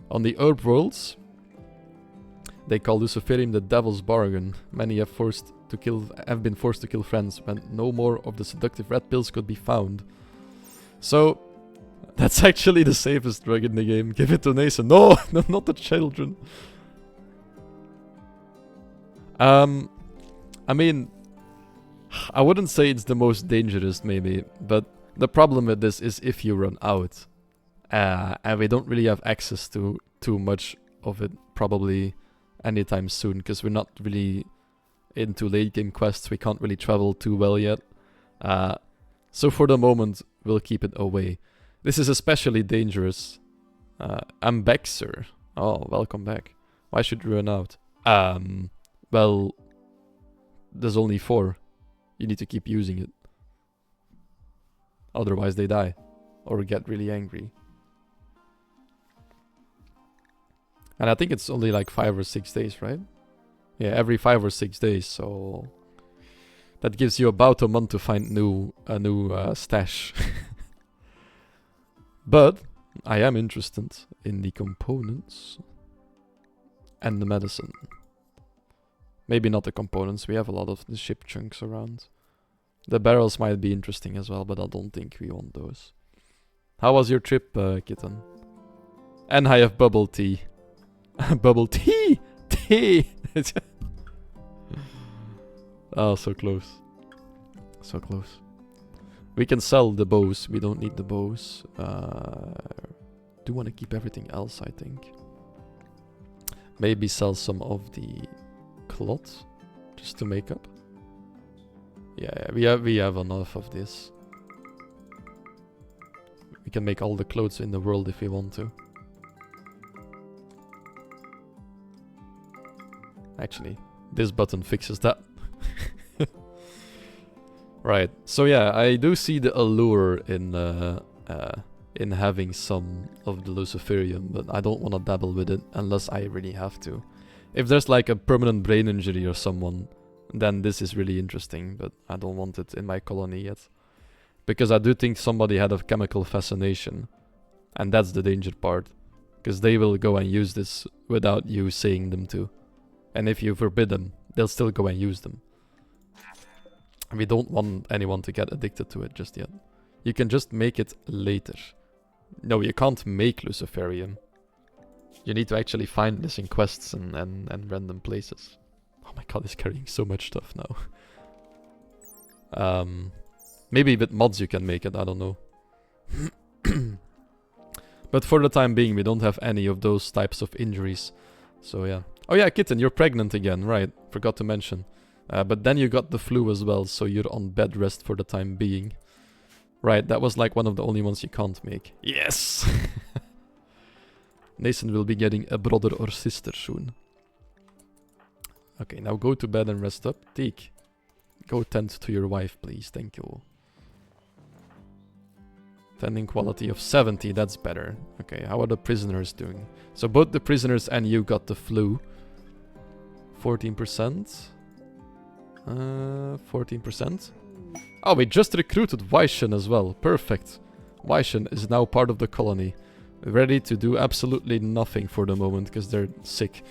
On the Herb Worlds, they call Luciferium the Devil's Bargain. Many have been forced to kill friends when no more of the seductive red pills could be found. So, that's actually the safest drug in the game. Give it to Nathan. No, no, not the children. I mean, I wouldn't say it's the most dangerous, maybe, but the problem with this is if you run out. And we don't really have access to too much of it, probably anytime soon, because we're not really into late game quests. We can't really travel too well yet. So for the moment, we'll keep it away. This is especially dangerous. I'm back, sir. Oh, welcome back. Why should we run out? Well, there's only 4. You need to keep using it. Otherwise they die. Or get really angry. And I think it's only like 5 or 6 days, right? Yeah, every 5 or 6 days, so... That gives you about a month to find a new stash. But, I am interested in the components. And the medicine. Maybe not the components, we have a lot of the ship chunks around. The barrels might be interesting as well, but I don't think we want those. How was your trip, Kitten? And I have bubble tea. Bubble tea! Tea! Oh, so close. So close. We can sell the bows, we don't need the bows. Do want to keep everything else, I think. Maybe sell some of the cloth, just to make up. Yeah, we have enough of this. We can make all the clothes in the world if we want to. Actually, this button fixes that. Right, so yeah, I do see the allure in having some of the Luciferium, but I don't want to dabble with it unless I really have to. If there's like a permanent brain injury or someone, then this is really interesting, but I don't want it in my colony yet. Because I do think somebody had a chemical fascination, and that's the danger part. Because they will go and use this without you saying them to. And if you forbid them, they'll still go and use them. We don't want anyone to get addicted to it just yet. You can just make it later. No, you can't make Luciferium. You need to actually find this in quests and random places. Oh my god, he's carrying so much stuff now. Maybe with mods you can make it, I don't know. But for the time being, we don't have any of those types of injuries. So yeah. Oh yeah, Kitten, you're pregnant again, right? Forgot to mention. But then you got the flu as well, so you're on bed rest for the time being. Right, that was like one of the only ones you can't make. Yes! Nathan will be getting a brother or sister soon. Okay, now go to bed and rest up. Teak, go tend to your wife, please. Thank you. Tending quality of 70, that's better. Okay, how are the prisoners doing? So both the prisoners and you got the flu. 14%. 14%. Oh, we just recruited Waishan as well. Perfect. Waishan is now part of the colony. Ready to do absolutely nothing for the moment because they're sick.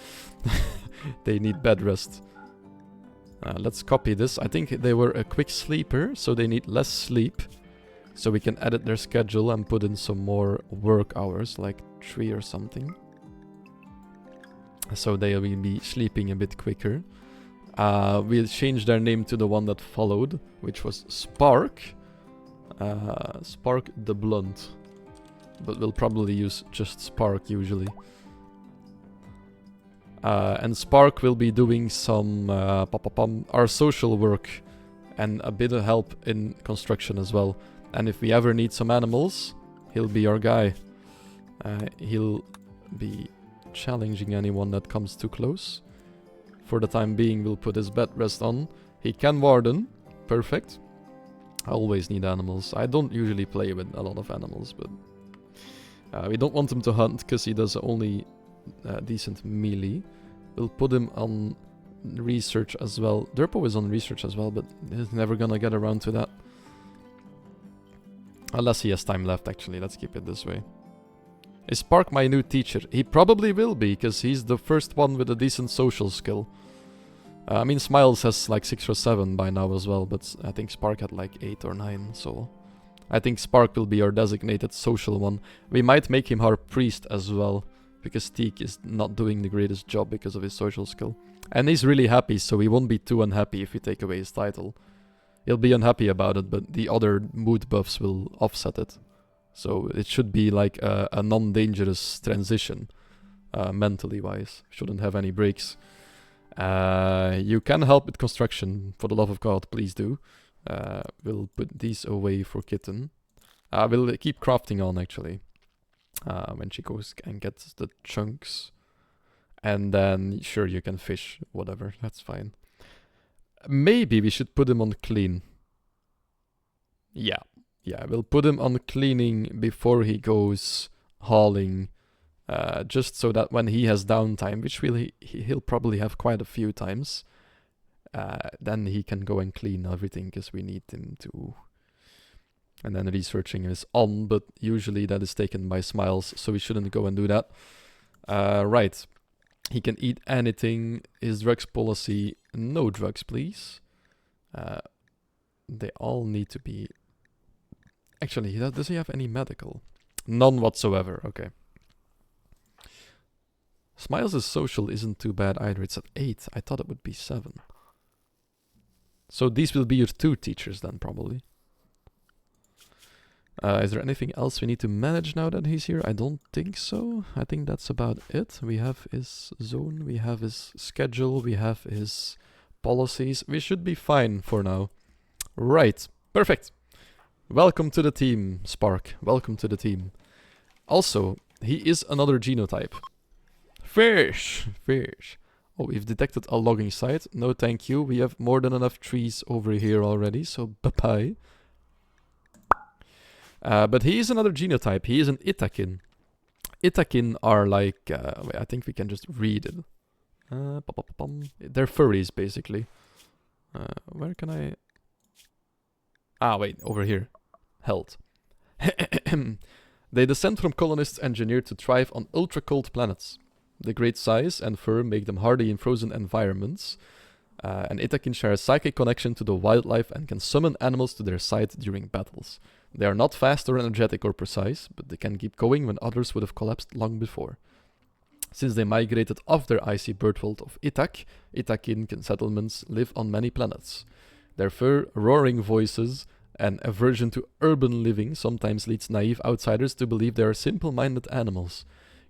They need bed rest. Let's copy this. I think they were a quick sleeper, so they need less sleep. So we can edit their schedule and put in some more work hours, like 3 or something. So they will be sleeping a bit quicker. We'll change their name to the one that followed, which was Spark. Spark the Blunt. But we'll probably use just Spark usually. And Spark will be doing some our social work and a bit of help in construction as well. And if we ever need some animals, he'll be our guy. He'll be challenging anyone that comes too close. For the time being, we'll put his bed rest on. He can warden. Perfect. I always need animals. I don't usually play with a lot of animals, but... we don't want him to hunt, because he does only decent melee. We'll put him on research as well. Derpo is on research as well, but he's never gonna get around to that. Unless he has time left, actually. Let's keep it this way. Is Spark my new teacher? He probably will be, because he's the first one with a decent social skill. I mean, Smiles has like 6 or 7 by now as well, but I think Spark had like 8 or 9, so... I think Spark will be our designated social one. We might make him our priest as well, because Teak is not doing the greatest job because of his social skill. And he's really happy, so he won't be too unhappy if we take away his title. He'll be unhappy about it, but the other mood buffs will offset it. So it should be like a non-dangerous transition, mentally wise. Shouldn't have any breaks. You can help with construction, for the love of God, please do. We'll put these away for Kitten. We'll keep crafting on, actually. When she goes and gets the chunks. And then, sure, you can fish, whatever, that's fine. Maybe we should put him on clean. Yeah, we'll put him on cleaning before he goes hauling. Just so that when he has downtime, which he'll probably have quite a few times, then he can go and clean everything, because we need him to. And then researching is on, but usually that is taken by Smiles, so we shouldn't go and do that. Right. He can eat anything. His drugs policy, no drugs, please. They all need to be... Actually, does he have any medical? None whatsoever, okay. Smiles' social isn't too bad either. It's at 8. I thought it would be 7. So these will be your 2 teachers then, probably. Is there anything else we need to manage now that he's here? I don't think so. I think that's about it. We have his zone, we have his schedule, we have his policies. We should be fine for now. Right. Perfect. Welcome to the team, Spark. Welcome to the team. Also, he is another genotype. Fish! Oh, we've detected a logging site. No thank you. We have more than enough trees over here already, so bye-bye. But he is another genotype. He is an Itakin. Itakin are like... wait, I think we can just read it. They're furries, basically. Where can I... Ah, wait, over here. Health. They descend from colonists engineered to thrive on ultra-cold planets. The great size and fur make them hardy in frozen environments. And Itakin share a psychic connection to the wildlife and can summon animals to their side during battles. They are not fast or energetic or precise, but they can keep going when others would have collapsed long before. Since they migrated off their icy birdworld of Itak, Itakin settlements live on many planets. Their fur, roaring voices, and aversion to urban living sometimes leads naive outsiders to believe they are simple-minded animals.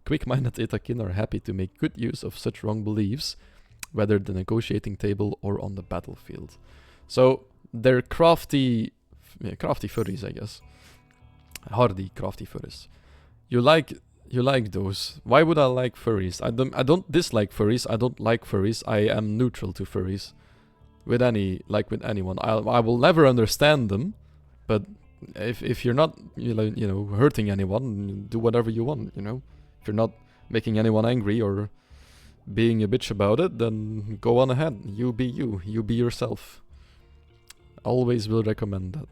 Quick-minded Itakin are happy to make good use of such wrong beliefs, whether at the negotiating table or on the battlefield. So, they're crafty furries, I guess. Hardy crafty furries. You like those. Why would I like furries? I don't dislike furries. I don't like furries. I am neutral to furries. With anyone. I will never understand them, but if you're not hurting anyone, do whatever you want, you know. If you're not making anyone angry or being a bitch about it, then go on ahead. You be you. You be yourself. Always will recommend that.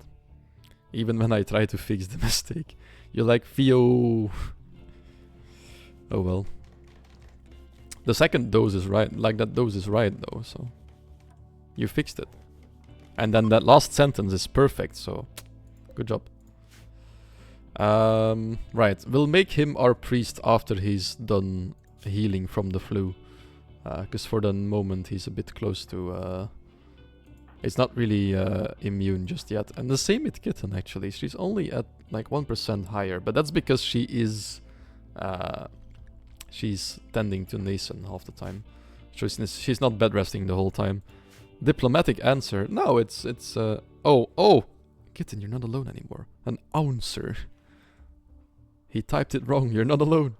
Even when I try to fix the mistake. You like Theo. Oh well. The second dose is right. Like that dose is right though, so. You fixed it. And then that last sentence is perfect, so. Good job. Right. We'll make him our priest after he's done healing from the flu. Because for the moment he's a bit close to... It's not really immune just yet. And the same with Kitten, actually. She's only at like 1% higher. But that's because she is... she's tending to Nason half the time. So she's not bed resting the whole time. Diplomatic answer. No, it's oh! Kitten, you're not alone anymore. An ouncer. He typed it wrong. You're not alone.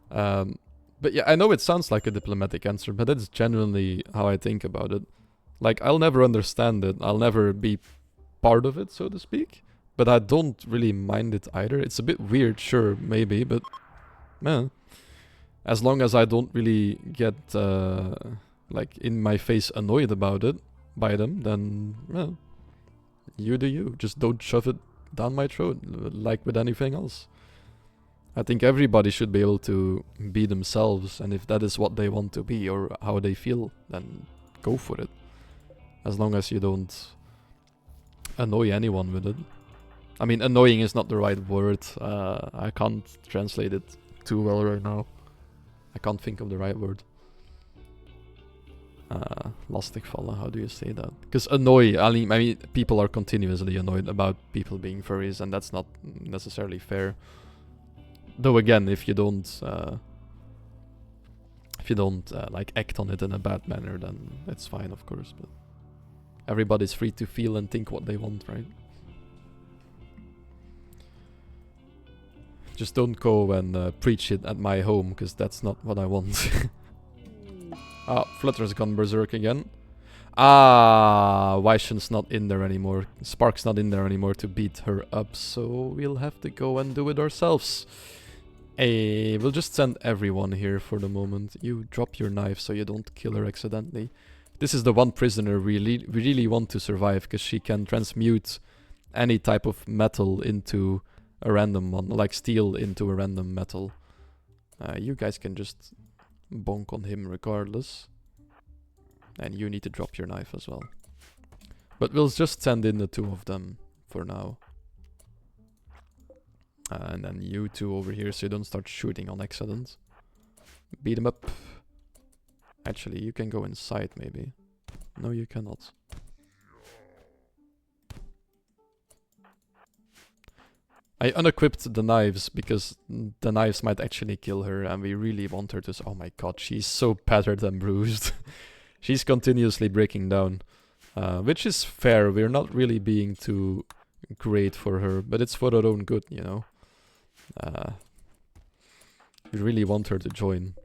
But yeah, I know it sounds like a diplomatic answer, but that's genuinely how I think about it. Like, I'll never understand it. I'll never be part of it, so to speak. But I don't really mind it either. It's a bit weird, sure, maybe, but... Man. As long as I don't really get, like, in my face annoyed about it, by them, then, well... You do you. Just don't shove it down my throat, like with anything else. I think everybody should be able to be themselves, and if that is what they want to be, or how they feel, then go for it. As long as you don't annoy anyone with it. I mean, annoying is not the right word. I can't translate it too well right now. I can't think of the right word. Lastigvallen, how do you say that? Because annoy, I mean, people are continuously annoyed about people being furries, and that's not necessarily fair. Though again, if you don't like act on it in a bad manner, then it's fine, of course. But everybody's free to feel and think what they want, right? Just don't go and preach it at my home, because that's not what I want. Ah, Flutter's gone berserk again. Ah, Weishen's not in there anymore. Spark's not in there anymore to beat her up, so we'll have to go and do it ourselves. Hey, we'll just send everyone here for the moment. You drop your knife so you don't kill her accidentally. This is the one prisoner we really want to survive, because she can transmute any type of metal into a random one, like steel into a random metal. You guys can just bonk on him regardless. And you need to drop your knife as well. But we'll just send in the two of them for now. And then you two over here so you don't start shooting on accident. Beat him up. Actually, you can go inside maybe. No, you cannot. I unequipped the knives because the knives might actually kill her and we really want her to... Oh my god, she's so battered and bruised. She's continuously breaking down. Which is fair, we're not really being too great for her, but it's for her own good, you know. We really want her to join.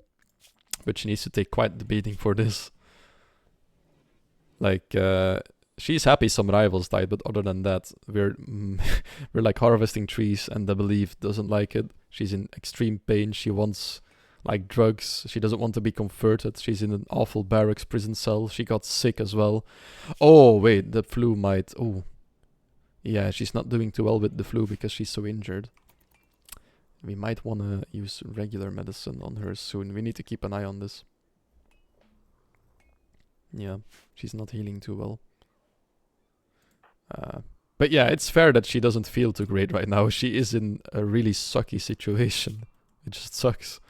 But she needs to take quite the beating for this. Like, she's happy some rivals died, but other than that, we're like harvesting trees and the belief doesn't like it. She's in extreme pain. She wants like drugs. She doesn't want to be converted. She's in an awful barracks prison cell. She got sick as well. Oh, wait, the flu might... Oh. Yeah, she's not doing too well with the flu because she's so injured. We might want to use regular medicine on her soon. We need to keep an eye on this. Yeah, she's not healing too well. But yeah, it's fair that she doesn't feel too great right now. She is in a really sucky situation. It just sucks.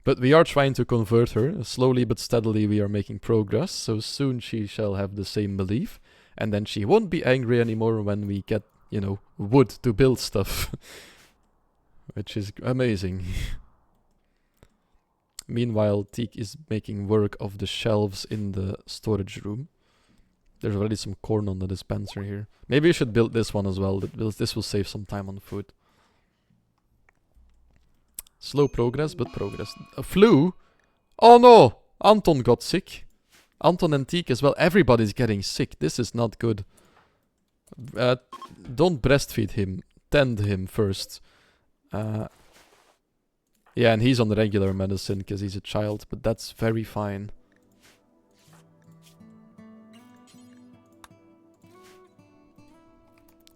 But we are trying to convert her. Slowly but steadily we are making progress. So soon she shall have the same belief. And then she won't be angry anymore when we get, you know, wood to build stuff. Which is amazing. Meanwhile, Teak is making work of the shelves in the storage room. There's already some corn on the dispenser here. Maybe we should build this one as well. This will save some time on food. Slow progress, but progress. A flu? Oh no! Anton got sick. Anton and Teak as well. Everybody's getting sick. This is not good. Don't breastfeed him. Tend him first. Yeah, and he's on the regular medicine because he's a child, but that's very fine.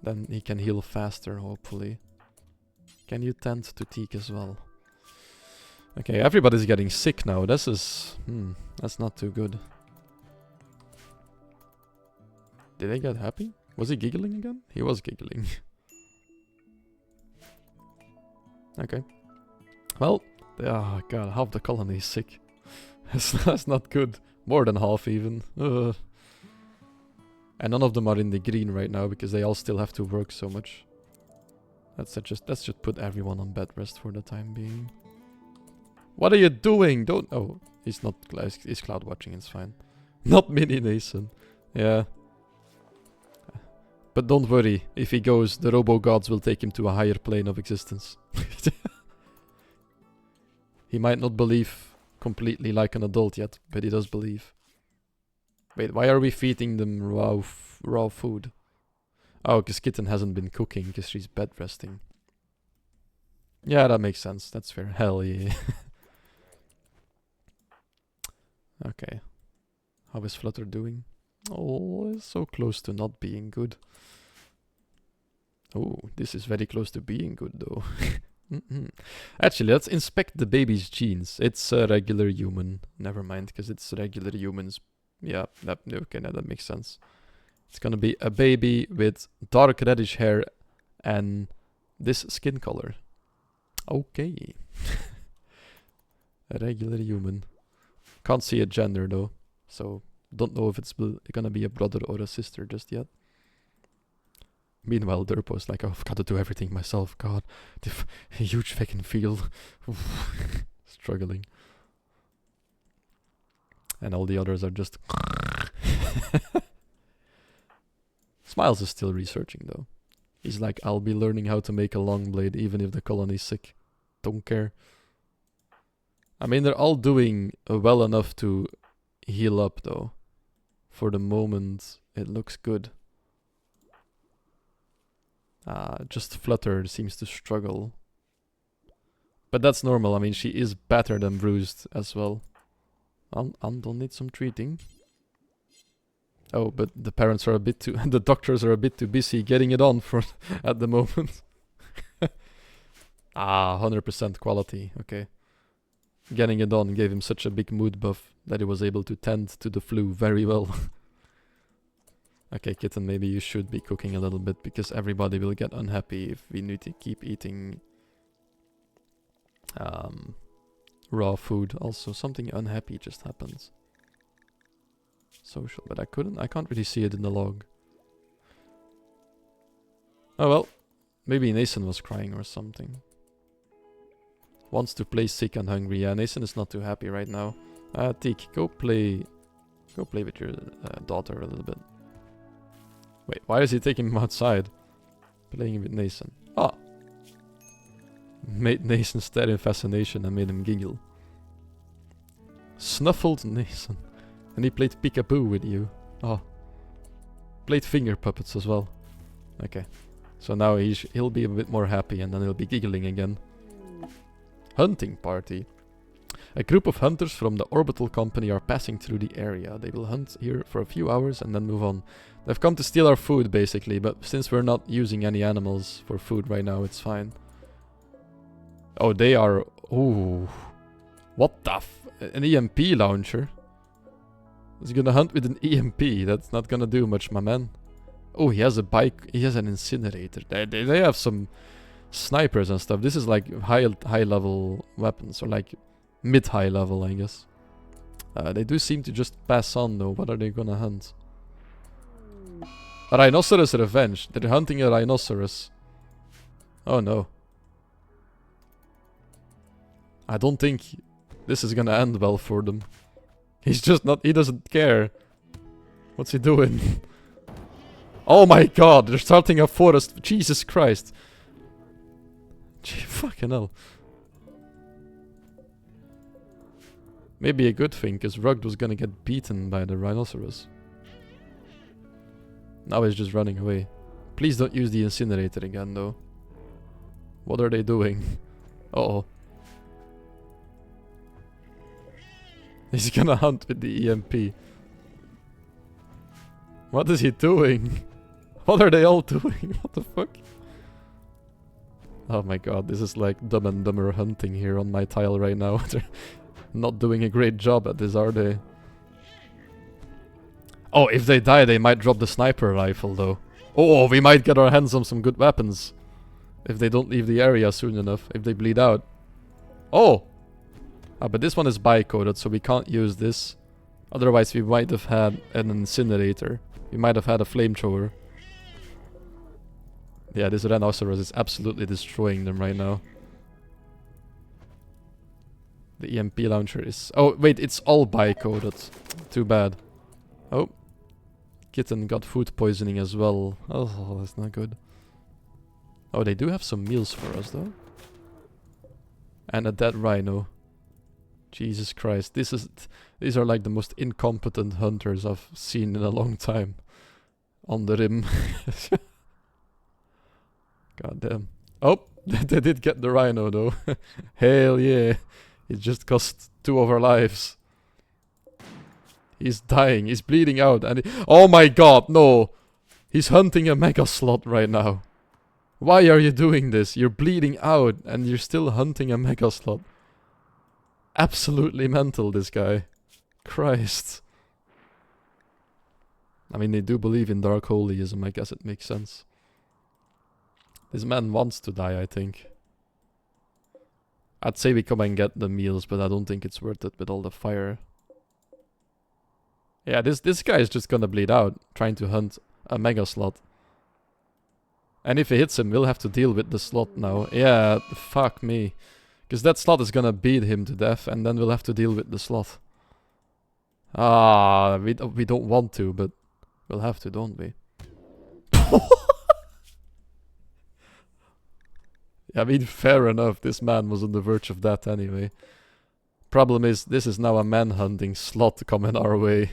Then he can heal faster, hopefully. Can you tend to Teak as well? Okay, everybody's getting sick now. This is... that's not too good. Did I get happy? Was he giggling again? He was giggling. Okay. Well, oh god, half the colony is sick. That's not good. More than half even. Ugh. And none of them are in the green right now because they all still have to work so much. Let's just put everyone on bed rest for the time being. What are you doing? Don't... Oh, he's not... He's cloud watching, it's fine. Not Mini Nason. Yeah. But don't worry, if he goes, the robo-gods will take him to a higher plane of existence. He might not believe completely like an adult yet, but he does believe. Wait, why are we feeding them raw food? Oh, because Kitten hasn't been cooking because she's bed resting. Yeah, that makes sense. That's fair. Hell yeah. Okay. How is Flutter doing? Oh, it's so close to not being good. Oh, this is very close to being good though. Actually, let's inspect the baby's genes. It's a regular human. Never mind, because it's regular humans. Yeah, okay, now that makes sense. It's gonna be a baby with dark reddish hair and this skin color. Okay. A regular human. Can't see a gender though. So, don't know if it's gonna be a brother or a sister just yet. Meanwhile, Durpo's like, oh, I've got to do everything myself. God, a huge fucking field. Struggling. And all the others are just... Smiles is still researching though. He's like, I'll be learning how to make a long blade even if the colony's sick. Don't care. I mean, they're all doing well enough to heal up though. For the moment, it looks good. Just Flutter seems to struggle. But that's normal. I mean, she is battered and bruised as well. Don't need some treating. Oh, but the parents are a bit too... the doctors are a bit too busy getting it on for at the moment. 100% quality. Okay. Getting it on gave him such a big mood buff that he was able to tend to the flu very well. Okay, Kitten, maybe you should be cooking a little bit because everybody will get unhappy if we need to keep eating raw food. Also, something unhappy just happens. Social, but I can't really see it in the log. Oh well, maybe Nathan was crying or something. Wants to play sick and hungry. Yeah, Nathan is not too happy right now. Teak, go play with your daughter a little bit. Wait, why is he taking him outside? Playing with Nathan. Ah! Made Nathan stare in fascination and made him giggle. Snuffled Nathan. And he played peekaboo with you. Oh. Played finger puppets as well. Okay. So now he'll be a bit more happy and then he'll be giggling again. Hunting party. A group of hunters from the orbital company are passing through the area. They will hunt here for a few hours and then move on. They've come to steal our food basically, but since we're not using any animals for food right now, it's fine. Oh, they are... Ooh. What the an EMP launcher? He's gonna hunt with an EMP. That's not gonna do much, my man. Oh, he has a bike. He has an incinerator. They have some snipers and stuff. This is like high level weapons, or like mid-high level, I guess. They do seem to just pass on though. What are they gonna hunt? A rhinoceros revenge. They're hunting a rhinoceros. Oh no. I don't think this is gonna end well for them. He's just not... He doesn't care. What's he doing? Oh my god, they're starting a forest. Jesus Christ. Gee, fucking hell. Maybe a good thing, because Rugged was gonna get beaten by the rhinoceros. Now he's just running away. Please don't use the incinerator again, though. What are they doing? Uh-oh. He's gonna hunt with the EMP. What is he doing? What are they all doing? What the fuck? Oh my god, this is like Dumb and Dumber hunting here on my tile right now. They're not doing a great job at this, are they? Oh, if they die, they might drop the sniper rifle, though. Oh, we might get our hands on some good weapons. If they don't leave the area soon enough. If they bleed out. Oh! Ah, but this one is bi-coded, so we can't use this. Otherwise, we might have had an incinerator. We might have had a flamethrower. Yeah, this rhinoceros is absolutely destroying them right now. The EMP launcher is... Oh, wait, it's all bi-coded. Too bad. Oh. Kitten got food poisoning as well. Oh, that's not good. Oh, they do have some meals for us, though. And a dead rhino. Jesus Christ, these are like the most incompetent hunters I've seen in a long time. On the rim. God damn. Oh, they did get the rhino though. Hell yeah. It just cost 2 of our lives. He's dying, he's bleeding out, and oh my god, no! He's hunting a mega slot right now. Why are you doing this? You're bleeding out, and you're still hunting a mega slot. Absolutely mental, this guy. Christ. I mean, they do believe in dark holyism, I guess it makes sense. This man wants to die, I think. I'd say we come and get the meals, but I don't think it's worth it with all the fire. Yeah, this guy is just gonna bleed out, trying to hunt a mega slot. And if he hits him, we'll have to deal with the slot now. Yeah, fuck me. Because that slot is gonna beat him to death, and then we'll have to deal with the slot. Ah, we don't want to, but we'll have to, don't we? I mean, fair enough, this man was on the verge of that anyway. Problem is, this is now a man-hunting slot coming our way.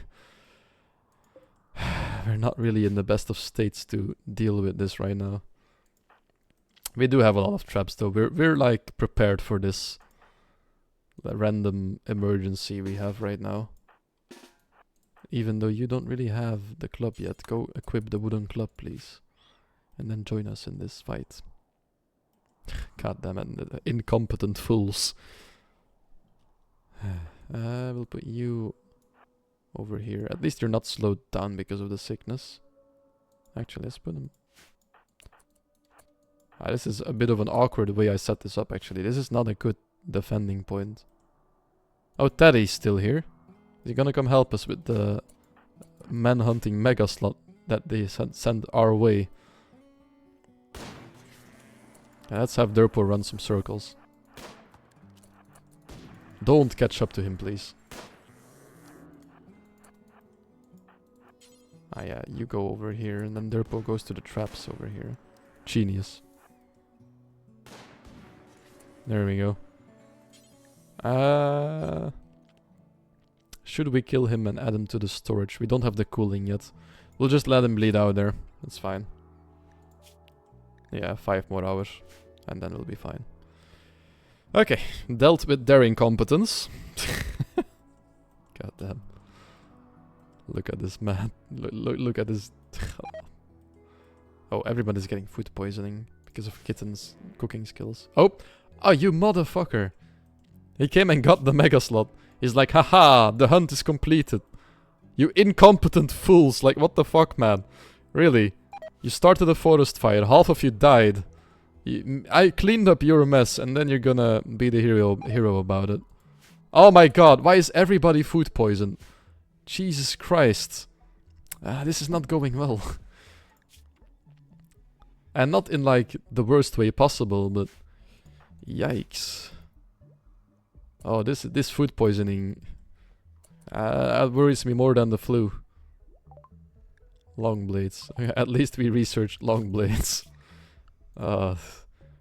We're not really in the best of states to deal with this right now. We do have a lot of traps though. We're like prepared for this random emergency we have right now. Even though you don't really have the club yet, go equip the wooden club, please, and then join us in this fight. God damn it, incompetent fools. We'll put you over here. At least you're not slowed down because of the sickness. Actually, let's put him. This is a bit of an awkward way I set this up, actually. This is not a good defending point. Oh, Teddy's still here. Is he gonna come help us with the man-hunting mega slot that they send our way? Let's have Derpo run some circles. Don't catch up to him, please. Ah yeah, you go over here, and then Derpo goes to the traps over here. Genius. There we go. Should we kill him and add him to the storage? We don't have the cooling yet. We'll just let him bleed out there. It's fine. Yeah, 5 more hours. And then we'll be fine. Okay, dealt with their incompetence. God damn. Look at this man. Look at this. Oh, everybody's getting food poisoning because of Kitten's cooking skills. Oh! Oh, you motherfucker! He came and got the mega slot. He's like, haha, the hunt is completed. You incompetent fools. Like, what the fuck, man? Really? You started a forest fire. Half of you died. I cleaned up your mess, and then you're gonna be the hero about it. Oh my god, why is everybody food poisoned? Jesus Christ. This is not going well. And not in, like, the worst way possible, but... Yikes. Oh, this food poisoning worries me more than the flu. Long blades. At least we researched long blades.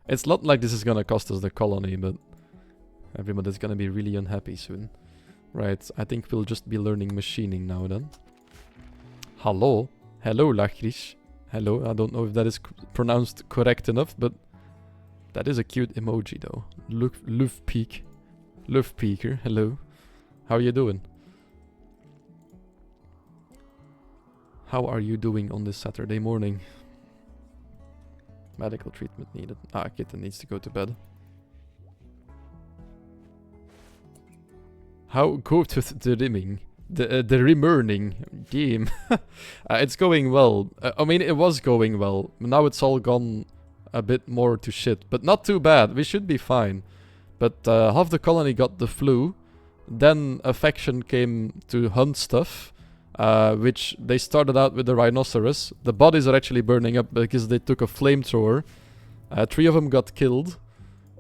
It's not like this is gonna cost us the colony, but everybody's gonna be really unhappy soon. Right, I think we'll just be learning machining now then. Hello. Hello, Lachris. Hello, I don't know if that is pronounced correct enough, but that is a cute emoji though. Love Peak. Love Peaker, hello. How are you doing? How are you doing on this Saturday morning? Medical treatment needed. Ah, Kitten needs to go to bed. How goes with the rimming? The remurning game. It's going well. I mean, it was going well. Now it's all gone a bit more to shit. But not too bad. We should be fine. But half the colony got the flu. Then a faction came to hunt stuff. Which they started out with the rhinoceros. The bodies are actually burning up because they took a flamethrower. 3 of them got killed.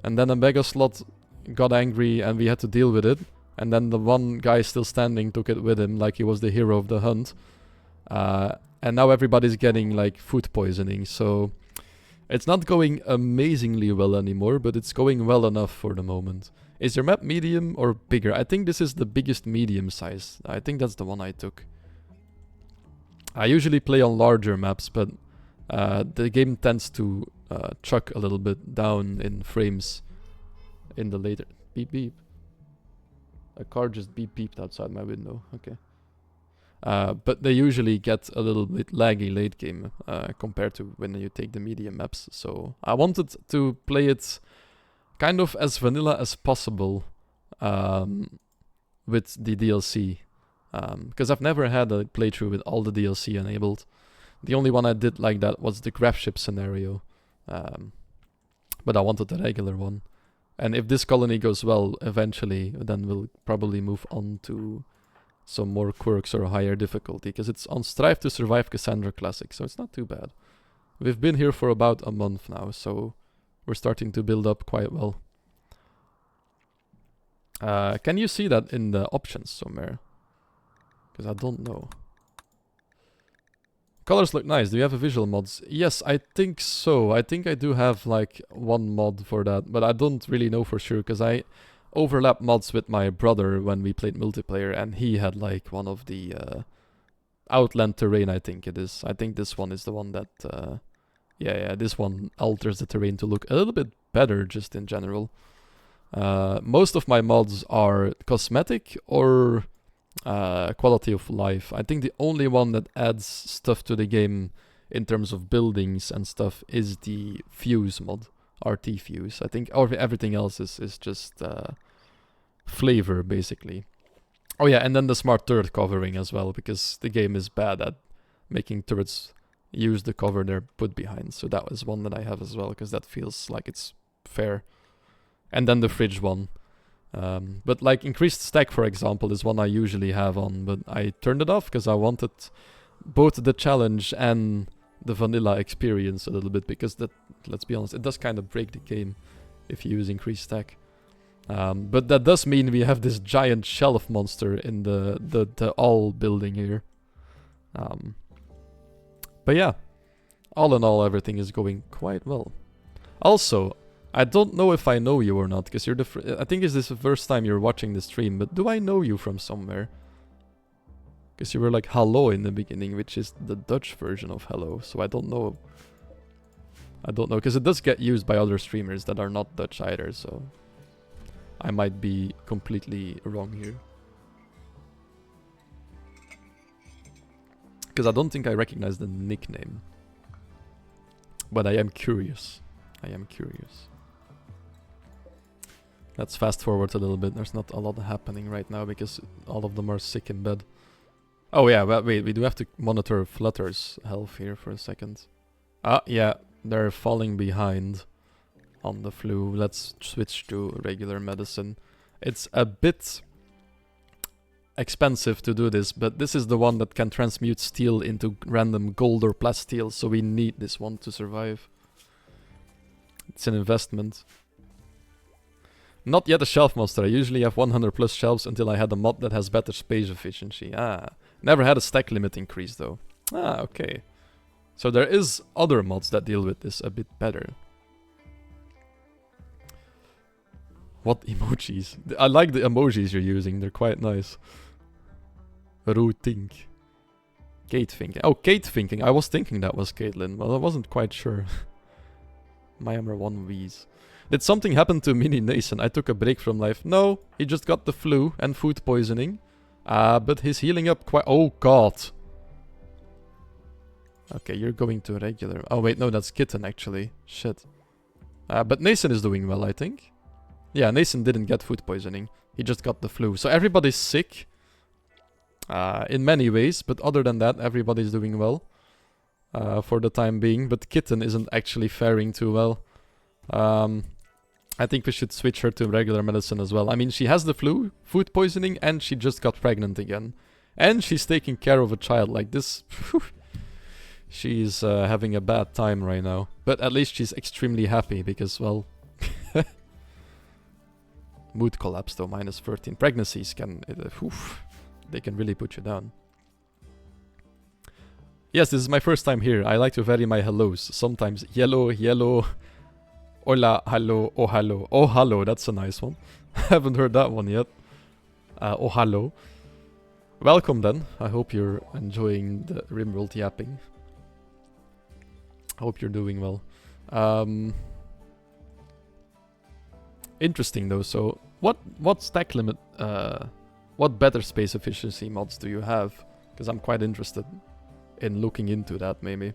And then a mega slot got angry and we had to deal with it. And then the one guy still standing took it with him like he was the hero of the hunt. And now everybody's getting like food poisoning. So it's not going amazingly well anymore, but it's going well enough for the moment. Is your map medium or bigger? I think this is the biggest medium size. I think that's the one I took. I usually play on larger maps, but the game tends to chuck a little bit down in frames in the later... Beep beep. A car just beep beeped outside my window. Okay. But they usually get a little bit laggy late game compared to when you take the medium maps. So I wanted to play it kind of as vanilla as possible with the DLC. Because I've never had a playthrough with all the DLC enabled. The only one I did like that was the craft ship scenario. But I wanted the regular one. And if this colony goes well, eventually, then we'll probably move on to some more quirks or higher difficulty, because it's on Strive to Survive Cassandra Classic, so it's not too bad. We've been here for about a month now, so we're starting to build up quite well. Can you see that in the options somewhere? Because I don't know. Colors look nice. Do you have a visual mods? Yes, I think so. I think I do have like one mod for that, but I don't really know for sure because I overlap mods with my brother when we played multiplayer, and he had like one of the Outland terrain, I think it is. I think this one is the one that yeah, this one alters the terrain to look a little bit better just in general. Most of my mods are cosmetic or quality of life. I think the only one that adds stuff to the game in terms of buildings and stuff is the fuse mod, RT fuse. I think everything else is just flavor basically. Oh yeah, and then the smart turret covering as well, because the game is bad at making turrets use the cover they're put behind. So that was one that I have as well, because that feels like it's fair. And then the fridge one. But like increased stack, for example, is one I usually have on, but I turned it off because I wanted both the challenge and the vanilla experience a little bit, because that, let's be honest, it does kind of break the game if you use increased stack. But that does mean we have this giant shelf monster in the all building here. But yeah, all in all, everything is going quite well. Also, I don't know if I know you or not, because you're I think this is the first time you're watching the stream, but do I know you from somewhere? Because you were like hello in the beginning, which is the Dutch version of hello, so I don't know. I don't know, because it does get used by other streamers that are not Dutch either, so I might be completely wrong here. Because I don't think I recognize the nickname. But I am curious. I am curious. Let's fast forward a little bit. There's not a lot happening right now because all of them are sick in bed. Oh yeah, but wait, we do have to monitor Flutter's health here for a second. Ah, yeah, they're falling behind on the flu. Let's switch to regular medicine. It's a bit expensive to do this, but this is the one that can transmute steel into random gold or plasteel, so we need this one to survive. It's an investment. Not yet a shelf monster. I usually have 100 plus shelves until I had a mod that has better space efficiency. Ah, never had a stack limit increase though. Ah, okay. So there is other mods that deal with this a bit better. What emojis? I like the emojis you're using. They're quite nice. Routing. Kate thinking. Oh, Kate thinking. I was thinking that was Caitlin, but I wasn't quite sure. Myhammer 1 V's. Did something happen to Mini Nason? I took a break from life. No, he just got the flu and food poisoning. But he's healing up quite... Oh, God. Okay, you're going to regular... Oh, wait, no, that's Kitten, actually. Shit. But Nason is doing well, I think. Yeah, Nason didn't get food poisoning. He just got the flu. So everybody's sick. In many ways, but other than that, everybody's doing well. For the time being. But Kitten isn't actually faring too well. I think we should switch her to regular medicine as well. I mean, she has the flu, food poisoning, and she just got pregnant again. And she's taking care of a child like this. She's having a bad time right now. But at least she's extremely happy because, well... Mood collapse though, minus 13. Pregnancies can... they can really put you down. Yes, this is my first time here. I like to vary my hellos. Sometimes yellow, yellow... Hola, hello, oh hello. Oh hello, that's a nice one. Haven't heard that one yet. Oh hello. Welcome then. I hope you're enjoying the Rimworld yapping. Hope you're doing well. Interesting though, so what stack limit, what better space efficiency mods do you have? Because I'm quite interested in looking into that maybe.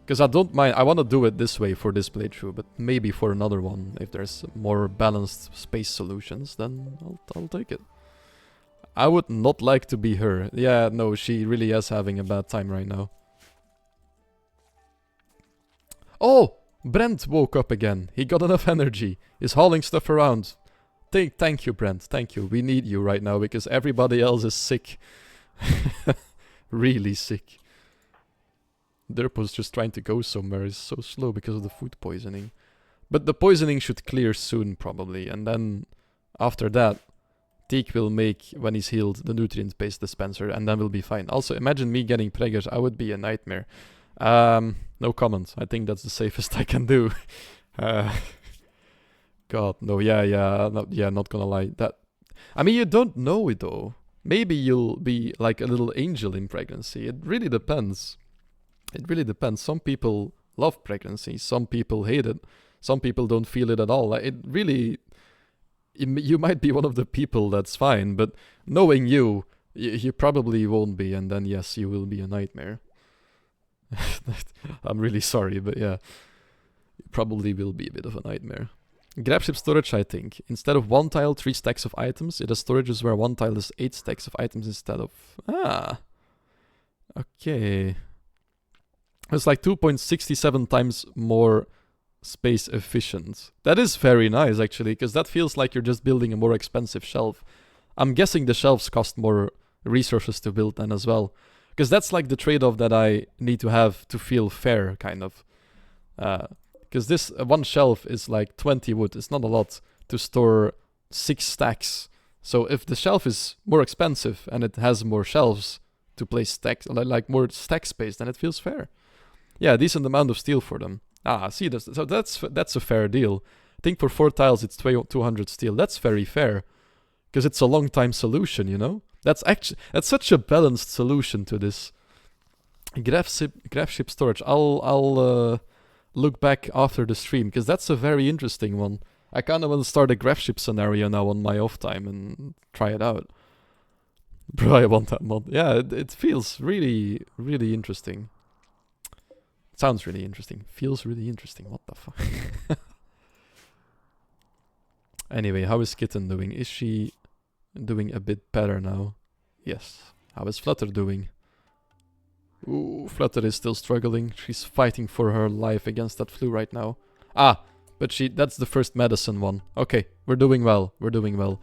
Because I don't mind, I want to do it this way for this playthrough, but maybe for another one, if there's more balanced space solutions, then I'll take it. I would not like to be her. Yeah, no, she really is having a bad time right now. Oh! Brent woke up again. He got enough energy. He's hauling stuff around. Thank you, Brent. Thank you. We need you right now because everybody else is sick. Really sick. Derpo's just trying to go somewhere. It's so slow because of the food poisoning. But the poisoning should clear soon, probably. And then, after that, Teak will make, when he's healed, the nutrient-based dispenser, and then we'll be fine. Also, imagine me getting preggers. I would be a nightmare. No comment. I think that's the safest I can do. God, no, not gonna lie. I mean, you don't know it, though. Maybe you'll be like a little angel in pregnancy. It really depends. It really depends. Some people love pregnancy. Some people hate it. Some people don't feel it at all. Like, it really... You might be one of the people that's fine, but knowing you probably won't be, and then yes, you will be a nightmare. I'm really sorry, but yeah. You probably will be a bit of a nightmare. Grabship storage, I think. Instead of 1 tile, 3 stacks of items. It has storages where 1 tile is 8 stacks of items instead of... Ah. Okay. It's like 2.67 times more space efficient. That is very nice, actually, because that feels like you're just building a more expensive shelf. I'm guessing the shelves cost more resources to build then as well. Because that's like the trade-off that I need to have to feel fair, kind of. Because this one shelf is like 20 wood. It's not a lot to store 6 stacks. So if the shelf is more expensive and it has more shelves to place stacks, like more stack space, then it feels fair. Yeah, a decent amount of steel for them. Ah, see, so that's a fair deal. I think for 4 tiles it's 200 steel. That's very fair. Because it's a long time solution, you know? That's such a balanced solution to this. Graph ship storage. I'll look back after the stream, because that's a very interesting one. I kind of want to start a graph ship scenario now on my off time and try it out. Bro, I want that mod. Yeah, it feels really, really interesting. Sounds really interesting. Feels really interesting. What the fuck? Anyway, how is Kitten doing? Is she doing a bit better now? Yes. How is Flutter doing? Ooh, Flutter is still struggling. She's fighting for her life against that flu right now. Ah, but that's the first medicine one. Okay, we're doing well. We're doing well.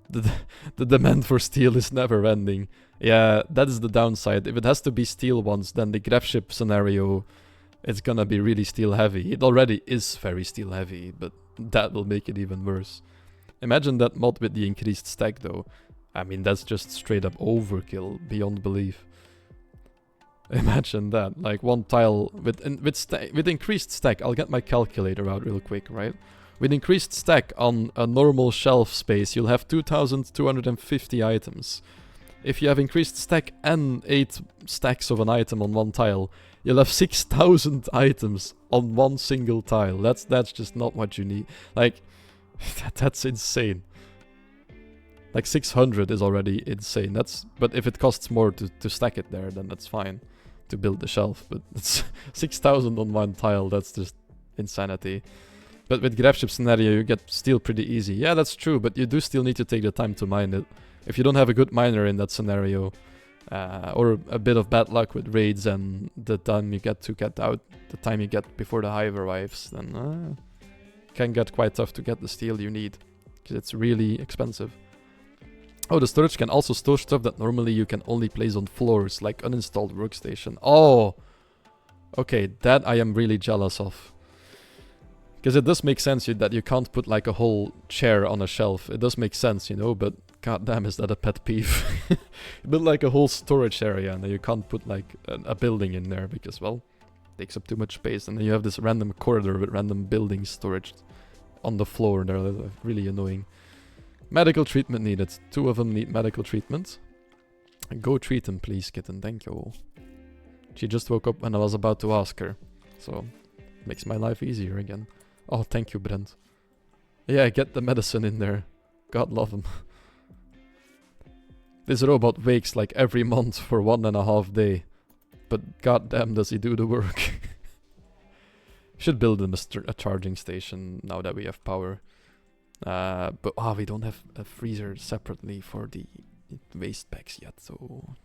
The demand for steel is never ending. Yeah, that is the downside. If it has to be steel ones, then the graph ship scenario, it's gonna be really steel heavy. It already is very steel heavy, but that will make it even worse. Imagine that mod with the increased stack though. I mean, that's just straight up overkill beyond belief. Imagine that, like 1 tile with increased stack. I'll get my calculator out real quick, right? With increased stack on a normal shelf space, you'll have 2,250 items. If you have increased stack and 8 stacks of an item on 1 tile, you'll have 6,000 items on 1 single tile. That's just not what you need. Like, that's insane. Like 600 is already insane. But if it costs more to stack it there, then that's fine to build the shelf. But it's 6,000 on 1 tile. That's just insanity. But with graph ship scenario, you get steel pretty easy. Yeah, that's true, but you do still need to take the time to mine it. If you don't have a good miner in that scenario, or a bit of bad luck with raids and the time you get to get out, the time you get before the hive arrives, then it can get quite tough to get the steel you need, because it's really expensive. Oh, the storage can also store stuff that normally you can only place on floors, like uninstalled workstation. Oh! Okay, that I am really jealous of. Because it does make sense that you can't put like a whole chair on a shelf. It does make sense, you know, but goddamn, is that a pet peeve. You build like a whole storage area and then you can't put like a building in there because, well, it takes up too much space. And then you have this random corridor with random building storage on the floor. They're really annoying. Medical treatment needed. 2 of them need medical treatment. Go treat them, please, kitten. Thank you. She just woke up when I was about to ask her. So, makes my life easier again. Oh, thank you, Brent. Yeah, get the medicine in there. God love him. This robot wakes like every month for 1.5 days. But goddamn does he do the work. Should build him a charging station now that we have power. But we don't have a freezer separately for the waste packs yet, so...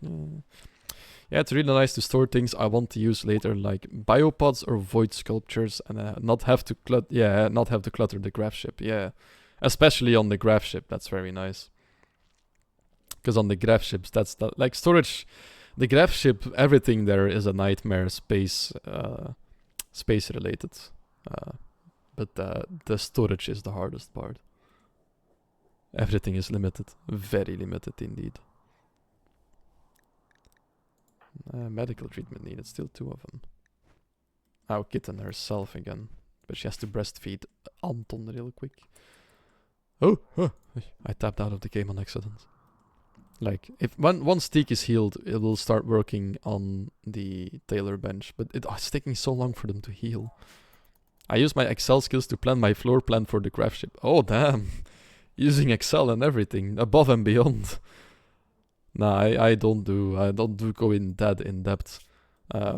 Yeah, it's really nice to store things I want to use later, like biopods or void sculptures, and not have to clutter the graph ship. Yeah, Especially on the graph ship, that's very nice. Because on the graph ships, that's like storage. The graph ship, everything there is a nightmare space related. But the storage is the hardest part. Everything is limited. Very limited indeed. Medical treatment needed. Still 2 of them. Oh, Kitten herself again. But she has to breastfeed Anton real quick. Oh, I tapped out of the game on accident. Like, if once Teak is healed, it will start working on the Taylor bench. But it's taking so long for them to heal. I use my Excel skills to plan my floor plan for the craft ship. Oh, damn. Using Excel and everything, above and beyond. Nah, I don't do go in that in depth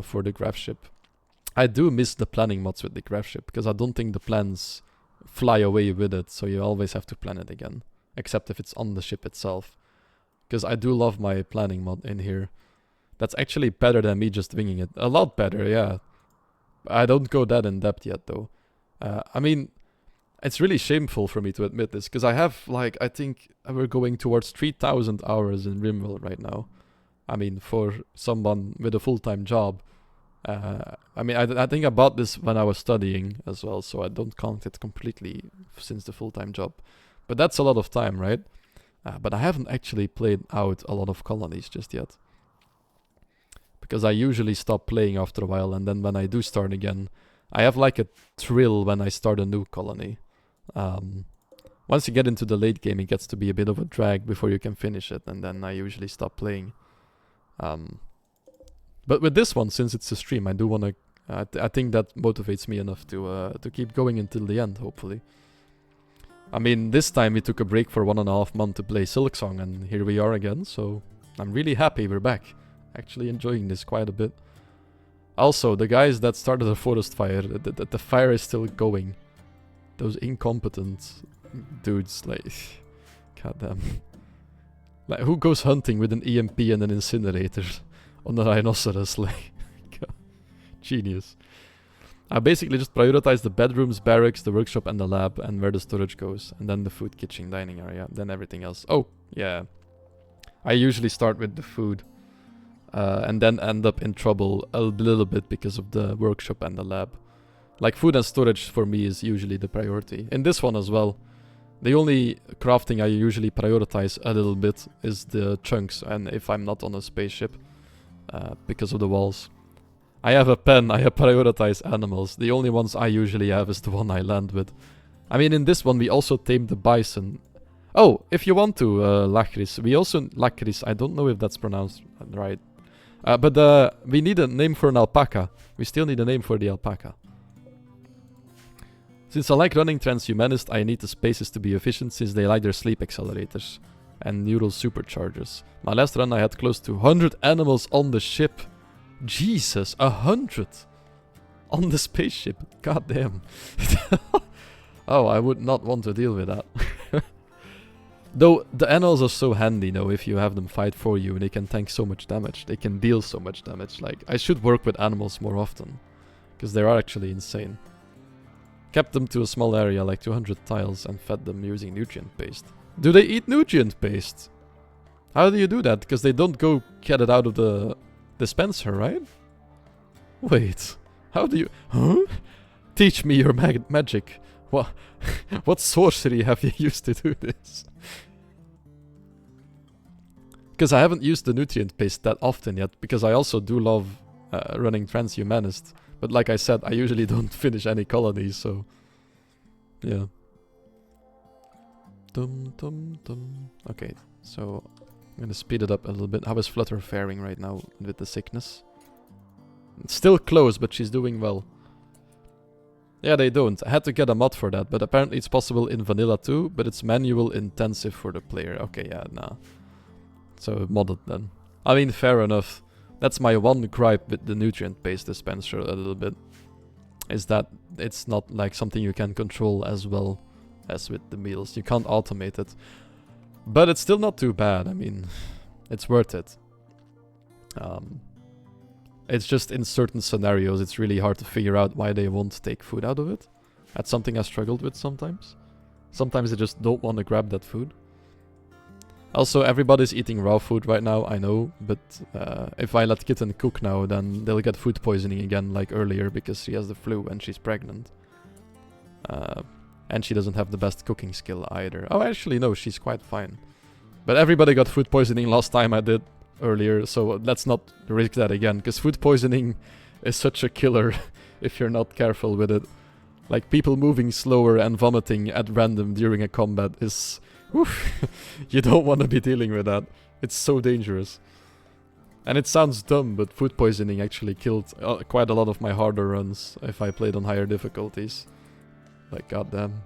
for the graph ship. I do miss the planning mods with the graph ship, because I don't think the plans fly away with it, so you always have to plan it again. Except if it's on the ship itself. Because I do love my planning mod in here. That's actually better than me just winging it. A lot better, yeah. I don't go that in depth yet, though. I mean, it's really shameful for me to admit this, because I have, like, I think we're going towards 3,000 hours in Rimworld right now. I mean, for someone with a full-time job. I mean, I think I bought this when I was studying as well, so I don't count it completely since the full-time job. But that's a lot of time, right? But I haven't actually played out a lot of colonies just yet. Because I usually stop playing after a while, and then when I do start again, I have like a thrill when I start a new colony. Once you get into the late game, it gets to be a bit of a drag before you can finish it, and then I usually stop playing. But with this one, since it's a stream, I do want to... I think that motivates me enough to keep going until the end, hopefully. I mean, this time we took a break for 1.5 months to play Silksong, and here we are again, so I'm really happy we're back. Actually enjoying this quite a bit. Also, the guys that started the forest fire, the fire is still going. Those incompetent dudes, like... Goddamn. Like, who goes hunting with an EMP and an incinerator on a rhinoceros? Like, genius. I basically just prioritize the bedrooms, barracks, the workshop, and the lab, and where the storage goes. And then the food, kitchen, dining area, then everything else. Oh, yeah. I usually start with the food. And then end up in trouble a little bit because of the workshop and the lab. Like, food and storage for me is usually the priority. In this one as well. The only crafting I usually prioritize a little bit is the chunks, and if I'm not on a spaceship. Because of the walls. I have a pen, I prioritize animals. The only ones I usually have is the one I land with. I mean, in this one we also tamed the bison. Oh, if you want to, Lachris. We also... Lachris, I don't know if that's pronounced right. But we need a name for an alpaca. We still need a name for the alpaca. Since I like running transhumanist, I need the spaces to be efficient since they like their sleep accelerators and neural superchargers. My last run I had close to 100 animals on the ship. Jesus, 100 on the spaceship. God damn. Oh, I would not want to deal with that. Though the animals are so handy, though, if you have them fight for you, and they can tank so much damage. They can deal so much damage. Like, I should work with animals more often, because they are actually insane. Kept them to a small area, like 200 tiles, and fed them using nutrient paste. Do they eat nutrient paste? How do you do that? Because they don't go get it out of the dispenser, right? Wait, how do you... Huh? Teach me your magic. What, what sorcery have you used to do this? Because I haven't used the nutrient paste that often yet, because I also do love running transhumanist. But like I said, I usually don't finish any colonies, so... Yeah. Dum dum dum. Okay, so... I'm gonna speed it up a little bit. How is Flutter faring right now with the sickness? It's still close, but she's doing well. Yeah, they don't. I had to get a mod for that, but apparently it's possible in vanilla too, but it's manual intensive for the player. Okay, yeah, nah. So modded then. I mean, fair enough. That's my one gripe with the nutrient-based dispenser a little bit. Is that it's not like something you can control as well as with the meals. You can't automate it. But it's still not too bad. I mean, it's worth it. It's just in certain scenarios, it's really hard to figure out why they won't take food out of it. That's something I struggled with sometimes. Sometimes I just don't want to grab that food. Also, everybody's eating raw food right now, I know, but if I let Kitten cook now, then they'll get food poisoning again like earlier because she has the flu and she's pregnant. And she doesn't have the best cooking skill either. Oh, actually, no, she's quite fine. But everybody got food poisoning last time I did earlier, so let's not risk that again, because food poisoning is such a killer if you're not careful with it. Like, people moving slower and vomiting at random during a combat is... Oof, you don't want to be dealing with that. It's so dangerous. And it sounds dumb, but food poisoning actually killed quite a lot of my harder runs if I played on higher difficulties. Like, goddamn.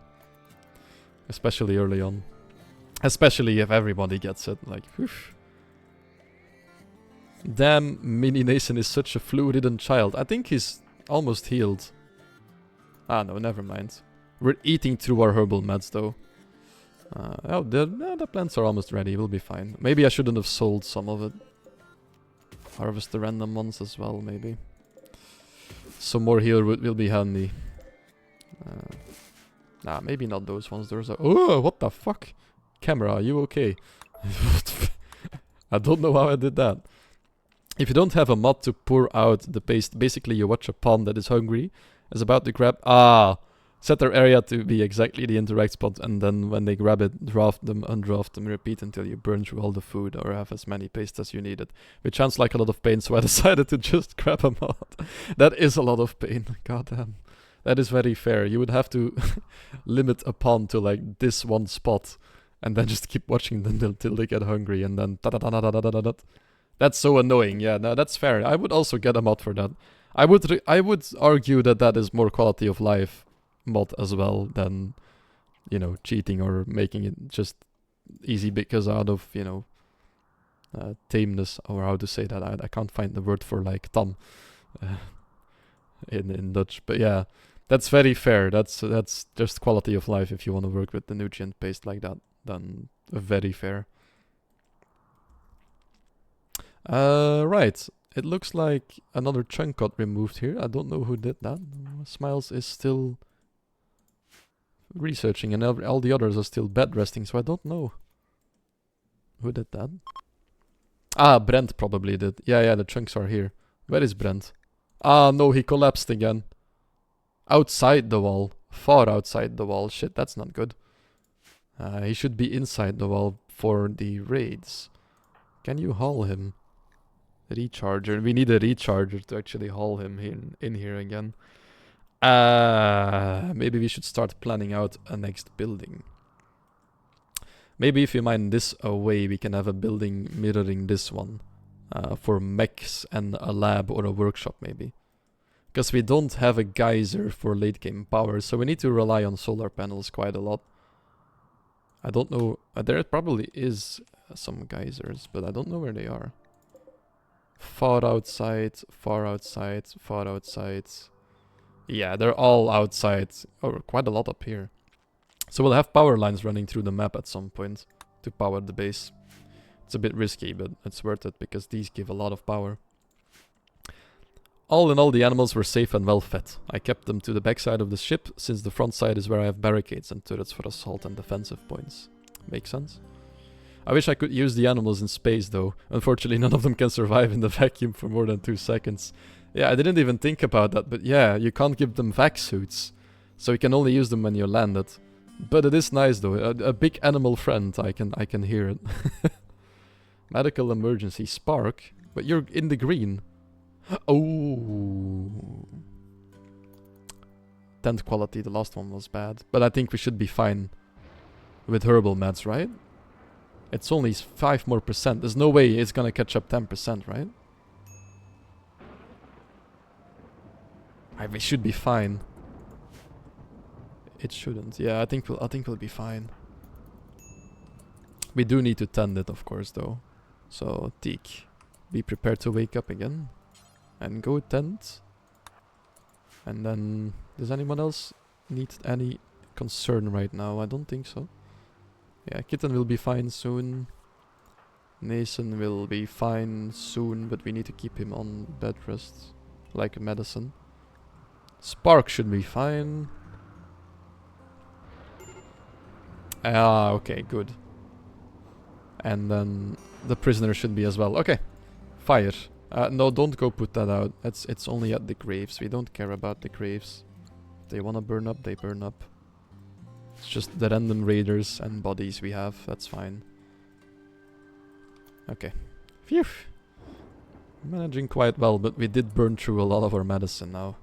Especially early on. Especially if everybody gets it. Like, oof. Damn, Mini Nason is such a flu-ridden child. I think he's almost healed. Ah, no, never mind. We're eating through our herbal meds, though. Oh, the plants are almost ready. We'll be fine. Maybe I shouldn't have sold some of it. Harvest the random ones as well, maybe. Some more here will be handy. Nah, maybe not those ones. Those are... Oh, what the fuck? Camera, are you okay? I don't know how I did that. If you don't have a mod to pour out the paste, basically you watch a pawn that is hungry, is about to grab... Ah! Set their area to be exactly the interact spot, and then when they grab it, draft them, undraft them, repeat until you burn through all the food or have as many paste as you needed. Which sounds like a lot of pain, so I decided to just grab a mod. That is a lot of pain. Goddamn. That is very fair. You would have to limit a pawn to like this one spot, and then just keep watching them until they get hungry, and then da-da-da-da-da-da-da-da. That's so annoying. Yeah, no, that's fair. I would also get a mod for that. I would argue that that is more quality of life mod as well than, you know, cheating or making it just easy because out of, you know, tameness, or how to say that. I can't find the word for like tam in Dutch, but yeah, that's very fair. That's just quality of life. If you want to work with the nutrient paste like that, then very fair. Right. It looks like another chunk got removed here. I don't know who did that. Smiles is still researching, and all the others are still bed resting, so I don't know who did that. Ah, Brent probably did. Yeah, the chunks are here. Where is Brent? Ah, no, he collapsed again. Outside the wall. Far outside the wall. Shit, that's not good. He should be inside the wall for the raids. Can you haul him? Recharger. We need a recharger to actually haul him in here again. Maybe we should start planning out a next building. Maybe if we mine this away, we can have a building mirroring this one. For mechs and a lab or a workshop maybe. Because we don't have a geyser for late game power, so we need to rely on solar panels quite a lot. I don't know, there probably is some geysers, but I don't know where they are. Far outside, far outside, far outside. Yeah, they're all outside, or quite a lot up here. So we'll have power lines running through the map at some point to power the base. It's a bit risky, but it's worth it because these give a lot of power. All in all, the animals were safe and well fed. I kept them to the backside of the ship, since the front side is where I have barricades and turrets for assault and defensive points. Makes sense? I wish I could use the animals in space though. Unfortunately, none of them can survive in the vacuum for more than 2 seconds. Yeah, I didn't even think about that, but yeah, you can't give them vac suits. So you can only use them when you're landed. But it is nice though, a big animal friend, I can hear it. Medical emergency, Spark, but you're in the green. Oh. Tent quality, the last one was bad. But I think we should be fine with herbal meds, right? It's only 5% more. There's no way it's gonna catch up 10%, right? We should be fine. It shouldn't. Yeah, I think we'll be fine. We do need to tend it, of course, though. So, Teak, be prepared to wake up again. And go tend. And then, does anyone else need any concern right now? I don't think so. Yeah, Kitten will be fine soon. Nason will be fine soon, but we need to keep him on bed rest. Like medicine. Spark should be fine. Ah, okay, good. And then the prisoner should be as well. Okay, fire. No, don't go put that out. It's only at the graves. We don't care about the graves. If they wanna burn up, they burn up. It's just the random raiders and bodies we have. That's fine. Okay. Phew. Managing quite well, but we did burn through a lot of our medicine now.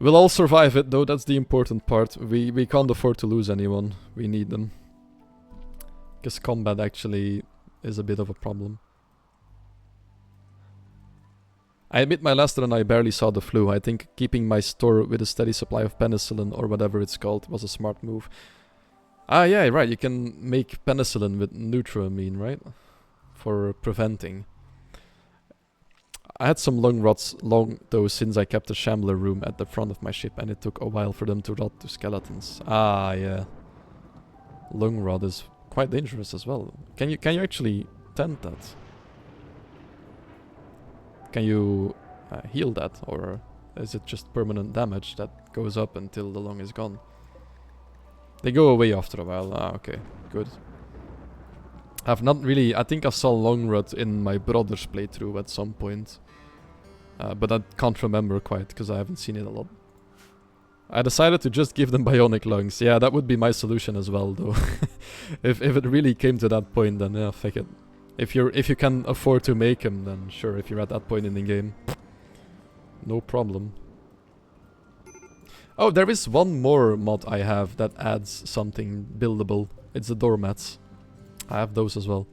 We'll all survive it though, that's the important part. We can't afford to lose anyone. We need them. Because combat actually is a bit of a problem. I admit my last run I barely saw the flu. I think keeping my store with a steady supply of penicillin or whatever it's called was a smart move. Ah yeah, right, you can make penicillin with neutramine, right? For preventing. I had some lung rots long though since I kept a shambler room at the front of my ship and it took a while for them to rot to skeletons. Ah yeah. Lung rot is quite dangerous as well. Can you actually tend that? Can you heal that, or is it just permanent damage that goes up until the lung is gone? They go away after a while. Ah, okay, good. I've not really... I think I saw lung rot in my brother's playthrough at some point. But I can't remember quite, because I haven't seen it a lot. I decided to just give them bionic lungs. Yeah, that would be my solution as well, though. if it really came to that point, then yeah, fuck it. If you can afford to make them, then sure, if you're at that point in the game. No problem. Oh, there is one more mod I have that adds something buildable. It's the doormats. I have those as well.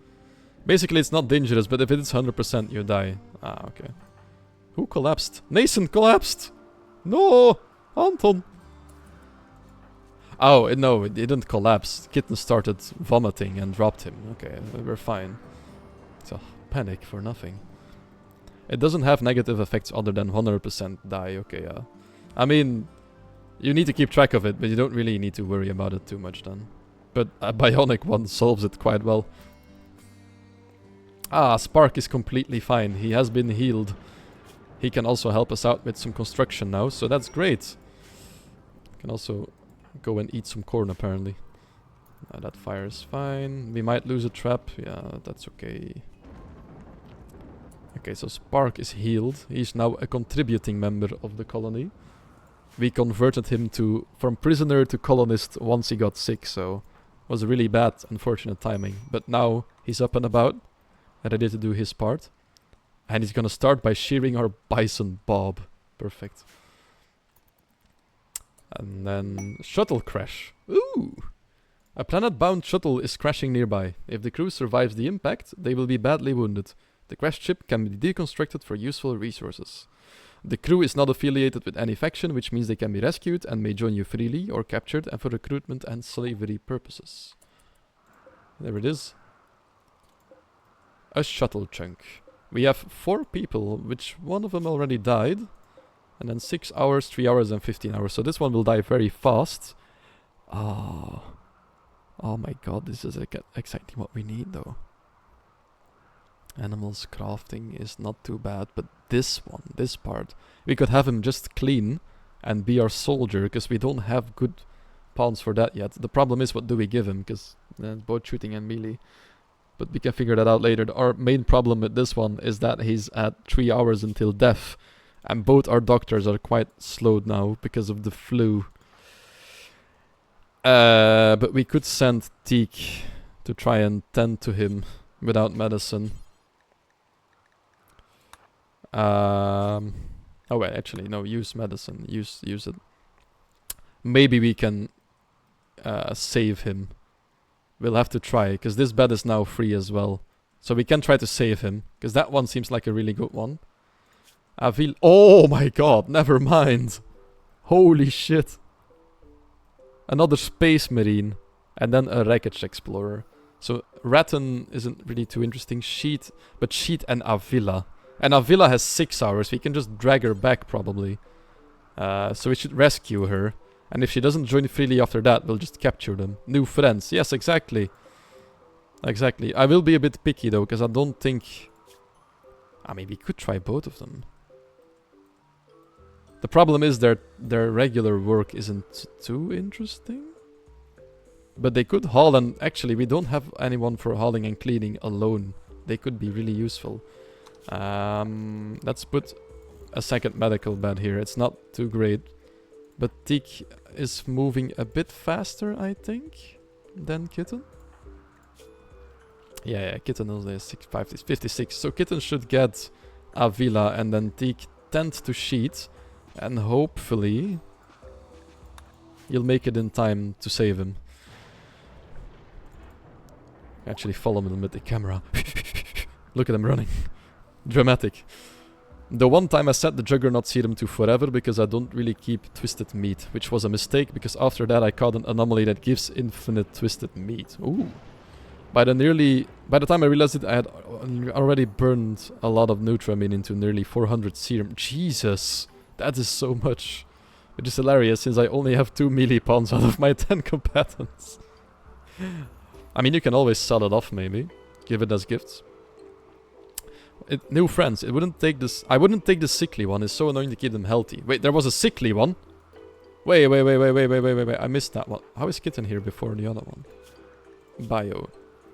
Basically, it's not dangerous, but if it is 100%, you die. Ah, okay. Who collapsed? Nason collapsed! No! Anton! Oh, no, it didn't collapse. Kitten started vomiting and dropped him. Okay, we're fine. It's a panic for nothing. It doesn't have negative effects other than 100% die. Okay, yeah. I mean, you need to keep track of it, but you don't really need to worry about it too much then. But a bionic one solves it quite well. Ah, Spark is completely fine. He has been healed. He can also help us out with some construction now, so that's great. Can also go and eat some corn, apparently. That fire is fine. We might lose a trap. Yeah, that's okay. Okay, so Spark is healed. He's now a contributing member of the colony. We converted him from prisoner to colonist once he got sick, so... was really bad, unfortunate timing. But now he's up and about, ready to do his part. And he's gonna start by shearing our bison Bob. Perfect. And then shuttle crash. Ooh! A planet-bound shuttle is crashing nearby. If the crew survives the impact, they will be badly wounded. The crashed ship can be deconstructed for useful resources. The crew is not affiliated with any faction, which means they can be rescued and may join you freely or captured and for recruitment and slavery purposes. There it is. A shuttle chunk. We have 4 people, which one of them already died. And then 6 hours, 3 hours and 15 hours. So this one will die very fast. Oh. Oh my god, this is exactly what we need though. Animals crafting is not too bad, but this one, this part, we could have him just clean and be our soldier, because we don't have good pawns for that yet. The problem is, what do we give him, because both shooting and melee. But we can figure that out later. Our main problem with this one is that he's at 3 hours until death, and both our doctors are quite slowed now because of the flu. But we could send Teak to try and tend to him without medicine. Oh wait, actually no, use medicine, use it. Maybe we can save him. We'll have to try, because this bed is now free as well. So we can try to save him, because that one seems like a really good one. Oh my god, never mind. Holy shit. Another space marine, and then a wreckage explorer. So Rattan isn't really too interesting. But Sheet and Avila. And Avila has 6 hours. We can just drag her back, probably. So we should rescue her. And if she doesn't join freely after that, we'll just capture them. New friends. Yes, exactly. Exactly. I will be a bit picky, though, because I don't think... I mean, we could try both of them. The problem is their regular work isn't too interesting. But they could haul, and actually we don't have anyone for hauling and cleaning alone. They could be really useful. Let's put a second medical bed here. It's not too great. But Teak is moving a bit faster, I think, than Kitten. Yeah, Kitten is 56. So Kitten should get a villa, and then Teak tend to sheet. And hopefully you'll make it in time to save him. Actually follow him with the camera. Look at him running. Dramatic. The one time I set the Juggernaut Serum to forever because I don't really keep twisted meat, which was a mistake because after that I caught an anomaly that gives infinite twisted meat. Ooh. By the time I realized it, I had already burned a lot of Nutramine into nearly 400 serum. Jesus, that is so much. Which is hilarious since I only have 2 melee pawns out of my 10 combatants. I mean, you can always sell it off maybe. Give it as gifts. New friends, it wouldn't take this. I wouldn't take the sickly one. It's so annoying to keep them healthy. Wait, there was a sickly one? Wait. I missed that one. How is Kitten here before the other one? Bio.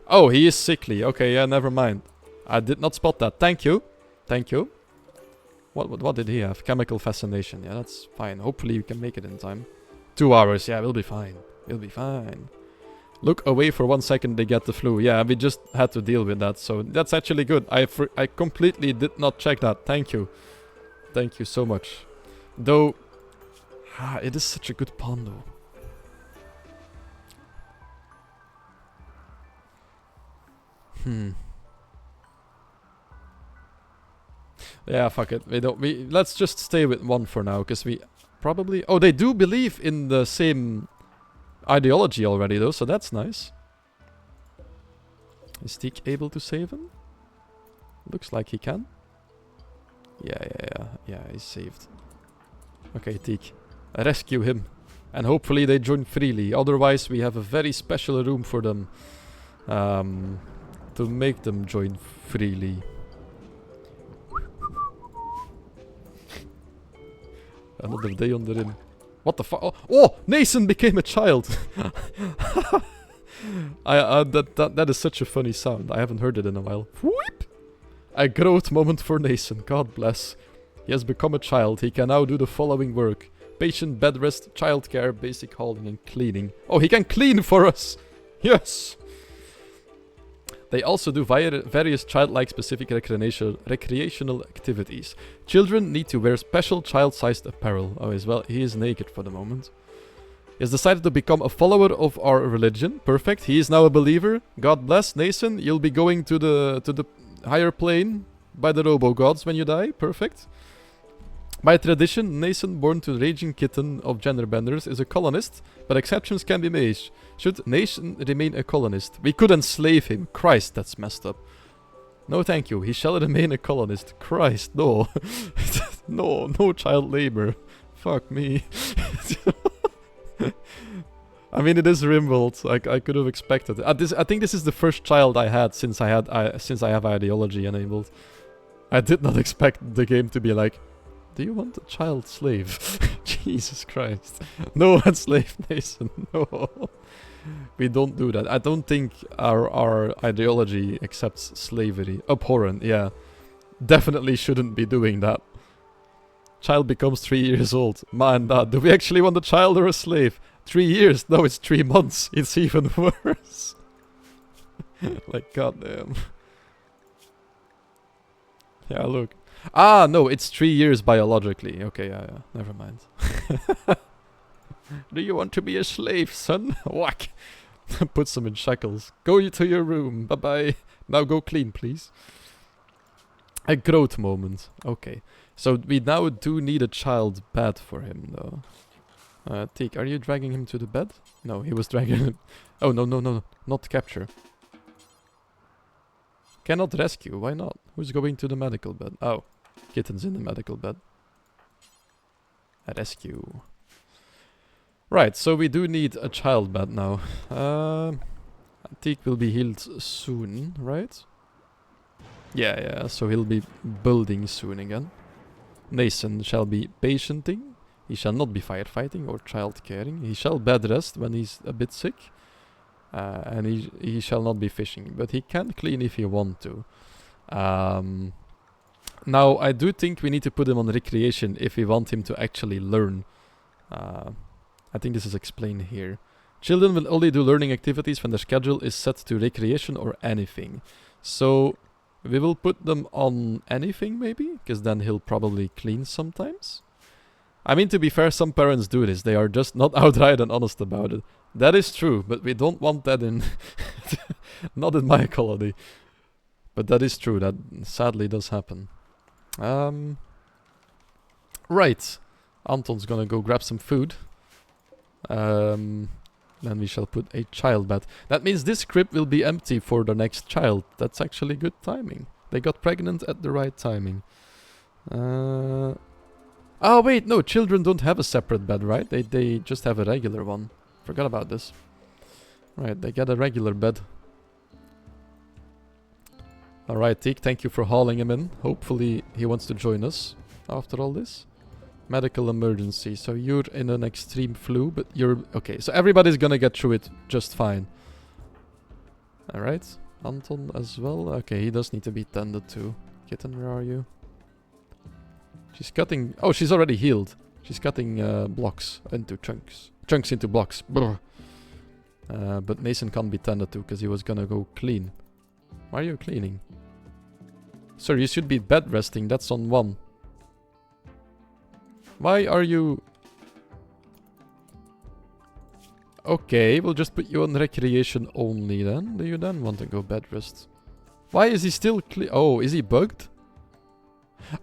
Oh, he is sickly. Okay, yeah, never mind. I did not spot that. Thank you. Thank you. What did he have? Chemical fascination. Yeah, that's fine. Hopefully we can make it in time. 2 hours. Yeah, we'll be fine. We'll be fine. Look away for 1 second, they get the flu. Yeah, we just had to deal with that. So that's actually good. I completely did not check that. Thank you. Thank you so much. Though, it is such a good pawn though. Yeah, fuck it. Let's just stay with 1 for now, because we probably... Oh, they do believe in the same ideology already though, so that's nice. Is Teak able to save him? Looks like he can. Yeah, he's saved. Okay, Teak. Rescue him. And hopefully they join freely. Otherwise we have a very special room for them. To make them join freely. Another day on the rim. What the fuck? Oh, Nathan became a child. That is such a funny sound. I haven't heard it in a while. Whoop! A growth moment for Nathan. God bless. He has become a child. He can now do the following work: patient bed rest, childcare, basic hauling, and cleaning. Oh, he can clean for us. Yes. They also do various childlike specific recreational activities. Children need to wear special child-sized apparel. Oh, as well, he is naked for the moment. He has decided to become a follower of our religion. Perfect. He is now a believer. God bless, Nathan. You'll be going to the higher plane by the robo-gods when you die. Perfect. By tradition, Nathan, born to Raging Kitten of Genderbenders, is a colonist, but exceptions can be made. Should Nathan remain a colonist? We could enslave him. Christ, that's messed up. No thank you, he shall remain a colonist. Christ, no. No child labor. Fuck me. I mean, it is Rimworld. I could have expected it. I think this is the first child I had since I have ideology enabled. I did not expect the game to be like, do you want a child slave? Jesus Christ. No enslave Nathan. No. We don't do that. I don't think our ideology accepts slavery. Abhorrent, yeah. Definitely shouldn't be doing that. Child becomes 3 years old. Man, do we actually want a child or a slave? 3 years? No, it's 3 months. It's even worse. Like, goddamn. Yeah, look. Ah, no, it's 3 years biologically. Okay, yeah, never mind. Do you want to be a slave, son? Whack! Put some in shackles. Go to your room. Bye-bye. Now go clean, please. A growth moment. Okay. So we now do need a child bed for him, though. Teak, are you dragging him to the bed? No, he was dragging him. Oh, no. Not capture. Cannot rescue. Why not? Who's going to the medical bed? Oh, Kitten's in the medical bed. A rescue. Right, so we do need a child bed now. Teak will be healed soon, right? Yeah, so he'll be building soon again. Nathan shall be patienting. He shall not be firefighting or child caring. He shall bed rest when he's a bit sick. And he shall not be fishing, but he can clean if he want to. Now, I do think we need to put him on recreation if we want him to actually learn. I think this is explained here. Children will only do learning activities when their schedule is set to recreation or anything. So, we will put them on anything, maybe? Because then he'll probably clean sometimes. I mean, to be fair, some parents do this. They are just not outright and honest about it. That is true, but we don't want that in... not in my colony. But that is true. That sadly does happen. Right. Anton's gonna go grab some food. Then we shall put a child bed. That means this crib will be empty for the next child. That's actually good timing. They got pregnant at the right timing. Oh wait, no, children don't have a separate bed, right? They just have a regular one. Forgot about this. Right, they get a regular bed. Alright, Teak, thank you for hauling him in. Hopefully he wants to join us after all this. Medical emergency. So you're in an extreme flu, but you're... Okay, so everybody's gonna get through it just fine. Alright, Anton as well. Okay, he does need to be tended to. Kitten, where are you? She's cutting... Oh, she's already healed. She's cutting blocks into chunks. Chunks into blocks. But Mason can't be tended to because he was gonna go clean. Why are you cleaning? Sir, you should be bed resting. That's on 1. Why are you... Okay, we'll just put you on recreation only then. Do you then want to go bed rest? Why is he still Oh, is he bugged?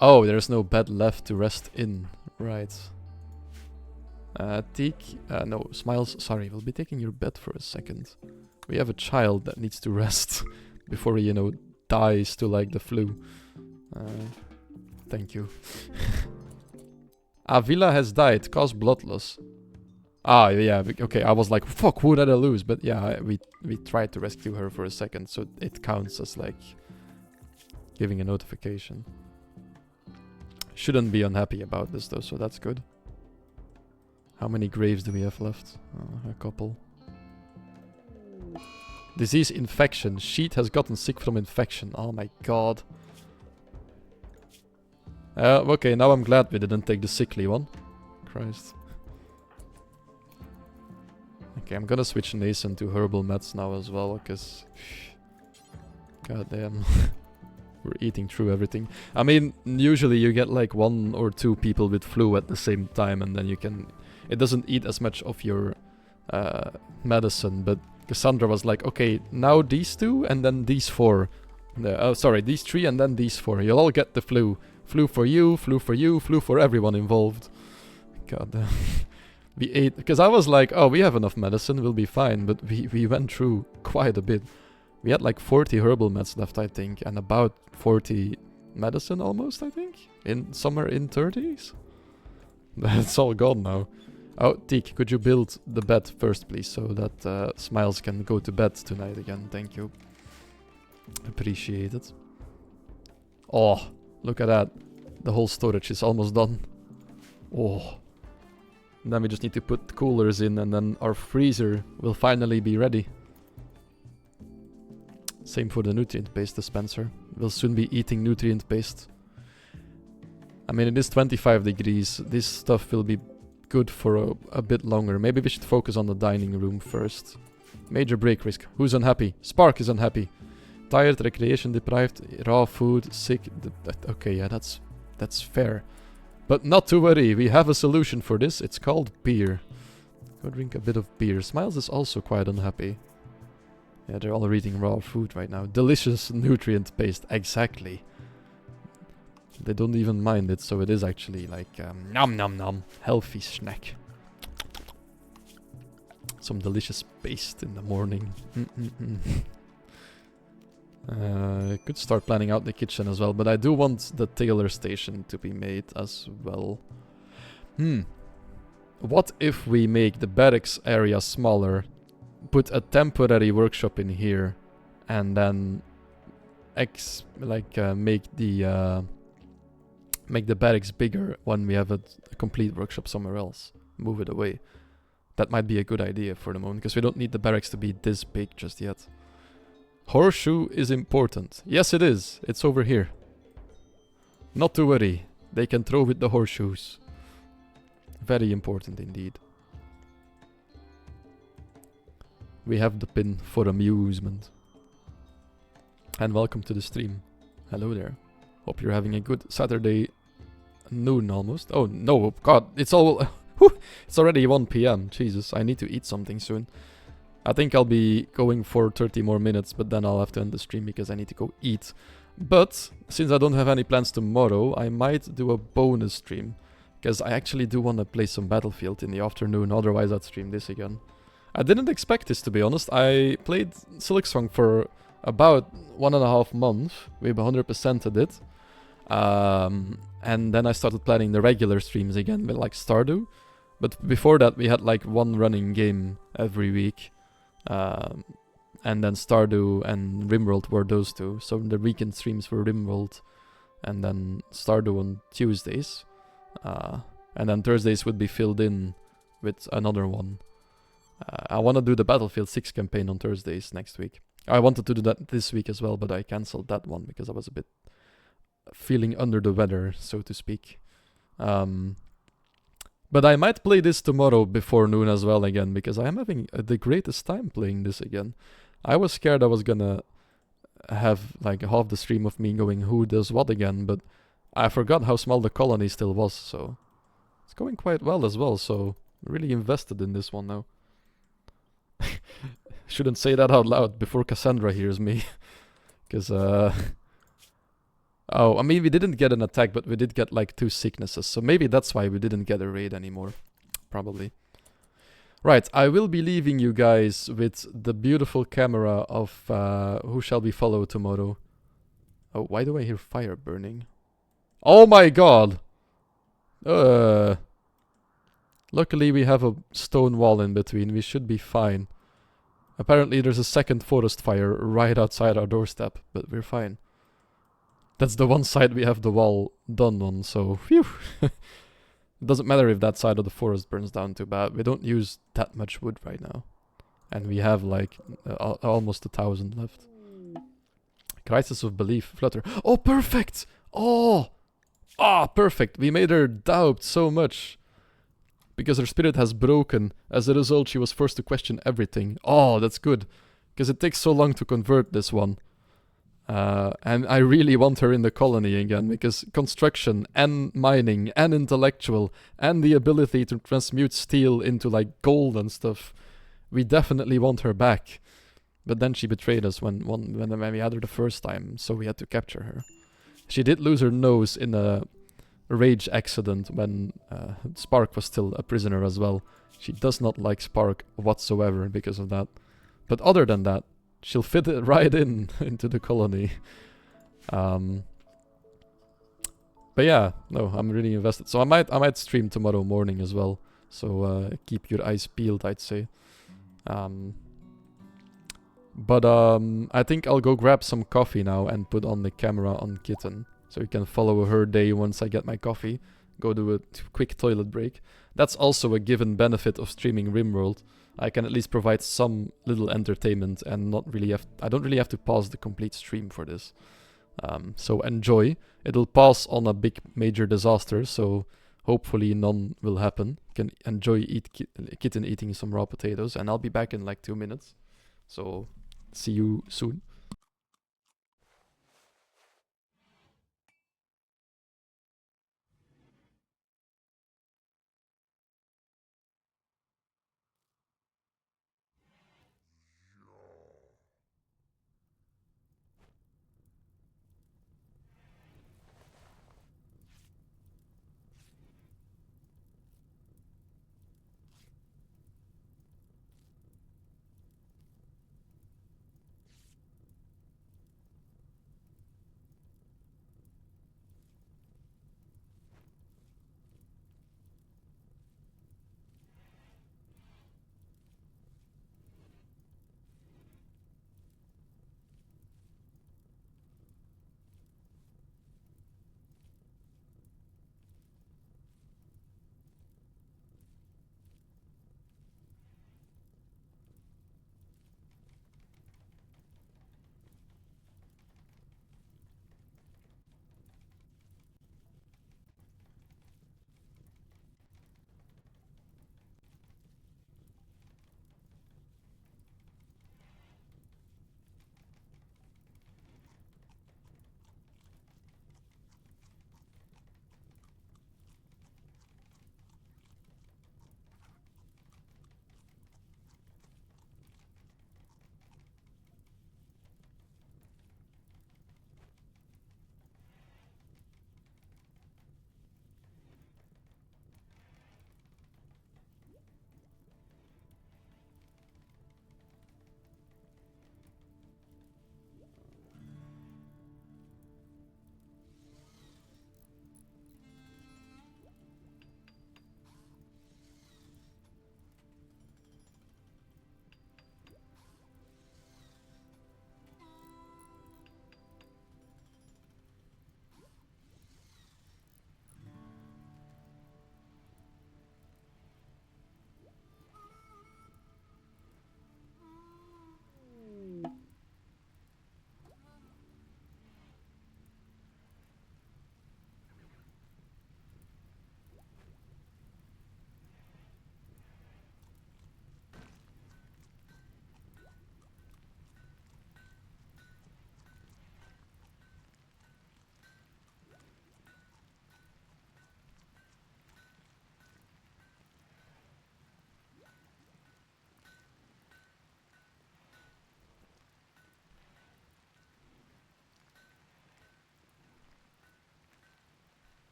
Oh, there's no bed left to rest in. Right. Teak... no, Smiles, sorry, we'll be taking your bed for a second. We have a child that needs to rest before he, you know, dies to, like, the flu. Thank you. Avila has died, caused blood loss. Ah, yeah, okay, I was like, fuck, who did I lose? But yeah, we tried to rescue her for a second, so it counts as, like, giving a notification. Shouldn't be unhappy about this, though, so that's good. How many graves do we have left? A couple. Disease infection. Sheet has gotten sick from infection. Oh my god. Okay, now I'm glad we didn't take the sickly one. Christ. Okay, I'm gonna switch Nathan to herbal meds now as well, because... God damn. We're eating through everything. I mean, usually you get like 1 or 2 people with flu at the same time, and then you can... It doesn't eat as much of your medicine, but Cassandra was like, okay, now these 2 and then these 4. Sorry, these 3 and then these 4. You'll all get the flu. Flu for you, flu for you, flu for everyone involved. God damn. We ate... Because I was like, oh, we have enough medicine, we'll be fine, but we went through quite a bit. We had like 40 herbal meds left, I think, and about 40 medicine almost, I think? Somewhere in 30s? It's all gone now. Oh, Teak, could you build the bed first, please, so that Smiles can go to bed tonight again? Thank you. Appreciate it. Oh, look at that. The whole storage is almost done. Oh. And then we just need to put coolers in, and then our freezer will finally be ready. Same for the nutrient-based dispenser. We'll soon be eating nutrient-based. I mean, it is 25 degrees. This stuff will be good for a bit longer. Maybe we should focus on the dining room first. Major break risk. Who's unhappy? Spark is unhappy. Tired, recreation deprived, raw food, sick. Okay, yeah, that's fair. But not to worry, we have a solution for this. It's called beer. Go drink a bit of beer. Smiles is also quite unhappy. Yeah, they're all eating raw food right now. Delicious, nutrient-based. Exactly. They don't even mind it, so it is actually like nom nom nom. Healthy snack. Some delicious paste in the morning. I could start planning out the kitchen as well, but I do want the tailor station to be made as well. What if we make the barracks area smaller, put a temporary workshop in here, and then make the barracks bigger when we have a complete workshop somewhere else. Move it away. That might be a good idea for the moment, because we don't need the barracks to be this big just yet. Horseshoe is important. Yes, it is. It's over here. Not to worry. They can throw with the horseshoes. Very important indeed. We have the pin for amusement. And welcome to the stream. Hello there. Hope you're having a good Saturday noon almost. Oh no, god, it's all... it's already 1 PM. Jesus, I need to eat something soon. I think I'll be going for 30 more minutes, but then I'll have to end the stream because I need to go eat. But, since I don't have any plans tomorrow, I might do a bonus stream. Because I actually do want to play some Battlefield in the afternoon, otherwise I'd stream this again. I didn't expect this, to be honest. I played Silksong for about 1.5 months. We've 100%ed it. And then I started planning the regular streams again with like Stardew. But before that we had like one running game every week. And then Stardew and Rimworld were those two. So the weekend streams were Rimworld and then Stardew on Tuesdays. And then Thursdays would be filled in with another one. I want to do the Battlefield 6 campaign on Thursdays next week. I wanted to do that this week as well, but I cancelled that one because I was a bit feeling under the weather, so to speak. But I might play this tomorrow before noon as well again, because I am having the greatest time playing this again. I was scared I was gonna have like half the stream of me going who does what again, but I forgot how small the colony still was, so it's going quite well as well, so really invested in this one now. Shouldn't say that out loud before Cassandra hears me. Because, oh, I mean, we didn't get an attack, but we did get like 2 sicknesses. So maybe that's why we didn't get a raid anymore. Probably. Right, I will be leaving you guys with the beautiful camera of who shall we follow tomorrow. Oh, why do I hear fire burning? Oh my god! Luckily we have a stone wall in between. We should be fine. Apparently there's a second forest fire right outside our doorstep, but we're fine. That's the one side we have the wall done on, so phew. It doesn't matter if that side of the forest burns down too bad. We don't use that much wood right now. And we have like almost 1,000 left. Crisis of belief, flutter. Oh, perfect! Oh! Ah, perfect! We made her doubt so much. Because her spirit has broken. As a result, she was forced to question everything. Oh, that's good. Because it takes so long to convert this one. And I really want her in the colony again. Because construction and mining and intellectual and the ability to transmute steel into like gold and stuff. We definitely want her back. But then she betrayed us when we had her the first time. So we had to capture her. She did lose her nose in a rage accident when Spark was still a prisoner as well. She does not like Spark whatsoever because of that. But other than that, she'll fit it right in into the colony. But yeah, no, I'm really invested. So I might stream tomorrow morning as well. So keep your eyes peeled, I'd say. But I think I'll go grab some coffee now and put on the camera on Kitten. So you can follow her day once I get my coffee. Go do a quick toilet break. That's also a given benefit of streaming Rimworld. I can at least provide some little entertainment and I don't really have to pause the complete stream for this. So enjoy. It'll pause on a big major disaster, so hopefully none will happen. You can enjoy Kitten eating some raw potatoes, and I'll be back in like 2 minutes. So see you soon.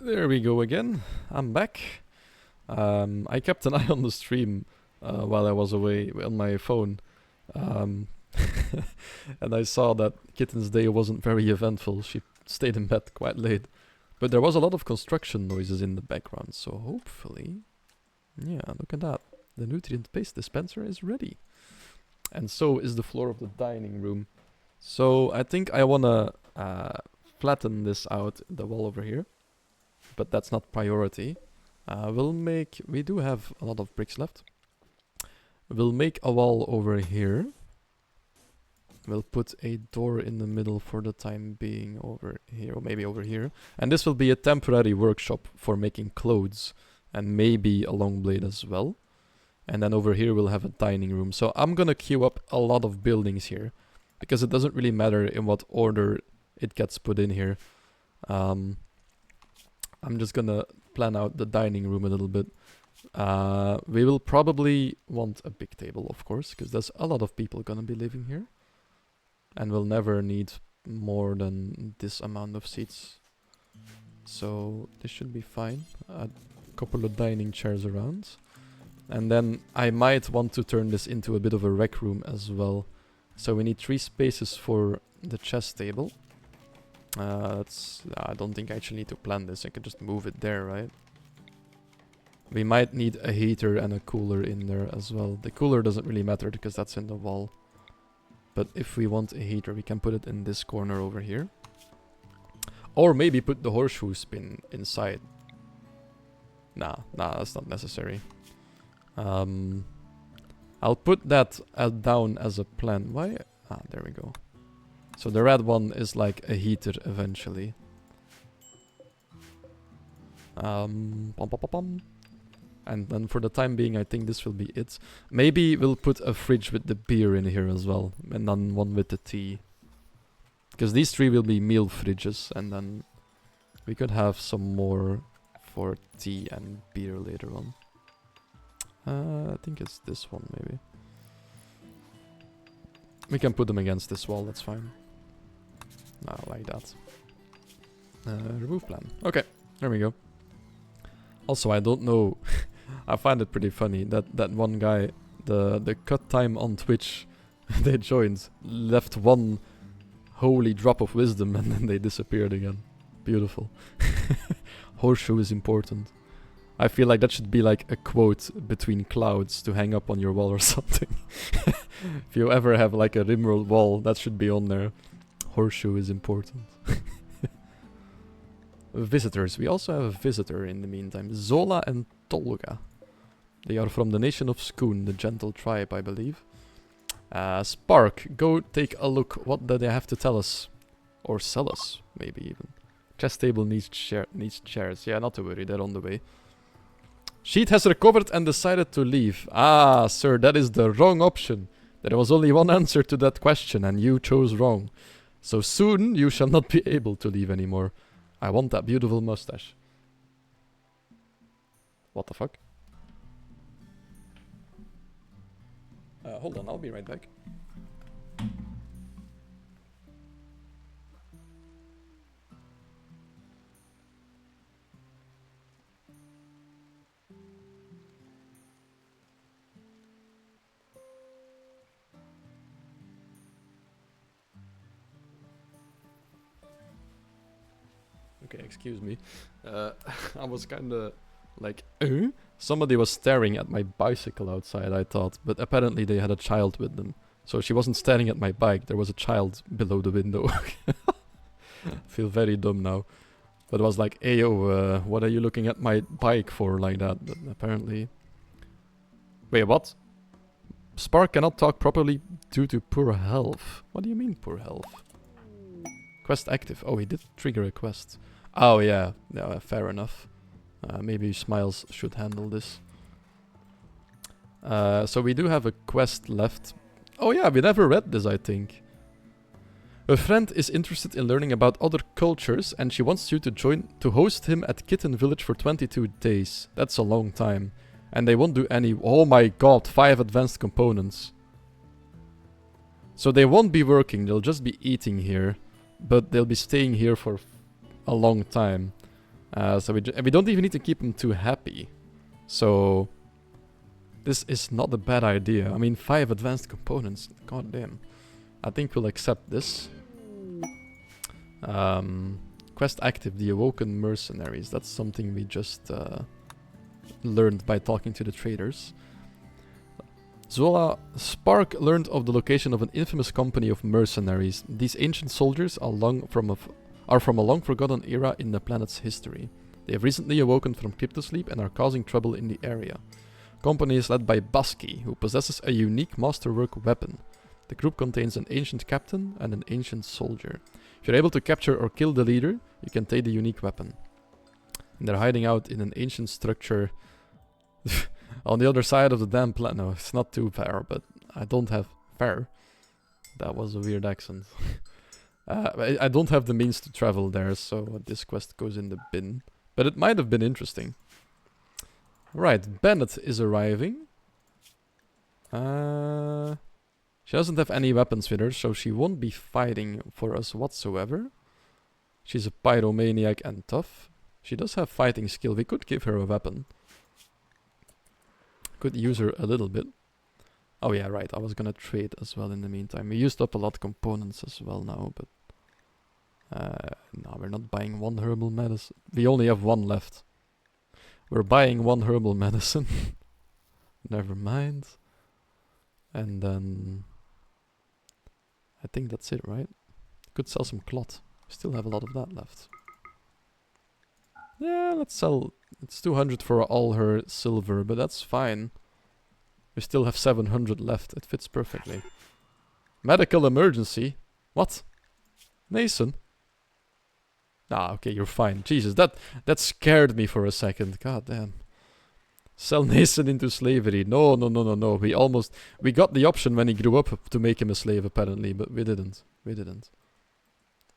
There we go again. I'm back. I kept an eye on the stream while I was away on my phone. And I saw that Kitten's day wasn't very eventful. She stayed in bed quite late. But there was a lot of construction noises in the background, so hopefully... Yeah, look at that. The nutrient paste dispenser is ready. And so is the floor of the dining room. So I think I wanna flatten this out, the wall over here. But that's not priority. We do have a lot of bricks left. We'll make a wall over here. We'll put a door in the middle for the time being over here, or maybe over here. And this will be a temporary workshop for making clothes. And maybe a long blade as well. And then over here we'll have a dining room. So I'm gonna queue up a lot of buildings here. Because it doesn't really matter in what order it gets put in here. I'm just gonna plan out the dining room a little bit. We will probably want a big table, of course, because there's a lot of people gonna be living here. And we'll never need more than this amount of seats. So this should be fine. A couple of dining chairs around. And then I might want to turn this into a bit of a rec room as well. So we need 3 spaces for the chess table. I don't think I actually need to plan this. I can just move it there, right? We might need a heater and a cooler in there as well. The cooler doesn't really matter because that's in the wall. But if we want a heater, we can put it in this corner over here. Or maybe put the horseshoe spin inside. Nah, that's not necessary. I'll put that down as a plan. Why? Ah, there we go. So the red one is like a heater eventually. And then for the time being, I think this will be it. Maybe we'll put a fridge with the beer in here as well. And then one with the tea. Because these 3 will be meal fridges. And then we could have some more for tea and beer later on. I think it's this one maybe. We can put them against this wall, that's fine. Like that. Remove plan. Okay, there we go. Also, I don't know. I find it pretty funny that one guy, the cut time on Twitch, they joined, left one holy drop of wisdom and then they disappeared again. Beautiful. Horseshoe is important. I feel like that should be like a quote between clouds to hang up on your wall or something. If you ever have like a Rimworld wall, that should be on there. Horseshoe is important. Visitors. We also have a visitor in the meantime. Zola and Tolga. They are from the nation of Skoon, the gentle tribe, I believe. Spark, go take a look. What do they have to tell us? Or sell us, maybe even. Chess table needs chairs. Yeah, not to worry, they're on the way. Sheet has recovered and decided to leave. Ah, sir, that is the wrong option. There was only one answer to that question and you chose wrong. So soon you shall not be able to leave anymore. I want that beautiful mustache. What the fuck? Hold on, I'll be right back. Okay, excuse me. I was kinda like, Somebody was staring at my bicycle outside, I thought, but apparently they had a child with them. So she wasn't staring at my bike, there was a child below the window. I feel very dumb now. But I was like, ayo, what are you looking at my bike for like that? But apparently... Wait, what? Spark cannot talk properly due to poor health. What do you mean poor health? Quest active. Oh, he did trigger a quest. Oh, yeah. No, fair enough. Maybe Smiles should handle this. So we do have a quest left. Oh yeah, we never read this, I think. A friend is interested in learning about other cultures and she wants you to join to host him at Kitten Village for 22 days. That's a long time. And they won't do any... Oh my god, 5 advanced components. So they won't be working, they'll just be eating here. But they'll be staying here for a long time. So we don't even need to keep him too happy. So this is not a bad idea. I mean, 5 advanced components. God damn. I think we'll accept this. Quest active, the Awoken Mercenaries. That's something we just learned by talking to the traders. Zola Spark learned of the location of an infamous company of mercenaries. These ancient soldiers are from a long forgotten era in the planet's history. They have recently awoken from cryptosleep and are causing trouble in the area. Company is led by Baski, who possesses a unique masterwork weapon. The group contains an ancient captain and an ancient soldier. If you're able to capture or kill the leader, you can take the unique weapon. And they're hiding out in an ancient structure on the other side of the damn planet. No, it's not too far, but I don't have fair. That was a weird accent. I don't have the means to travel there, so this quest goes in the bin. But it might have been interesting. Right, Bennett is arriving. She doesn't have any weapons with her, so she won't be fighting for us whatsoever. She's a pyromaniac and tough. She does have fighting skill. We could give her a weapon. Could use her a little bit. Oh yeah, right. I was gonna trade as well in the meantime. We used up a lot of components as well now, but... no, we're not buying 1 herbal medicine. We only have 1 left. We're buying 1 herbal medicine. Never mind. And then... I think that's it, right? Could sell some cloth. We still have a lot of that left. Yeah, let's sell... It's 200 for all her silver, but that's fine. We still have 700 left. It fits perfectly. Medical emergency? What? Nason? Ah, okay, you're fine. Jesus, that scared me for a second. God damn. Sell Nason into slavery. No. We got the option when he grew up to make him a slave, apparently, but we didn't.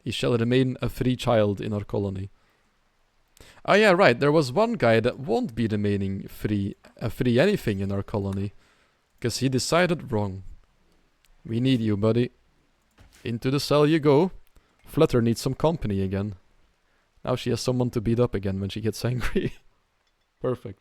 He shall remain a free child in our colony. Oh yeah, right. There was one guy that won't be remaining free anything in our colony. Because he decided wrong. We need you, buddy. Into the cell you go. Flutter needs some company again. Now she has someone to beat up again when she gets angry. Perfect.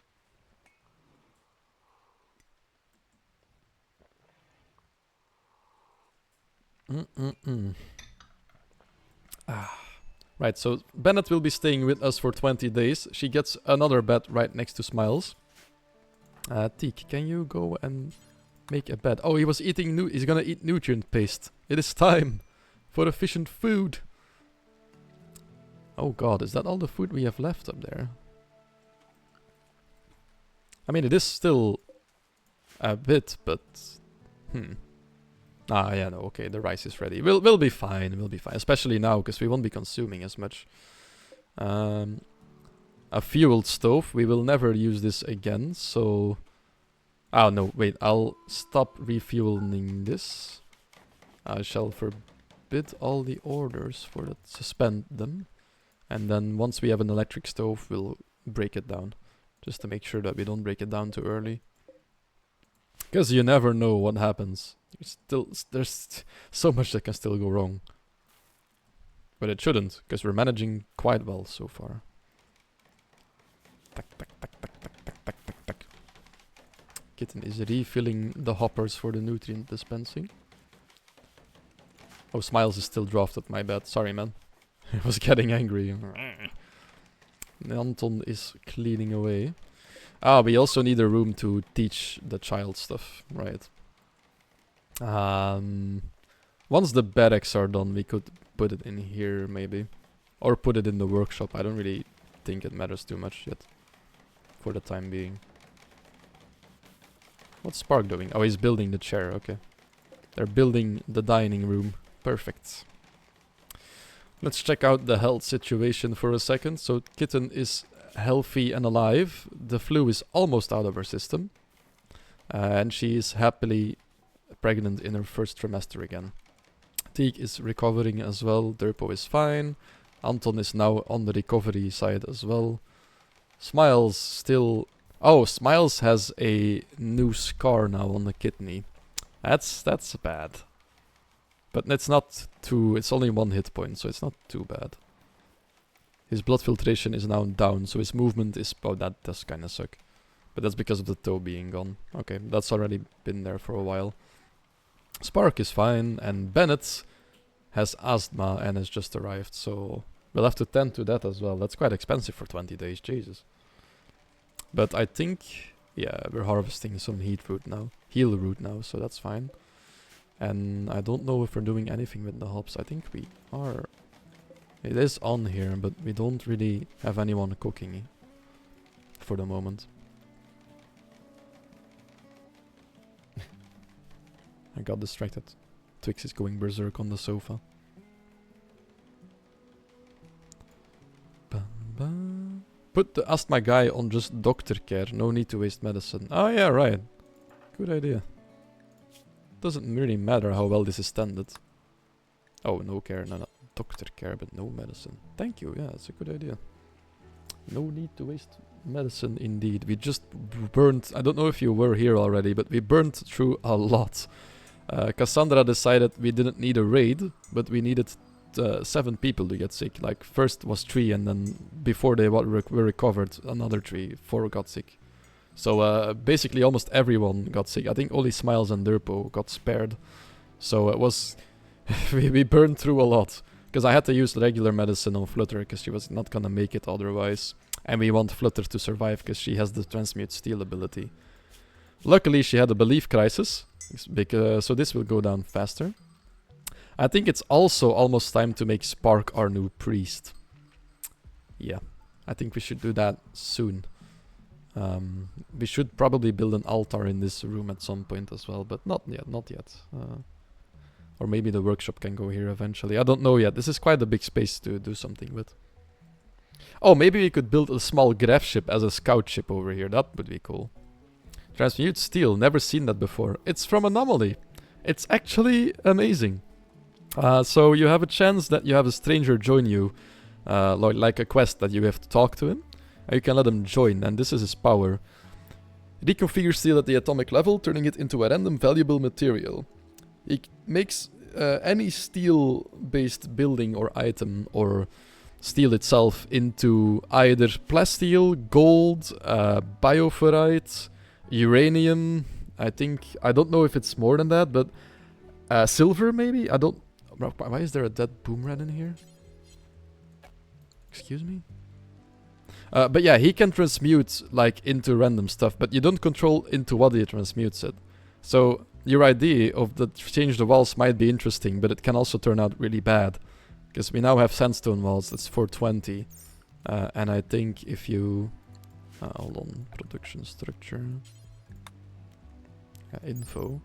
Right, so Bennett will be staying with us for 20 days. She gets another bed right next to Smiles. Teak, can you go and make a bed? Oh, he was eating he's gonna eat nutrient paste. It is time for efficient food. Oh god, is that all the food we have left up there? I mean, it is still a bit, but... Ah, yeah, no, okay, the rice is ready. We'll be fine, especially now, because we won't be consuming as much. A fueled stove, we will never use this again, so... Oh, no, wait, I'll stop refueling this. I shall forbid all the orders for that, suspend them. And then once we have an electric stove, we'll break it down. Just to make sure that we don't break it down too early. Because you never know what happens. There's so much that can still go wrong. But it shouldn't, because we're managing quite well so far. Tack. Kitten is refilling the hoppers for the nutrient dispensing. Oh, Smiles is still drafted, my bad. Sorry, man. I was getting angry. Anton is cleaning away. Ah, we also need a room to teach the child stuff, right? Once the barracks are done, we could put it in here, maybe. Or put it in the workshop. I don't really think it matters too much yet. For the time being. What's Spark doing? Oh, he's building the chair, okay. They're building the dining room. Perfect. Let's check out the health situation for a second. So, Kitten is healthy and alive. The flu is almost out of her system. And she is happily pregnant in her first trimester again. Teak is recovering as well. Derpo is fine. Anton is now on the recovery side as well. Smiles still... Oh, Smiles has a new scar now on the kidney. That's bad. But it's not too... It's only 1 hit point, so it's not too bad. His blood filtration is now down, so his movement is... Oh, that does kind of suck. But that's because of the toe being gone. Okay, that's already been there for a while. Spark is fine, and Bennett has asthma and has just arrived, so we'll have to tend to that as well. That's quite expensive for 20 days, Jesus. But I think, yeah, we're harvesting some heal root now, so that's fine. And I don't know if we're doing anything with the hops. I think we are. It is on here, but we don't really have anyone cooking for the moment. I got distracted. Twix is going berserk on the sofa. Put the asthma guy on just doctor care. No need to waste medicine. Oh yeah, right. Good idea. Doesn't really matter how well this is tended. Oh, no care. No, not doctor care, but no medicine. Thank you. Yeah, that's a good idea. No need to waste medicine indeed. We just burned... I don't know if you were here already, but we burned through a lot. Cassandra decided we didn't need a raid, but we needed 7 people to get sick. Like, first was 3, and then before they were recovered, another 3. 4 got sick. So basically almost everyone got sick. I think only Smiles and Derpo got spared. So it was... we burned through a lot. Because I had to use regular medicine on Flutter, because she was not gonna make it otherwise. And we want Flutter to survive, because she has the Transmute Steel ability. Luckily, she had a belief crisis, so this will go down faster. I think it's also almost time to make Spark our new priest. Yeah, I think we should do that soon. We should probably build an altar in this room at some point as well, but not yet. Or maybe the workshop can go here eventually. I don't know yet. This is quite a big space to do something with. Oh, maybe we could build a small graph ship as a scout ship over here. That would be cool. Transmute Steel. Never seen that before. It's from Anomaly. It's actually amazing. So you have a chance that you have a stranger join you. Like a quest that you have to talk to him. And you can let him join. And this is his power. Reconfigure steel at the atomic level, turning it into a random valuable material. It makes any steel-based building or item or steel itself into either plasteel, gold, bioferrite, uranium. I don't know if it's more than that, but silver maybe? Why is there a dead boom rat in here? Excuse me? But yeah, he can transmute like into random stuff, but you don't control into what he transmutes it. So your idea of the change the walls might be interesting, but it can also turn out really bad. Because we now have sandstone walls, that's 420. And I think if you... hold on, production structure. Info.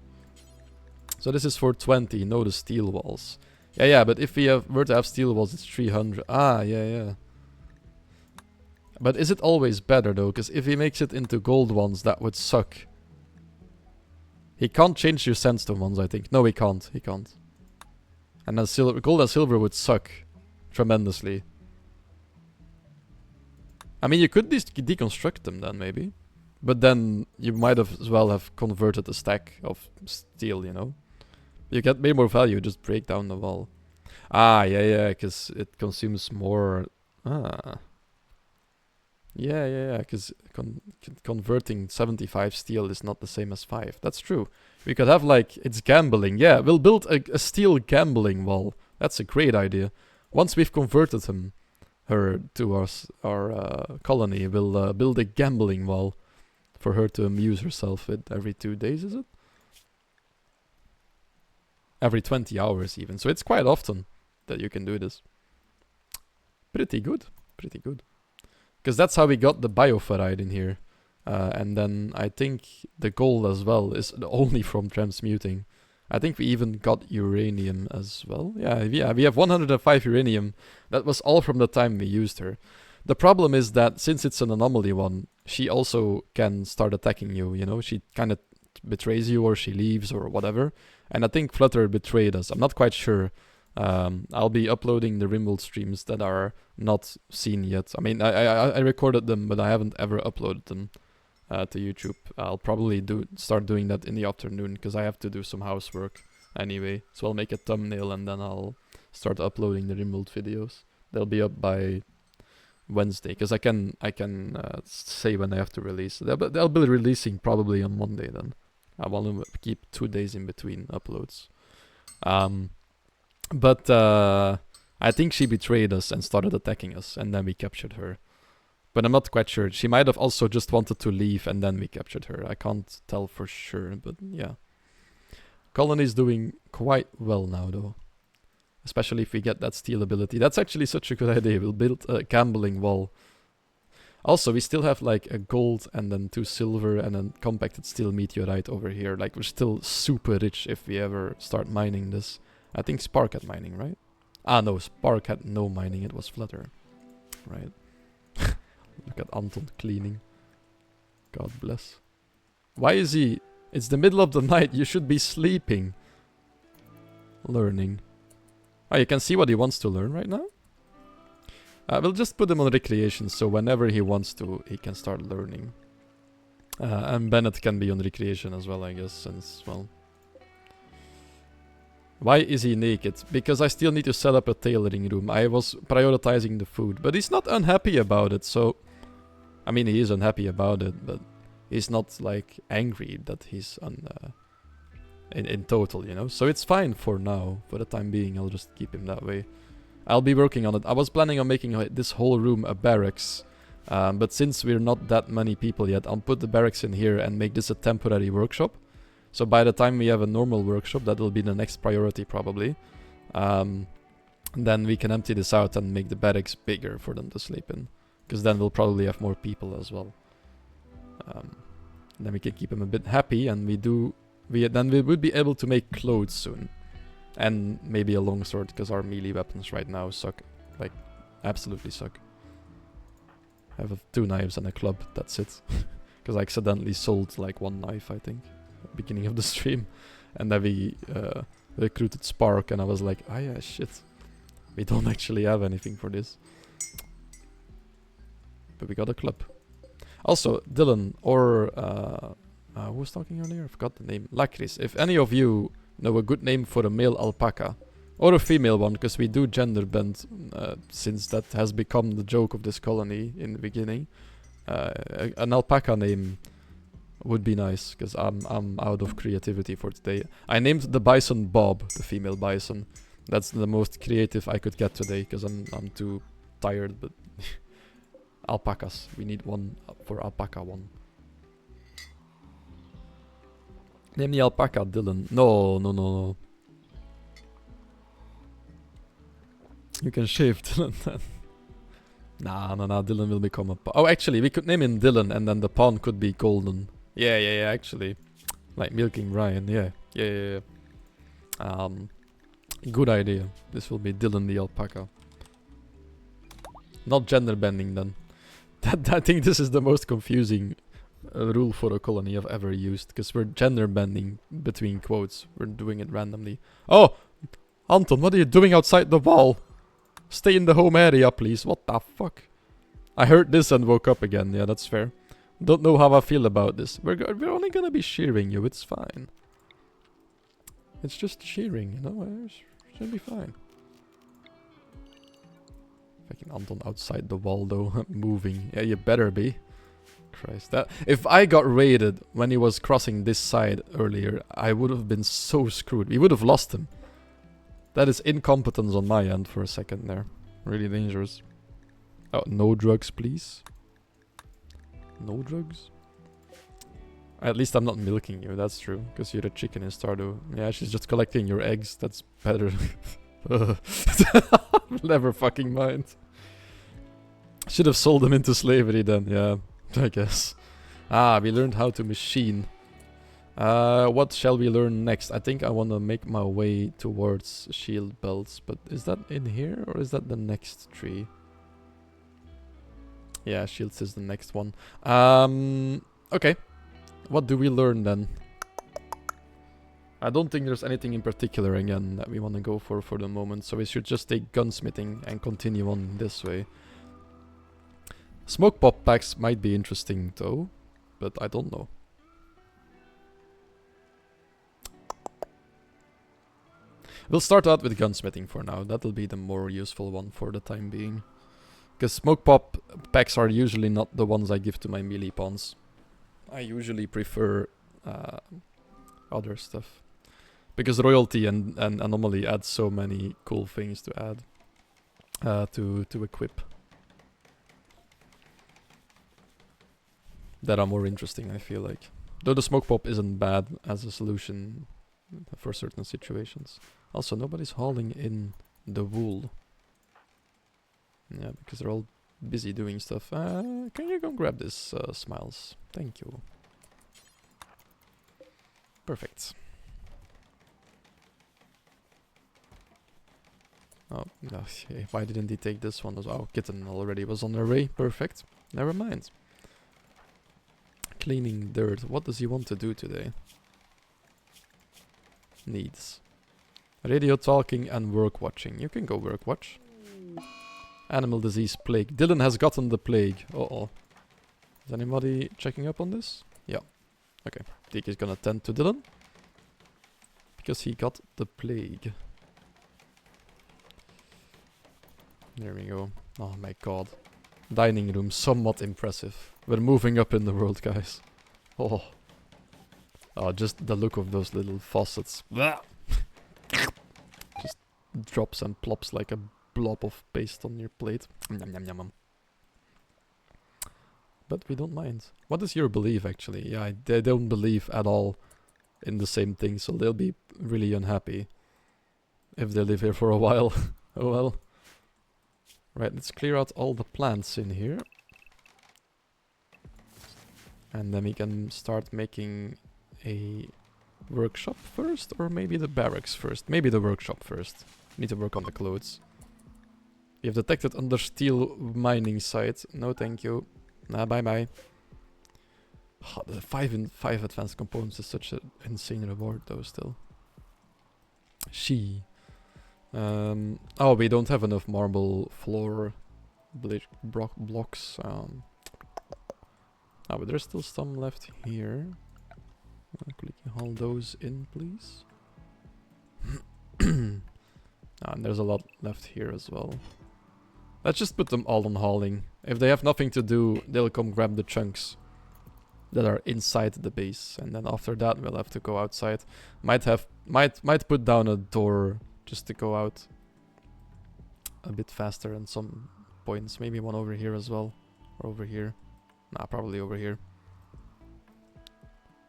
So this is 420, no the steel walls. Yeah, but if we were to have steel walls, it's 300. Ah, yeah. But is it always better though? Because if he makes it into gold ones, that would suck. He can't change your sandstone ones, I think. No, he can't. And then gold and silver would suck tremendously. I mean, you could deconstruct them then, maybe. But then you might as well have converted a stack of steel, you know? You get way more value, just break down the wall. Ah, yeah, because it consumes more... Ah. Yeah, because converting 75 steel is not the same as 5. That's true. We could have, like, it's gambling. Yeah, we'll build a steel gambling wall. That's a great idea. Once we've converted her to our colony, we'll build a gambling wall for her to amuse herself with every 2 days, is it? Every 20 hours even. So it's quite often that you can do this. Pretty good. Because that's how we got the bioferrite in here. And then I think the gold as well is only from transmuting. I think we even got uranium as well. Yeah, we have 105 uranium. That was all from the time we used her. The problem is that since it's an anomaly one, she also can start attacking you, you know? She kind of betrays you or she leaves or whatever. And I think Flutter betrayed us. I'm not quite sure. I'll be uploading the Rimworld streams that are not seen yet. I mean, I recorded them, but I haven't ever uploaded them to YouTube. I'll probably start doing that in the afternoon, because I have to do some housework anyway. So I'll make a thumbnail and then I'll start uploading the Rimworld videos. They'll be up by Wednesday, because I can say when I have to release. They'll be releasing probably on Monday then. I want to keep 2 days in between uploads. But I think she betrayed us and started attacking us, and then we captured her. But I'm not quite sure. She might have also just wanted to leave, and then we captured her. I can't tell for sure, but yeah. Colony's doing quite well now, though. Especially if we get that steel ability. That's actually such a good idea. We'll build a gambling wall. Also, we still have like a gold and then 2 silver and then compacted steel meteorite over here. Like, we're still super rich if we ever start mining this. I think Spark had mining, right? Ah, no, Spark had no mining. It was Flutter. Right. Look at Anton cleaning. God bless. Why is he... It's the middle of the night. You should be sleeping. Learning. Oh, you can see what he wants to learn right now? We'll just put him on recreation, so whenever he wants to, he can start learning. And Bennett can be on recreation as well, I guess, since, well... Why is he naked? Because I still need to set up a tailoring room. I was prioritizing the food, but he's not unhappy about it, so... I mean, he is unhappy about it, but he's not, like, angry that he's in total, you know? So it's fine for now. For the time being, I'll just keep him that way. I'll be working on it. I was planning on making this whole room a barracks. But since we're not that many people yet, I'll put the barracks in here and make this a temporary workshop. So by the time we have a normal workshop, that will be the next priority probably. Then we can empty this out and make the barracks bigger for them to sleep in. Because then we'll probably have more people as well. Then we can keep them a bit happy, and then we would be able to make clothes soon. And maybe a longsword, because our melee weapons right now suck. Like, absolutely suck. I have 2 knives and a club, that's it. Because I accidentally sold like 1 knife, I think, at the beginning of the stream. And then we recruited Spark, and I was like, ah yeah, shit. We don't actually have anything for this. But we got a club. Also, Dylan, or... who was talking earlier? I forgot the name. Lakris. If any of you know a good name for a male alpaca, or a female one, because we do gender bend, since that has become the joke of this colony in the beginning. An alpaca name would be nice, because I'm out of creativity for today. I named the bison Bob, the female bison. That's the most creative I could get today, because I'm too tired, but... Alpacas. We need one for alpaca one. Name the alpaca Dylan. No. You can shave Dylan then. Nah, Dylan will become a pawn. Oh, actually, we could name him Dylan and then the pawn could be golden. Yeah, actually. Like milking Ryan, yeah. Good idea. This will be Dylan the alpaca. Not gender bending then. I think this is the most confusing rule for a colony I've ever used, because we're gender bending between quotes. We're doing it randomly. Oh! Anton, what are you doing outside the wall? Stay in the home area, please. What the fuck? I heard this and woke up again. Yeah, that's fair. Don't know how I feel about this. We're only gonna be shearing you. It's fine. It's just shearing, you know? It should be fine. Fucking Anton outside the wall though, moving. Yeah, you better be. Christ, that if I got raided when he was crossing this side earlier, I would have been so screwed. We would have lost him. That is incompetence on my end for a second there. Really dangerous. Oh, no drugs, please. No drugs? At least I'm not milking you, that's true. Because you're a chicken in Stardew. Yeah, she's just collecting your eggs. That's better. Never fucking mind. Should have sold them into slavery then, yeah, I guess. Ah, we learned how to machine. What shall we learn next? I think I want to make my way towards shield belts, but is that in here or is that the next tree? Yeah, shields is the next one. Okay. What do we learn then? I don't think there's anything in particular again that we want to go for the moment, so we should just take gunsmithing and continue on this way. Smoke pop packs might be interesting though, but I don't know. We'll start out with gunsmithing for now. That'll be the more useful one for the time being. Because smoke pop packs are usually not the ones I give to my melee pawns. I usually prefer other stuff. Because royalty and anomaly add so many cool things to add. To equip. That are more interesting, I feel like. Though the smoke pop isn't bad as a solution for certain situations. Also, nobody's hauling in the wool. Yeah, because they're all busy doing stuff. Can you go grab this, Smiles? Thank you. Perfect. Oh, no, why didn't he take this one as well? Oh, Kitten already was on their way. Perfect. Never mind. Cleaning dirt. What does he want to do today? Needs. Radio talking and work watching. You can go work watch. Animal disease plague. Dylan has gotten the plague. Uh-oh. Is anybody checking up on this? Yeah. Okay. Deke is gonna tend to Dylan. Because he got the plague. There we go. Oh my god. Dining room, somewhat impressive. We're moving up in the world, guys. Oh. Oh, just the look of those little faucets. Just drops and plops like a blob of paste on your plate. Yum, yum, yum, yum. But we don't mind. What is your belief, actually? Yeah, they don't believe at all in the same thing, so they'll be really unhappy if they live here for a while. Oh well. Right, let's clear out all the plants in here. And then we can start making a workshop first, or maybe the barracks first. Maybe the workshop first. Need to work on the clothes. You have detected under steel mining site. No, thank you. Nah, bye-bye. Oh, the 5 in 5 advanced components is such an insane reward, though, still. Oh, we don't have enough marble floor blocks. Oh, but there's still some left here. Quickly haul those in, please. And there's a lot left here as well. Let's just put them all on hauling. If they have nothing to do, they'll come grab the chunks that are inside the base, and then after that we'll have to go outside. Might put down a door just to go out a bit faster in some points. Maybe one over here as well, or over here. Nah, probably over here.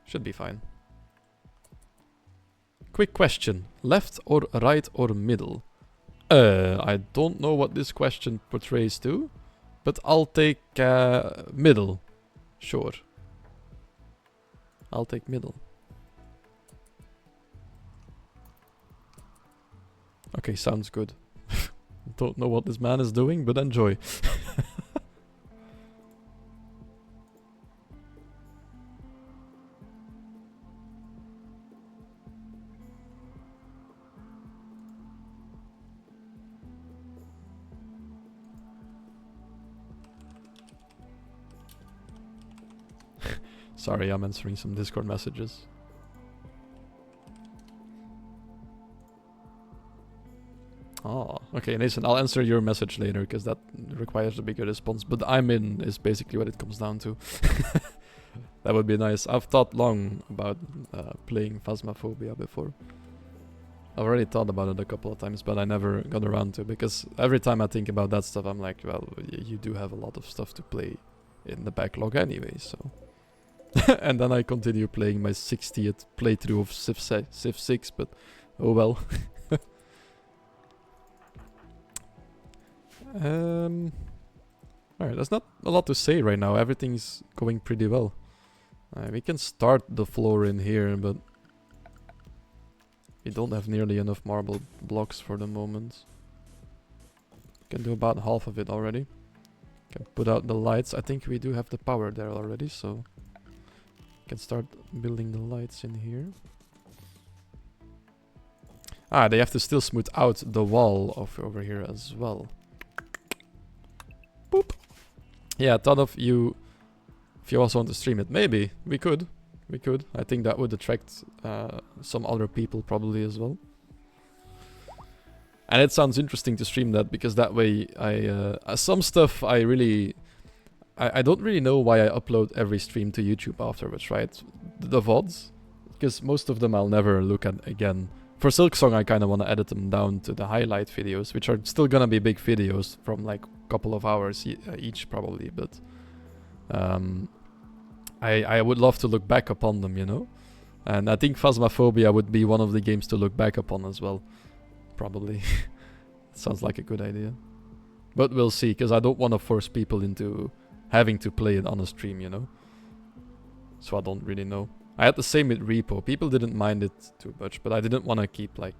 Should be fine. Quick question: left or right or middle? I don't know what this question portrays to, but I'll take middle. Sure. I'll take middle. Okay, sounds good. Don't know what this man is doing, but enjoy. Sorry, I'm answering some Discord messages. Oh, okay, Nathan, I'll answer your message later, because that requires a bigger response. But I'm in is basically what it comes down to. That would be nice. I've thought long about playing Phasmophobia before. I've already thought about it a couple of times, but I never got around to, because every time I think about that stuff, I'm like, well, you do have a lot of stuff to play in the backlog anyway, so... And then I continue playing my 60th playthrough of Civ 6, but oh well. Alright, there's not a lot to say right now. Everything's going pretty well. We can start the floor in here, but we don't have nearly enough marble blocks for the moment. Can do about half of it already. Can put out the lights. I think we do have the power there already, so can start building the lights in here. Ah, they have to still smooth out the wall of over here as well. Boop. Yeah, I thought of you if you also want to stream it. Maybe we could. We could. I think that would attract some other people probably as well. And it sounds interesting to stream that, because that way some stuff I really... I don't really know why I upload every stream to YouTube afterwards, right? The VODs. Because most of them I'll never look at again. For Silksong, I kind of want to edit them down to the highlight videos, which are still gonna be big videos from like a couple of hours each probably, but... I would love to look back upon them, you know? And I think Phasmophobia would be one of the games to look back upon as well. Probably. Sounds like a good idea. But we'll see, because I don't want to force people into having to play it on a stream, you know? So I don't really know. I had the same with Repo. People didn't mind it too much, but I didn't want to keep, like,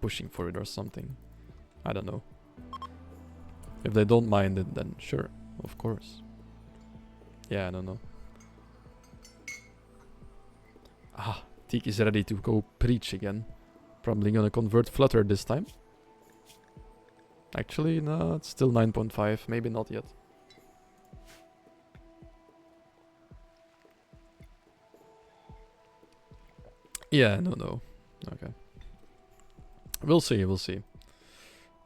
pushing for it or something. I don't know. If they don't mind it, then sure, of course. Yeah, I don't know. Ah, Teak is ready to go preach again. Probably gonna convert Flutter this time. Actually, no, it's still 9.5. Maybe not yet. Yeah, no. Okay. We'll see, we'll see.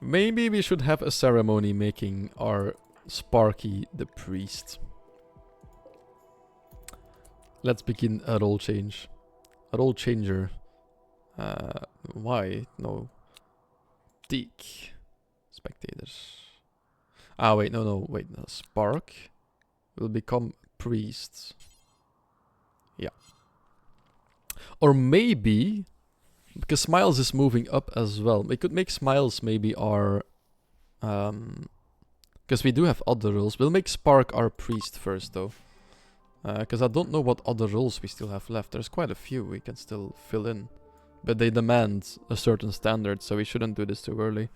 Maybe we should have a ceremony making our Sparky the priest. Let's begin a role change. A role changer. Why? No. Teak. Spectators. Ah, wait, no, wait. No. Spark will become priests. Yeah. Or maybe, because Smiles is moving up as well, we could make Smiles maybe our... because we do have other roles. We'll make Spark our priest first, though. Because I don't know what other roles we still have left. There's quite a few we can still fill in. But they demand a certain standard, so we shouldn't do this too early.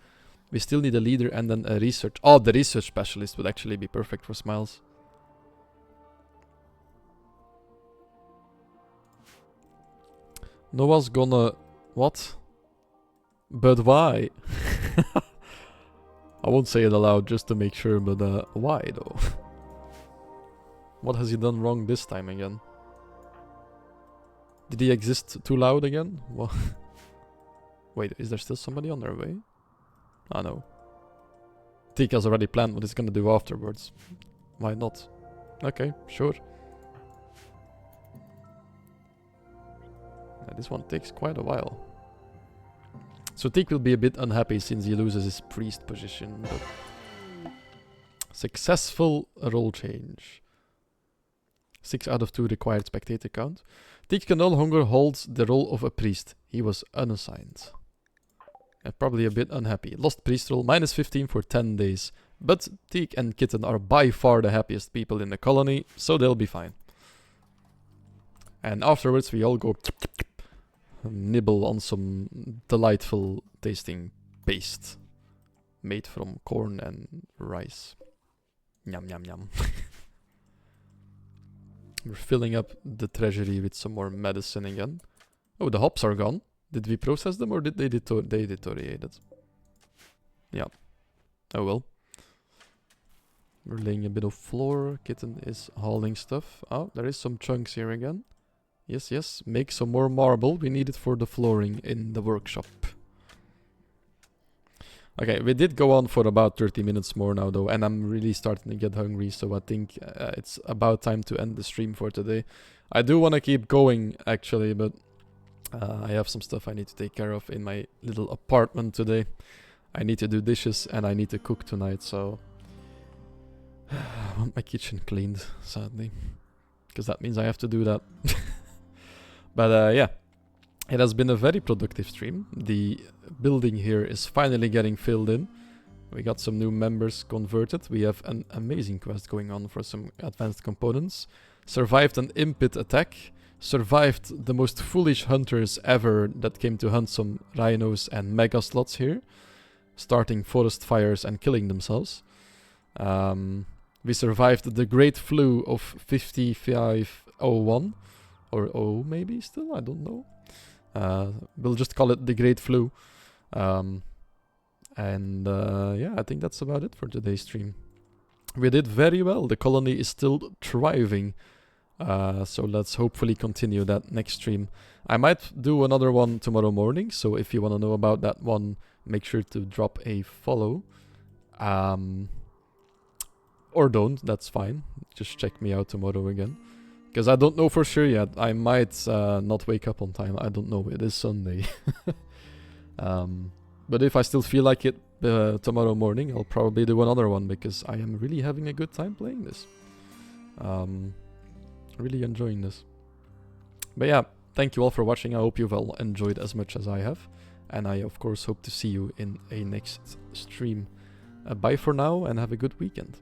We still need a leader and then a research... Oh, the research specialist would actually be perfect for Smiles. Noah's gonna... What? But why? I won't say it aloud just to make sure, but why though? What has he done wrong this time again? Did he exist too loud again? What? Wait, is there still somebody on their way? Ah, no. Teak has already planned what he's gonna do afterwards. Why not? Okay, sure. This one takes quite a while. So Teak will be a bit unhappy since he loses his priest position, but... Successful role change. 6 out of 2 required spectator count. Teak can no longer hold the role of a priest. He was unassigned. Probably a bit unhappy. Lost priest role, -15 for 10 days. But Teak and Kitten are by far the happiest people in the colony, so they'll be fine. And afterwards we all go nibble on some delightful tasting paste made from corn and rice. Yum yum yum. We're filling up the treasury with some more medicine again. Oh, the hops are gone. Did we process them or did they deteriorated? Yeah. Oh well. We're laying a bit of floor. Kitten is hauling stuff. Oh, there is some chunks here again. Yes, yes. Make some more marble. We need it for the flooring in the workshop. Okay, we did go on for about 30 minutes more now though, and I'm really starting to get hungry, so I think it's about time to end the stream for today. I do want to keep going actually, but I have some stuff I need to take care of in my little apartment today. I need to do dishes and I need to cook tonight, so I want my kitchen cleaned, sadly, because that means I have to do that. But yeah. It has been a very productive stream. The building here is finally getting filled in. We got some new members converted. We have an amazing quest going on for some advanced components. Survived an impit attack. Survived the most foolish hunters ever that came to hunt some rhinos and mega slots here. Starting forest fires and killing themselves. We survived the great flu of 5501. Or O maybe still? I don't know. We'll just call it the Great Flu. Yeah, I think that's about it for today's stream. We did very well. The colony is still thriving. So let's hopefully continue that next stream. I might do another one tomorrow morning. So if you want to know about that one, make sure to drop a follow. Or don't, that's fine. Just check me out tomorrow again. Because I don't know for sure yet. I might not wake up on time. I don't know. It is Sunday. But if I still feel like it tomorrow morning, I'll probably do another one because I am really having a good time playing this. Really enjoying this. But yeah, thank you all for watching. I hope you've all enjoyed as much as I have. And I, of course, hope to see you in a next stream. Bye for now and have a good weekend.